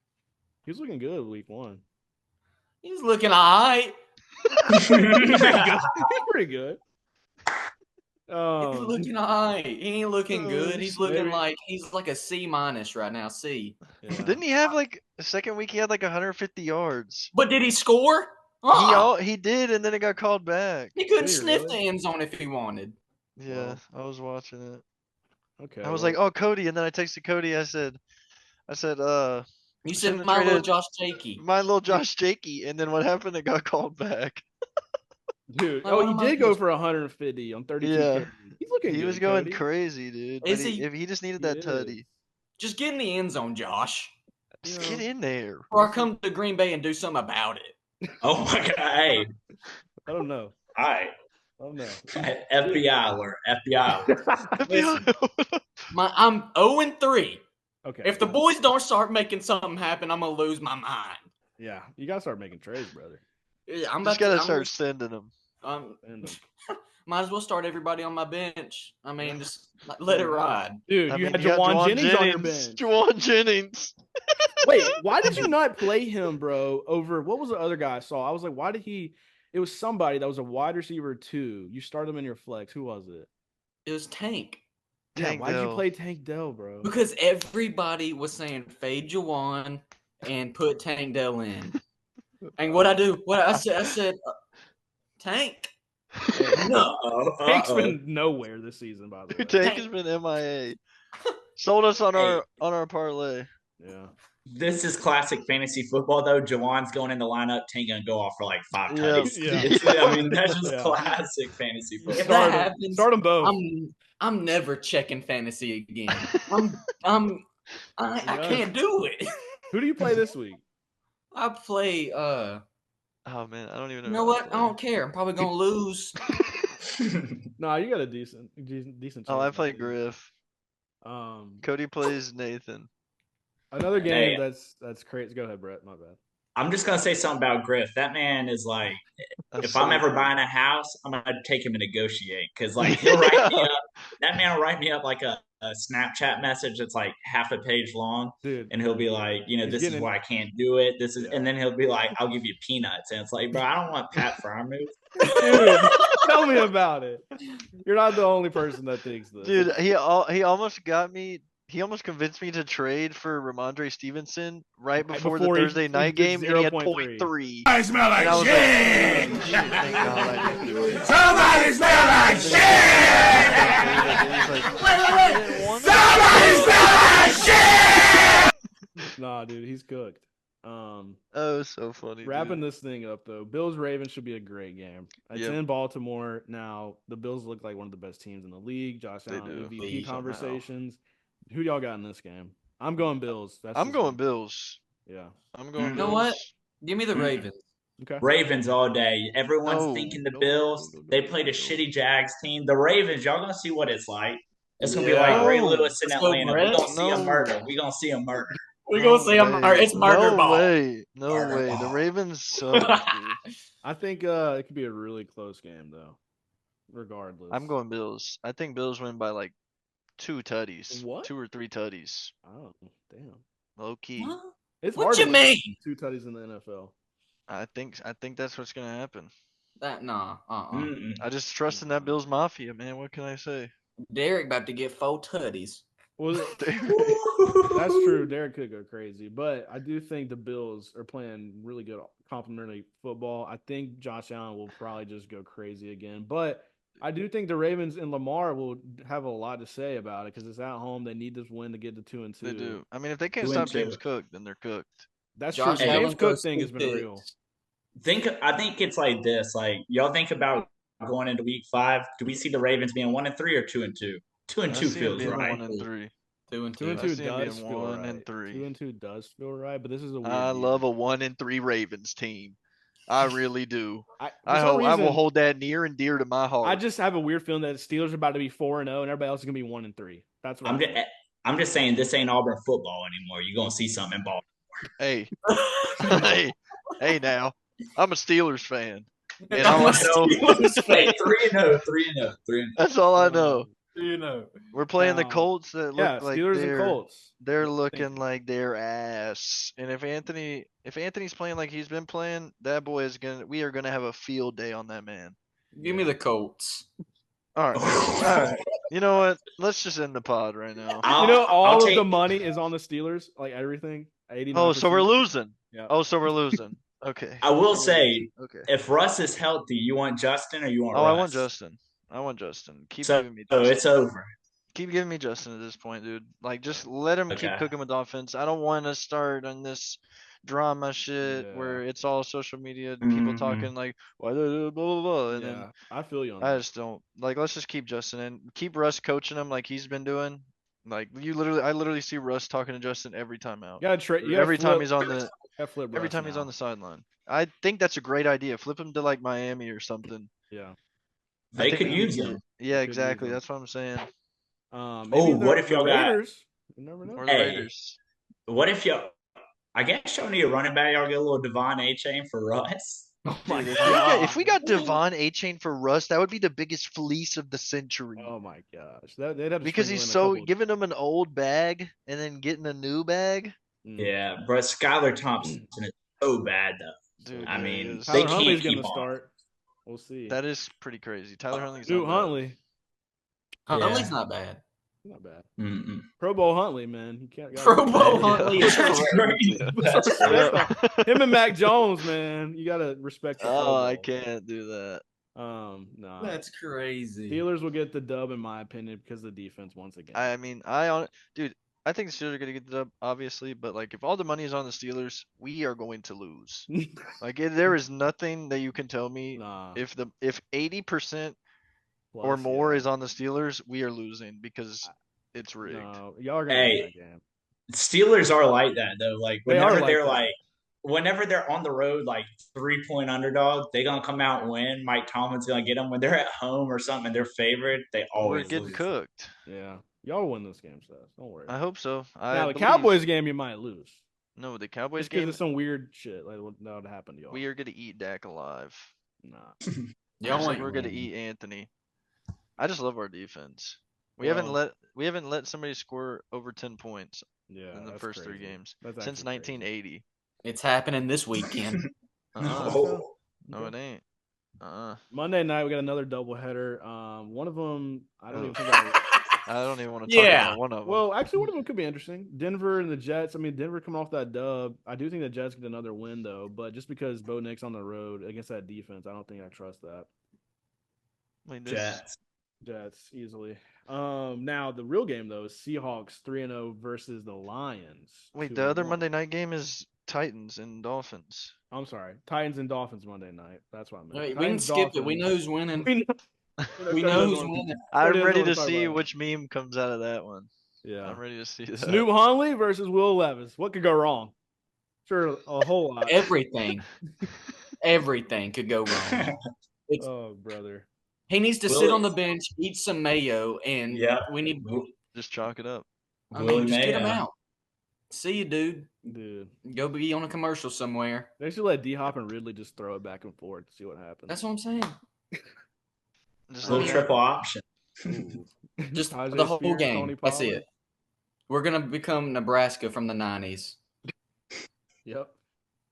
[SPEAKER 1] He was looking good week 1.
[SPEAKER 4] He's looking all right.
[SPEAKER 1] He's pretty good.
[SPEAKER 4] He's looking all right. He ain't looking good. He's looking
[SPEAKER 1] maybe.
[SPEAKER 4] like he's like a C- right now. C.
[SPEAKER 1] Yeah.
[SPEAKER 2] Didn't he have like the second week? He had like 150 yards.
[SPEAKER 4] But did he score?
[SPEAKER 2] He did, and then it got called back.
[SPEAKER 4] He couldn't
[SPEAKER 1] Did he
[SPEAKER 4] sniff
[SPEAKER 1] really?
[SPEAKER 4] the end zone if he wanted.
[SPEAKER 2] Yeah, I was watching it.
[SPEAKER 1] Okay.
[SPEAKER 2] I was like, "Oh, Cody," and then I texted Cody. I said,
[SPEAKER 4] You
[SPEAKER 2] shouldn't
[SPEAKER 4] said
[SPEAKER 2] have
[SPEAKER 4] my little
[SPEAKER 2] traded-
[SPEAKER 4] Josh Jakey.
[SPEAKER 2] my little Josh Jakey, and then what happened? It got called back.
[SPEAKER 1] dude.
[SPEAKER 4] Oh,
[SPEAKER 1] He
[SPEAKER 4] my
[SPEAKER 1] did go
[SPEAKER 4] goodness.
[SPEAKER 1] for 150 on 32
[SPEAKER 2] Yeah.
[SPEAKER 1] carries. He's looking
[SPEAKER 2] He
[SPEAKER 1] good,
[SPEAKER 2] was going
[SPEAKER 1] Cody.
[SPEAKER 2] crazy, dude.
[SPEAKER 4] Is
[SPEAKER 2] But
[SPEAKER 4] he?
[SPEAKER 2] If he just needed
[SPEAKER 1] He
[SPEAKER 2] that
[SPEAKER 1] is.
[SPEAKER 2] tutty,
[SPEAKER 4] Just get in the end zone, Josh.
[SPEAKER 2] just get in there.
[SPEAKER 4] Or come to Green Bay and do something about it.
[SPEAKER 3] Oh my God! Hey,
[SPEAKER 1] I don't know.
[SPEAKER 3] all right.
[SPEAKER 1] I don't know.
[SPEAKER 3] FBI alert! FBI alert!
[SPEAKER 4] Listen. I'm 0-3.
[SPEAKER 1] Okay.
[SPEAKER 4] If the boys don't start making something happen, I'm gonna lose my mind.
[SPEAKER 1] Yeah, you gotta start making trades, brother.
[SPEAKER 4] Yeah, I'm
[SPEAKER 2] Just
[SPEAKER 4] about
[SPEAKER 2] gotta
[SPEAKER 4] to
[SPEAKER 2] start sending them.
[SPEAKER 1] And,
[SPEAKER 4] might as well start everybody on my bench. I mean, just let it ride.
[SPEAKER 1] dude,
[SPEAKER 2] I
[SPEAKER 1] you
[SPEAKER 2] mean,
[SPEAKER 1] had
[SPEAKER 2] you got
[SPEAKER 1] Jawan Jennings on your bench.
[SPEAKER 2] Jawan Jennings.
[SPEAKER 1] Wait, why did you not play him, bro? Over what was the other guy I saw? I was like, why did he? It was somebody that was a wide receiver 2. You started him in your flex. Who was it?
[SPEAKER 4] It was Tank.
[SPEAKER 1] Yeah,
[SPEAKER 2] Tank
[SPEAKER 1] why did you
[SPEAKER 2] Dell.
[SPEAKER 1] play Tank Dell, bro?
[SPEAKER 4] Because everybody was saying fade Jawan and put Tank Dell in. And what I said, Tank,
[SPEAKER 3] No.
[SPEAKER 1] Tank's been nowhere this season, by the way.
[SPEAKER 2] Tank has been MIA. Sold us on our parlay.
[SPEAKER 1] Yeah.
[SPEAKER 3] This is classic fantasy football, though. Jawan's going in the lineup. Tank gonna go off for like 5
[SPEAKER 2] Yep.
[SPEAKER 3] tutties.
[SPEAKER 1] Yeah.
[SPEAKER 3] I mean, that's just
[SPEAKER 1] Yeah.
[SPEAKER 3] classic fantasy
[SPEAKER 4] If
[SPEAKER 3] football.
[SPEAKER 4] that happens,
[SPEAKER 1] Start them both.
[SPEAKER 4] I'm never checking fantasy again. I can't do it.
[SPEAKER 1] Who do you play this week?
[SPEAKER 4] I play.
[SPEAKER 2] Oh man, I don't even know.
[SPEAKER 4] You know what? I don't care. I'm probably gonna lose.
[SPEAKER 1] No, you got a decent chance.
[SPEAKER 2] Oh, I play
[SPEAKER 1] buddy.
[SPEAKER 2] Griff.
[SPEAKER 1] Um,
[SPEAKER 2] Cody plays Nathan.
[SPEAKER 1] another game
[SPEAKER 3] Hey.
[SPEAKER 1] that's crazy. Go ahead, Brett. My bad.
[SPEAKER 3] I'm just gonna say something about Griff. That man is like,
[SPEAKER 2] That's
[SPEAKER 3] if
[SPEAKER 2] so
[SPEAKER 3] I'm ever
[SPEAKER 2] good.
[SPEAKER 3] buying a house, I'm gonna take him to negotiate because like he'll write me up. That man will write me up like a Snapchat message that's like half a page long,
[SPEAKER 1] Dude,
[SPEAKER 3] and he'll be like,
[SPEAKER 1] He's
[SPEAKER 3] this is
[SPEAKER 1] getting-
[SPEAKER 3] why I can't do it. This is,
[SPEAKER 1] Yeah.
[SPEAKER 3] and then he'll be like, I'll give you peanuts, and it's like, bro, I don't want Pat Fryermuth.
[SPEAKER 1] dude, tell me about it. You're not the only person that thinks this.
[SPEAKER 2] Dude, he almost got me. He almost convinced me to trade for Ramondre Stevenson right before the
[SPEAKER 1] before he
[SPEAKER 2] Thursday night
[SPEAKER 1] did
[SPEAKER 2] game, and he had
[SPEAKER 1] 0.3.
[SPEAKER 2] 0.3.
[SPEAKER 5] I smell like
[SPEAKER 2] And I was
[SPEAKER 5] shit.
[SPEAKER 2] like, shit, thank God I didn't do it.
[SPEAKER 5] Somebody smell like shit. Somebody smell like shit.
[SPEAKER 1] Nah, dude, he's cooked.
[SPEAKER 2] Oh, so funny.
[SPEAKER 1] Wrapping
[SPEAKER 2] dude.
[SPEAKER 1] this thing up though, Bills Ravens should be a great game. It's
[SPEAKER 2] Yep.
[SPEAKER 1] in Baltimore now. The Bills look like one of the best teams in the league. Josh
[SPEAKER 2] They
[SPEAKER 1] Allen
[SPEAKER 2] do.
[SPEAKER 1] MVP
[SPEAKER 2] Somehow.
[SPEAKER 1] conversations. Who y'all got in this game? I'm going Bills.
[SPEAKER 2] I'm
[SPEAKER 1] just
[SPEAKER 2] going
[SPEAKER 1] me.
[SPEAKER 2] Bills.
[SPEAKER 1] Yeah.
[SPEAKER 2] I'm going
[SPEAKER 3] You
[SPEAKER 2] Bills.
[SPEAKER 4] know what? Give me the Ravens.
[SPEAKER 1] Okay.
[SPEAKER 3] Ravens all day. Everyone's
[SPEAKER 2] No,
[SPEAKER 3] thinking the
[SPEAKER 2] no,
[SPEAKER 3] Bills.
[SPEAKER 2] no, no,
[SPEAKER 3] They
[SPEAKER 2] no,
[SPEAKER 3] played a
[SPEAKER 2] no.
[SPEAKER 3] shitty Jags team. The Ravens, y'all gonna see what it's like. It's gonna be
[SPEAKER 4] Yeah.
[SPEAKER 3] like Ray
[SPEAKER 2] No.
[SPEAKER 3] Lewis in
[SPEAKER 4] Let's go,
[SPEAKER 3] Atlanta.
[SPEAKER 4] Brett.
[SPEAKER 3] We're gonna see a
[SPEAKER 2] No.
[SPEAKER 3] murder. We're gonna see a murder.
[SPEAKER 4] We're gonna say it's murder
[SPEAKER 2] no
[SPEAKER 4] ball.
[SPEAKER 2] Way. No
[SPEAKER 3] Murder
[SPEAKER 2] way. The
[SPEAKER 3] ball.
[SPEAKER 2] Ravens suck, dude.
[SPEAKER 1] I think it could be a really close game though. Regardless.
[SPEAKER 2] I'm going Bills. I think Bills win by like 2 tutties.
[SPEAKER 1] What?
[SPEAKER 2] 2 or 3 tutties.
[SPEAKER 1] Oh, damn.
[SPEAKER 2] Low key.
[SPEAKER 4] Huh?
[SPEAKER 1] It's
[SPEAKER 4] What
[SPEAKER 1] hard
[SPEAKER 4] you
[SPEAKER 1] to win
[SPEAKER 4] mean?
[SPEAKER 1] 2 tutties in the NFL.
[SPEAKER 2] I think that's what's gonna happen.
[SPEAKER 4] Nah.
[SPEAKER 3] Mm-mm.
[SPEAKER 2] I just trust in that Bills Mafia, man. What can I say?
[SPEAKER 4] Derek about to get 4 tutties.
[SPEAKER 1] Well, that's true. Derek could go crazy, but I do think the Bills are playing really good complementary football. I think Josh Allen will probably just go crazy again, but I do think the Ravens and Lamar will have a lot to say about it because it's at home. They need this win to get to 2-2.
[SPEAKER 2] They do. I mean, if they can't
[SPEAKER 3] 2
[SPEAKER 2] stop
[SPEAKER 3] and 2.
[SPEAKER 2] James Cook, then they're cooked.
[SPEAKER 1] That's
[SPEAKER 4] Josh
[SPEAKER 1] true. The
[SPEAKER 3] Allen
[SPEAKER 1] James Cook
[SPEAKER 4] goes
[SPEAKER 1] thing has
[SPEAKER 4] 2
[SPEAKER 1] been
[SPEAKER 4] picks.
[SPEAKER 1] real.
[SPEAKER 3] I think it's like this. Like y'all think about going into week 5. Do we see the Ravens being 1-3 or 2-2? 2-2
[SPEAKER 2] I see 'em
[SPEAKER 3] feels
[SPEAKER 2] being
[SPEAKER 3] right.
[SPEAKER 2] 1 and 3.
[SPEAKER 4] 2 and 2.
[SPEAKER 1] 2 and
[SPEAKER 2] I
[SPEAKER 1] 2
[SPEAKER 2] see 'em
[SPEAKER 1] does
[SPEAKER 2] being
[SPEAKER 1] feel
[SPEAKER 2] 1
[SPEAKER 1] right.
[SPEAKER 2] and 3.
[SPEAKER 1] 2 and 2 does feel right, but this is a weird
[SPEAKER 2] I love
[SPEAKER 1] year.
[SPEAKER 2] a 1 and 3 Ravens team. I really do.
[SPEAKER 1] For
[SPEAKER 2] I
[SPEAKER 1] some
[SPEAKER 2] will
[SPEAKER 1] reason,
[SPEAKER 2] hold that near and dear to my heart.
[SPEAKER 1] I just have a weird feeling that the Steelers are about to be 4-0 and everybody else is gonna be 1 and 3. That's what
[SPEAKER 3] I'm just saying this ain't Auburn football anymore. You're gonna see something in Baltimore.
[SPEAKER 2] Hey, hey now. I'm a Steelers fan. And
[SPEAKER 4] I'm
[SPEAKER 2] all
[SPEAKER 4] a
[SPEAKER 2] I know,
[SPEAKER 4] Steelers fan.
[SPEAKER 3] 3-0, 3-0, 3-0.
[SPEAKER 2] that's all I know.
[SPEAKER 4] You know.
[SPEAKER 2] We're playing the
[SPEAKER 1] Now,
[SPEAKER 2] Colts that look
[SPEAKER 1] Yeah,
[SPEAKER 2] like
[SPEAKER 1] Steelers and
[SPEAKER 2] they're
[SPEAKER 1] Colts.
[SPEAKER 2] they're looking like their ass. And if Anthony's playing like he's been playing, that boy is we are gonna have a field day on that man.
[SPEAKER 4] Give me the Colts.
[SPEAKER 2] All right. All right. You know what? Let's just end the pod right now.
[SPEAKER 1] You know, all
[SPEAKER 3] I'll
[SPEAKER 1] of
[SPEAKER 3] take-
[SPEAKER 1] the money is on the Steelers, like everything. 89%.
[SPEAKER 2] Oh, so we're losing.
[SPEAKER 1] Yeah.
[SPEAKER 2] Oh, so we're losing. Okay.
[SPEAKER 3] I will say,
[SPEAKER 2] Okay.
[SPEAKER 3] if Russ is healthy, you want Justin or you want
[SPEAKER 2] Oh,
[SPEAKER 3] Russ?
[SPEAKER 2] I want Justin. I want Justin. Keep
[SPEAKER 3] So,
[SPEAKER 2] giving me
[SPEAKER 3] so
[SPEAKER 2] Justin.
[SPEAKER 3] it's over.
[SPEAKER 2] Keep giving me Justin at this point, dude. Like, just let him keep
[SPEAKER 3] Okay.
[SPEAKER 2] cooking with offense. I don't want to start on this drama shit
[SPEAKER 1] Yeah.
[SPEAKER 2] where it's all social media, people
[SPEAKER 3] Mhm.
[SPEAKER 2] talking like, why blah, blah, blah, blah, and
[SPEAKER 1] Yeah,
[SPEAKER 2] then
[SPEAKER 1] I feel you on
[SPEAKER 2] I
[SPEAKER 1] that.
[SPEAKER 2] just don't like. Let's just keep Justin and keep Russ coaching him like he's been doing. Like I literally see Russ talking to Justin every time out.
[SPEAKER 1] You gotta
[SPEAKER 2] Every time he's on the
[SPEAKER 1] flip
[SPEAKER 2] every
[SPEAKER 1] Russ
[SPEAKER 2] time he's
[SPEAKER 1] now.
[SPEAKER 2] on the sideline. I think that's a great idea. Flip him to like Miami or something.
[SPEAKER 1] Yeah.
[SPEAKER 2] I
[SPEAKER 3] They
[SPEAKER 2] think
[SPEAKER 3] could
[SPEAKER 2] we
[SPEAKER 3] use
[SPEAKER 2] get-
[SPEAKER 3] him.
[SPEAKER 2] Yeah,
[SPEAKER 1] They could use
[SPEAKER 2] exactly.
[SPEAKER 1] him.
[SPEAKER 2] That's what I'm saying.
[SPEAKER 1] Maybe
[SPEAKER 3] what if
[SPEAKER 1] the
[SPEAKER 3] y'all got-
[SPEAKER 1] Raiders? You never know.
[SPEAKER 2] Or the
[SPEAKER 3] Hey.
[SPEAKER 2] Raiders.
[SPEAKER 3] What if y'all? I guess y'all need a running back. Y'all get a little Devon A-Chain for Russ.
[SPEAKER 1] Oh my
[SPEAKER 2] Dude,
[SPEAKER 1] god.
[SPEAKER 2] if we got Devon A-Chain for Russ, that would be the biggest fleece of the century.
[SPEAKER 1] Oh my gosh. They'd have to
[SPEAKER 2] Because
[SPEAKER 1] sprinkle
[SPEAKER 2] he's
[SPEAKER 1] in a
[SPEAKER 2] so
[SPEAKER 1] couple-
[SPEAKER 2] giving him an old bag and then getting a new bag.
[SPEAKER 3] Yeah, but Skylar Thompson is so bad though.
[SPEAKER 2] Dude,
[SPEAKER 3] I
[SPEAKER 2] yeah,
[SPEAKER 3] mean,
[SPEAKER 2] he is.
[SPEAKER 3] they
[SPEAKER 1] Tyler
[SPEAKER 3] can't
[SPEAKER 1] Huntley's
[SPEAKER 3] keep
[SPEAKER 1] gonna
[SPEAKER 3] on.
[SPEAKER 1] start. We'll see.
[SPEAKER 2] That is pretty crazy. Tyler Huntley's
[SPEAKER 1] Dude,
[SPEAKER 2] not bad.
[SPEAKER 1] Huntley.
[SPEAKER 4] Huntley's not bad.
[SPEAKER 1] Not bad.
[SPEAKER 3] Mm-mm.
[SPEAKER 1] Pro Bowl Huntley, man. He can't
[SPEAKER 4] Pro Bowl
[SPEAKER 2] Yeah.
[SPEAKER 4] Huntley is
[SPEAKER 3] That's
[SPEAKER 4] crazy.
[SPEAKER 3] great. That's
[SPEAKER 1] Yeah.
[SPEAKER 3] great.
[SPEAKER 1] Him and Mac Jones, man. You gotta respect the Pro
[SPEAKER 2] Oh, I
[SPEAKER 1] Bowl.
[SPEAKER 2] can't do that.
[SPEAKER 1] No, Nah.
[SPEAKER 4] That's crazy.
[SPEAKER 1] Steelers will get the dub in my opinion because of the defense once again.
[SPEAKER 2] I mean, dude, I think the Steelers are gonna get the dub, obviously, but like if all the money is on the Steelers, we are going to lose. Like there is nothing that you can tell me
[SPEAKER 1] Nah.
[SPEAKER 2] if 80% or
[SPEAKER 1] Plus,
[SPEAKER 2] more
[SPEAKER 1] yeah.
[SPEAKER 2] is on the Steelers, we are losing because it's rigged.
[SPEAKER 1] No, y'all are gonna win that game.
[SPEAKER 3] Steelers are like that though. Like
[SPEAKER 1] They are
[SPEAKER 3] whenever
[SPEAKER 1] like
[SPEAKER 3] they're
[SPEAKER 1] that.
[SPEAKER 3] like, whenever they're on the road, like 3-point underdog, they gonna come out and win. Mike Tomlin's gonna get them. When they're at home or something, and they're favored, they
[SPEAKER 2] We're
[SPEAKER 3] always
[SPEAKER 2] getting
[SPEAKER 3] lose.
[SPEAKER 2] cooked.
[SPEAKER 1] Yeah, y'all win this game, Seth. Don't worry.
[SPEAKER 2] I hope so.
[SPEAKER 1] Now the Cowboys game, you might lose.
[SPEAKER 2] No, the Cowboys
[SPEAKER 1] Just because
[SPEAKER 2] game,
[SPEAKER 1] of some weird shit like that would happen to y'all.
[SPEAKER 2] we are gonna eat Dak alive.
[SPEAKER 1] Nah.
[SPEAKER 4] Y'all
[SPEAKER 2] Just like
[SPEAKER 4] ain't
[SPEAKER 2] we're gonna
[SPEAKER 4] winning.
[SPEAKER 2] eat Anthony. I just love our defense. We
[SPEAKER 1] Well-
[SPEAKER 2] haven't let somebody score over 10 points
[SPEAKER 1] Yeah,
[SPEAKER 2] in the
[SPEAKER 1] that's
[SPEAKER 2] first 3
[SPEAKER 1] crazy.
[SPEAKER 2] games
[SPEAKER 1] That's
[SPEAKER 2] since
[SPEAKER 1] actually crazy.
[SPEAKER 2] 1980.
[SPEAKER 4] It's happening this weekend.
[SPEAKER 3] No.
[SPEAKER 2] No, it ain't.
[SPEAKER 1] Monday night we got another doubleheader. One of them I don't
[SPEAKER 2] Oh.
[SPEAKER 1] even think
[SPEAKER 2] I don't even want to talk
[SPEAKER 3] Yeah.
[SPEAKER 2] about one of them.
[SPEAKER 1] Well, actually, one of them could be interesting. Denver and the Jets. I mean, Denver coming off that dub. I do think the Jets get another win though, but just because Bo Nick's on the road against that defense, I don't think I trust that.
[SPEAKER 2] Wait, this-
[SPEAKER 3] Jets.
[SPEAKER 1] Jets easily. Now the real game though is Seahawks 3-0 versus the Lions.
[SPEAKER 2] Wait, the other
[SPEAKER 1] 2-1.
[SPEAKER 2] Monday night game is Titans and Dolphins.
[SPEAKER 1] I'm sorry, Titans and Dolphins Monday night. That's what I meant.
[SPEAKER 4] Wait, we can
[SPEAKER 1] Titans,
[SPEAKER 4] skip it. We know
[SPEAKER 1] Dolphins.
[SPEAKER 4] who's winning.
[SPEAKER 1] We know,
[SPEAKER 4] We know who's winning.
[SPEAKER 2] I'm
[SPEAKER 1] Cody doesn't
[SPEAKER 2] ready
[SPEAKER 1] wanna
[SPEAKER 2] to
[SPEAKER 1] talk
[SPEAKER 2] see
[SPEAKER 1] about it.
[SPEAKER 2] which meme comes out of that one.
[SPEAKER 1] Yeah.
[SPEAKER 2] I'm ready to see that.
[SPEAKER 1] Snoop Huntley versus Will Levis. What could go wrong? Sure, a whole lot.
[SPEAKER 4] Everything. Everything could go wrong.
[SPEAKER 1] Oh, brother.
[SPEAKER 4] He needs to sit
[SPEAKER 3] Willie.
[SPEAKER 4] on the bench, eat some mayo, and
[SPEAKER 3] Yeah.
[SPEAKER 4] we need.
[SPEAKER 2] Just chalk it up.
[SPEAKER 4] I
[SPEAKER 3] Willie
[SPEAKER 4] mean, just get him
[SPEAKER 3] Mayo.
[SPEAKER 4] out. See you, dude.
[SPEAKER 1] Dude.
[SPEAKER 4] Go be on a commercial somewhere.
[SPEAKER 1] They should let D Hop and Ridley just throw it back and forth to see what happens.
[SPEAKER 4] That's what I'm saying.
[SPEAKER 2] Just
[SPEAKER 3] Little
[SPEAKER 2] let it
[SPEAKER 3] triple option.
[SPEAKER 1] Ooh.
[SPEAKER 4] Just
[SPEAKER 1] Tajay
[SPEAKER 4] the whole
[SPEAKER 1] Spears,
[SPEAKER 4] game.
[SPEAKER 1] Tony
[SPEAKER 4] That's
[SPEAKER 1] Pollard.
[SPEAKER 4] it. We're gonna become Nebraska from the 90s.
[SPEAKER 1] Yep.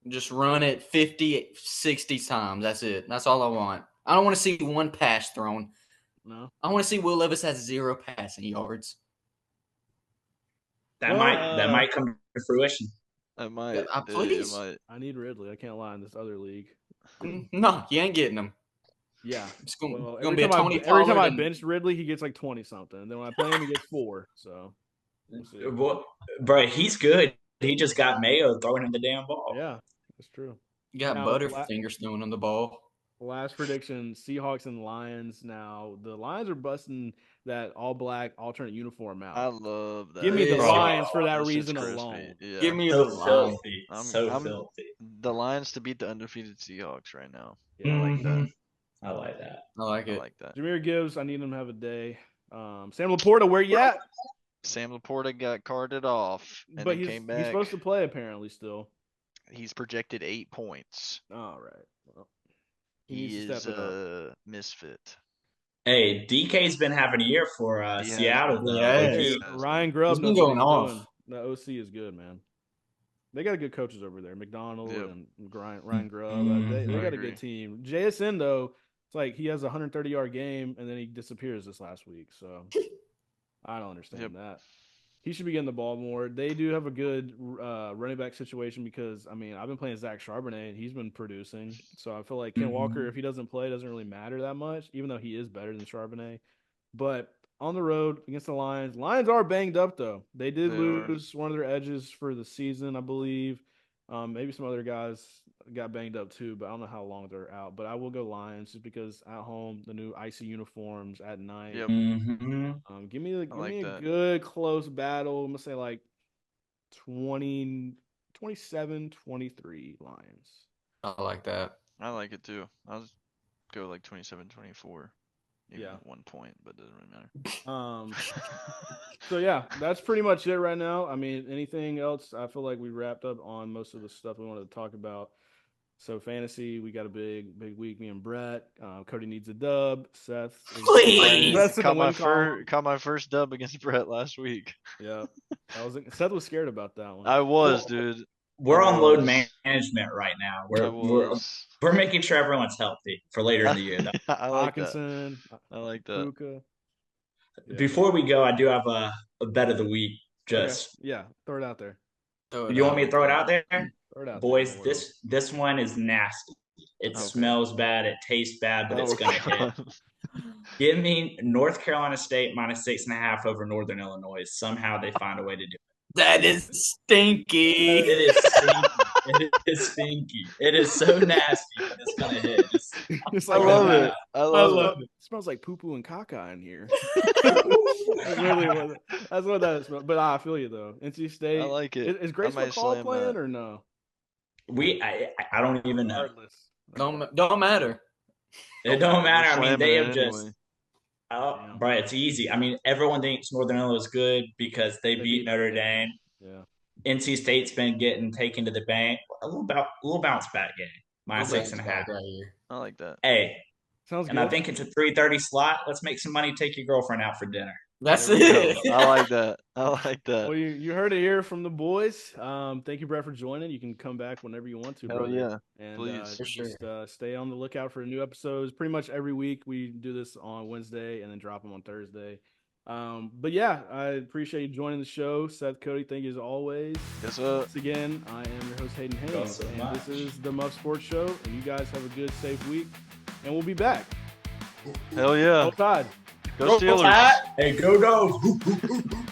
[SPEAKER 4] Just run it 50, 60 times. That's it. That's all I want. I don't want to see one pass thrown.
[SPEAKER 1] No.
[SPEAKER 4] I want to see Will Levis has 0 passing yards.
[SPEAKER 3] That
[SPEAKER 1] Well,
[SPEAKER 3] might come to fruition.
[SPEAKER 2] It might.
[SPEAKER 4] Yeah, please.
[SPEAKER 2] It might.
[SPEAKER 1] I need Ridley. I can't lie in this other league.
[SPEAKER 4] No, you ain't getting him.
[SPEAKER 1] Yeah.
[SPEAKER 4] It's going
[SPEAKER 1] Well,
[SPEAKER 4] to be a Tony
[SPEAKER 1] every time
[SPEAKER 4] Pollard
[SPEAKER 1] I
[SPEAKER 4] and-
[SPEAKER 1] bench Ridley, he gets like 20 something. And then when I play him, he gets 4. So we'll see.
[SPEAKER 3] Well, bro, he's good. He just got Mayo throwing him the damn ball.
[SPEAKER 1] Yeah, that's true.
[SPEAKER 4] You got
[SPEAKER 1] Now,
[SPEAKER 4] Butterfingers throwing on the ball.
[SPEAKER 1] Last prediction: Seahawks and Lions. Now the Lions are busting that all-black alternate uniform out.
[SPEAKER 2] I love that.
[SPEAKER 1] Give me the
[SPEAKER 3] Bro.
[SPEAKER 1] Lions for that
[SPEAKER 2] That shit's
[SPEAKER 1] reason
[SPEAKER 2] crispy.
[SPEAKER 1] alone.
[SPEAKER 2] Yeah.
[SPEAKER 4] Give me
[SPEAKER 3] So
[SPEAKER 4] the line.
[SPEAKER 3] filthy.
[SPEAKER 2] I'm-
[SPEAKER 3] So
[SPEAKER 2] I'm-
[SPEAKER 3] filthy.
[SPEAKER 2] the Lions to beat the undefeated Seahawks right now.
[SPEAKER 1] Yeah, I like that.
[SPEAKER 3] Mhm. I like that.
[SPEAKER 4] I like
[SPEAKER 2] I
[SPEAKER 4] it.
[SPEAKER 2] like that.
[SPEAKER 1] Jameer Gibbs, I need him to have a day. Sam Laporta, where you at?
[SPEAKER 2] Sam Laporta got carted off and
[SPEAKER 1] But
[SPEAKER 2] then
[SPEAKER 1] he's
[SPEAKER 2] came back.
[SPEAKER 1] he's supposed to play apparently still.
[SPEAKER 2] He's projected 8 points.
[SPEAKER 1] All right. Well,
[SPEAKER 2] He
[SPEAKER 1] needs to
[SPEAKER 2] is
[SPEAKER 1] step it up.
[SPEAKER 2] a misfit.
[SPEAKER 3] Hey, DK's been having a year for
[SPEAKER 2] He has
[SPEAKER 3] Seattle,
[SPEAKER 2] been.
[SPEAKER 3] though.
[SPEAKER 4] Yeah.
[SPEAKER 3] Like,
[SPEAKER 1] Hey,
[SPEAKER 3] he-
[SPEAKER 1] Ryan Grubb
[SPEAKER 4] He's been
[SPEAKER 1] knows what
[SPEAKER 4] going
[SPEAKER 1] he's
[SPEAKER 4] off.
[SPEAKER 1] doing. The OC is good, man. They got good coaches over there, McDonald
[SPEAKER 2] Yep.
[SPEAKER 1] and Ryan Grubb. They
[SPEAKER 2] I
[SPEAKER 1] got a
[SPEAKER 2] agree.
[SPEAKER 1] good team. JSN though, it's like he has a 130-yard game and then he disappears this last week. So I don't understand
[SPEAKER 2] Yep.
[SPEAKER 1] that. He should be getting the ball more. They do have a good running back situation because I mean I've been playing Zach Charbonnet and he's been producing. So I feel like Ken Walker, if he doesn't play, doesn't really matter that much, even though he is better than Charbonnet. But on the road against the Lions, Lions are banged up though. They did
[SPEAKER 2] They are.
[SPEAKER 1] lose one of their edges for the season, I believe. Maybe some other guys got banged up too, but I don't know how long they're out. But I will go Lions just because at home, the new icy uniforms at night.
[SPEAKER 2] Yep.
[SPEAKER 3] Mhm.
[SPEAKER 1] Give me
[SPEAKER 2] like
[SPEAKER 1] a
[SPEAKER 2] that.
[SPEAKER 1] good close battle. I'm gonna say like 27-23 Lions.
[SPEAKER 4] I like that.
[SPEAKER 2] I like it too. I'll just go like 27-24. Even
[SPEAKER 1] Yeah.
[SPEAKER 2] 1 point, but it doesn't really matter.
[SPEAKER 1] So yeah, that's pretty much it right now. I mean, anything else? I feel like we wrapped up on most of the stuff we wanted to talk about. So fantasy, we got a big week. Me and Brett. Cody needs a dub. Seth,
[SPEAKER 4] Please!
[SPEAKER 1] Seth's in the
[SPEAKER 2] Caught my,
[SPEAKER 1] win column.
[SPEAKER 2] caught my first dub against Brett last week.
[SPEAKER 1] Yeah, Seth was scared about that one.
[SPEAKER 2] I was,
[SPEAKER 3] Well,
[SPEAKER 2] dude.
[SPEAKER 3] We're
[SPEAKER 2] I
[SPEAKER 3] on load
[SPEAKER 2] was.
[SPEAKER 3] management right now.
[SPEAKER 2] I
[SPEAKER 3] We're
[SPEAKER 2] was.
[SPEAKER 3] making sure everyone's healthy for later in the year. Though.
[SPEAKER 2] I like that.
[SPEAKER 1] Hawkinson,
[SPEAKER 2] I like that.
[SPEAKER 1] Puka. Yeah.
[SPEAKER 3] Before we go, I do have a bet of the week.
[SPEAKER 1] Okay.
[SPEAKER 3] Just
[SPEAKER 1] Yeah, throw it out there.
[SPEAKER 3] you want me to throw it out there,
[SPEAKER 1] Throw it out
[SPEAKER 3] boys?
[SPEAKER 1] there.
[SPEAKER 3] This one is nasty. It
[SPEAKER 2] Okay.
[SPEAKER 3] smells bad. It tastes bad, but it's going to hit.
[SPEAKER 2] God.
[SPEAKER 3] Give me North Carolina State minus 6.5 over Northern Illinois. Somehow they find a way to do it.
[SPEAKER 4] That is stinky.
[SPEAKER 3] It is stinky. It is stinky. It is so nasty, but it's going to hit.
[SPEAKER 1] It's
[SPEAKER 2] I
[SPEAKER 1] like
[SPEAKER 2] love
[SPEAKER 1] that.
[SPEAKER 2] it. I love it.
[SPEAKER 1] It smells like poo poo and caca in here. That's really that's what that smells. But I feel you though. NC State.
[SPEAKER 2] I like it.
[SPEAKER 1] Is Grace
[SPEAKER 2] might
[SPEAKER 1] McCall
[SPEAKER 2] slam
[SPEAKER 1] playing
[SPEAKER 2] that.
[SPEAKER 1] or no?
[SPEAKER 3] I don't even know.
[SPEAKER 1] Regardless.
[SPEAKER 4] Don't matter.
[SPEAKER 3] It don't matter. I mean,
[SPEAKER 2] Slamming
[SPEAKER 3] they
[SPEAKER 2] it
[SPEAKER 3] have
[SPEAKER 2] anyway.
[SPEAKER 3] just. Oh, bro, it's easy. I mean, everyone thinks Northern Illinois is good because they beat Notre Dame.
[SPEAKER 1] Yeah.
[SPEAKER 3] NC State's been getting taken to the bank. A little bounce back game. Minus 6.5.
[SPEAKER 4] Right here.
[SPEAKER 2] I like that.
[SPEAKER 3] Hey,
[SPEAKER 1] Sounds
[SPEAKER 3] and
[SPEAKER 1] good.
[SPEAKER 3] I think it's a 3:30 slot. Let's make some money. Take your girlfriend out for dinner.
[SPEAKER 4] That's
[SPEAKER 2] There we
[SPEAKER 4] it.
[SPEAKER 2] go. I like that. I like that.
[SPEAKER 1] Well, you heard it here from the boys. Thank you, Brett, for joining. You can come back whenever you want to,
[SPEAKER 2] Hell
[SPEAKER 1] brother.
[SPEAKER 2] yeah.
[SPEAKER 1] And
[SPEAKER 2] Please.
[SPEAKER 4] For sure.
[SPEAKER 1] just stay on the lookout for new episodes. Pretty much every week we do this on Wednesday and then drop them on Thursday. But yeah, I appreciate you joining the show. Seth, Cody, thank you as always.
[SPEAKER 2] Yes, sir.
[SPEAKER 1] Once again, I am your host, Hayden
[SPEAKER 3] Thank you
[SPEAKER 1] Haynes,
[SPEAKER 3] so
[SPEAKER 1] and
[SPEAKER 3] much.
[SPEAKER 1] this is the Muffed Sports Show. And you guys have a good, safe week, and we'll be back.
[SPEAKER 2] Hell yeah.
[SPEAKER 1] Go Tide.
[SPEAKER 2] Go Steelers.
[SPEAKER 3] Hey, go Dogs.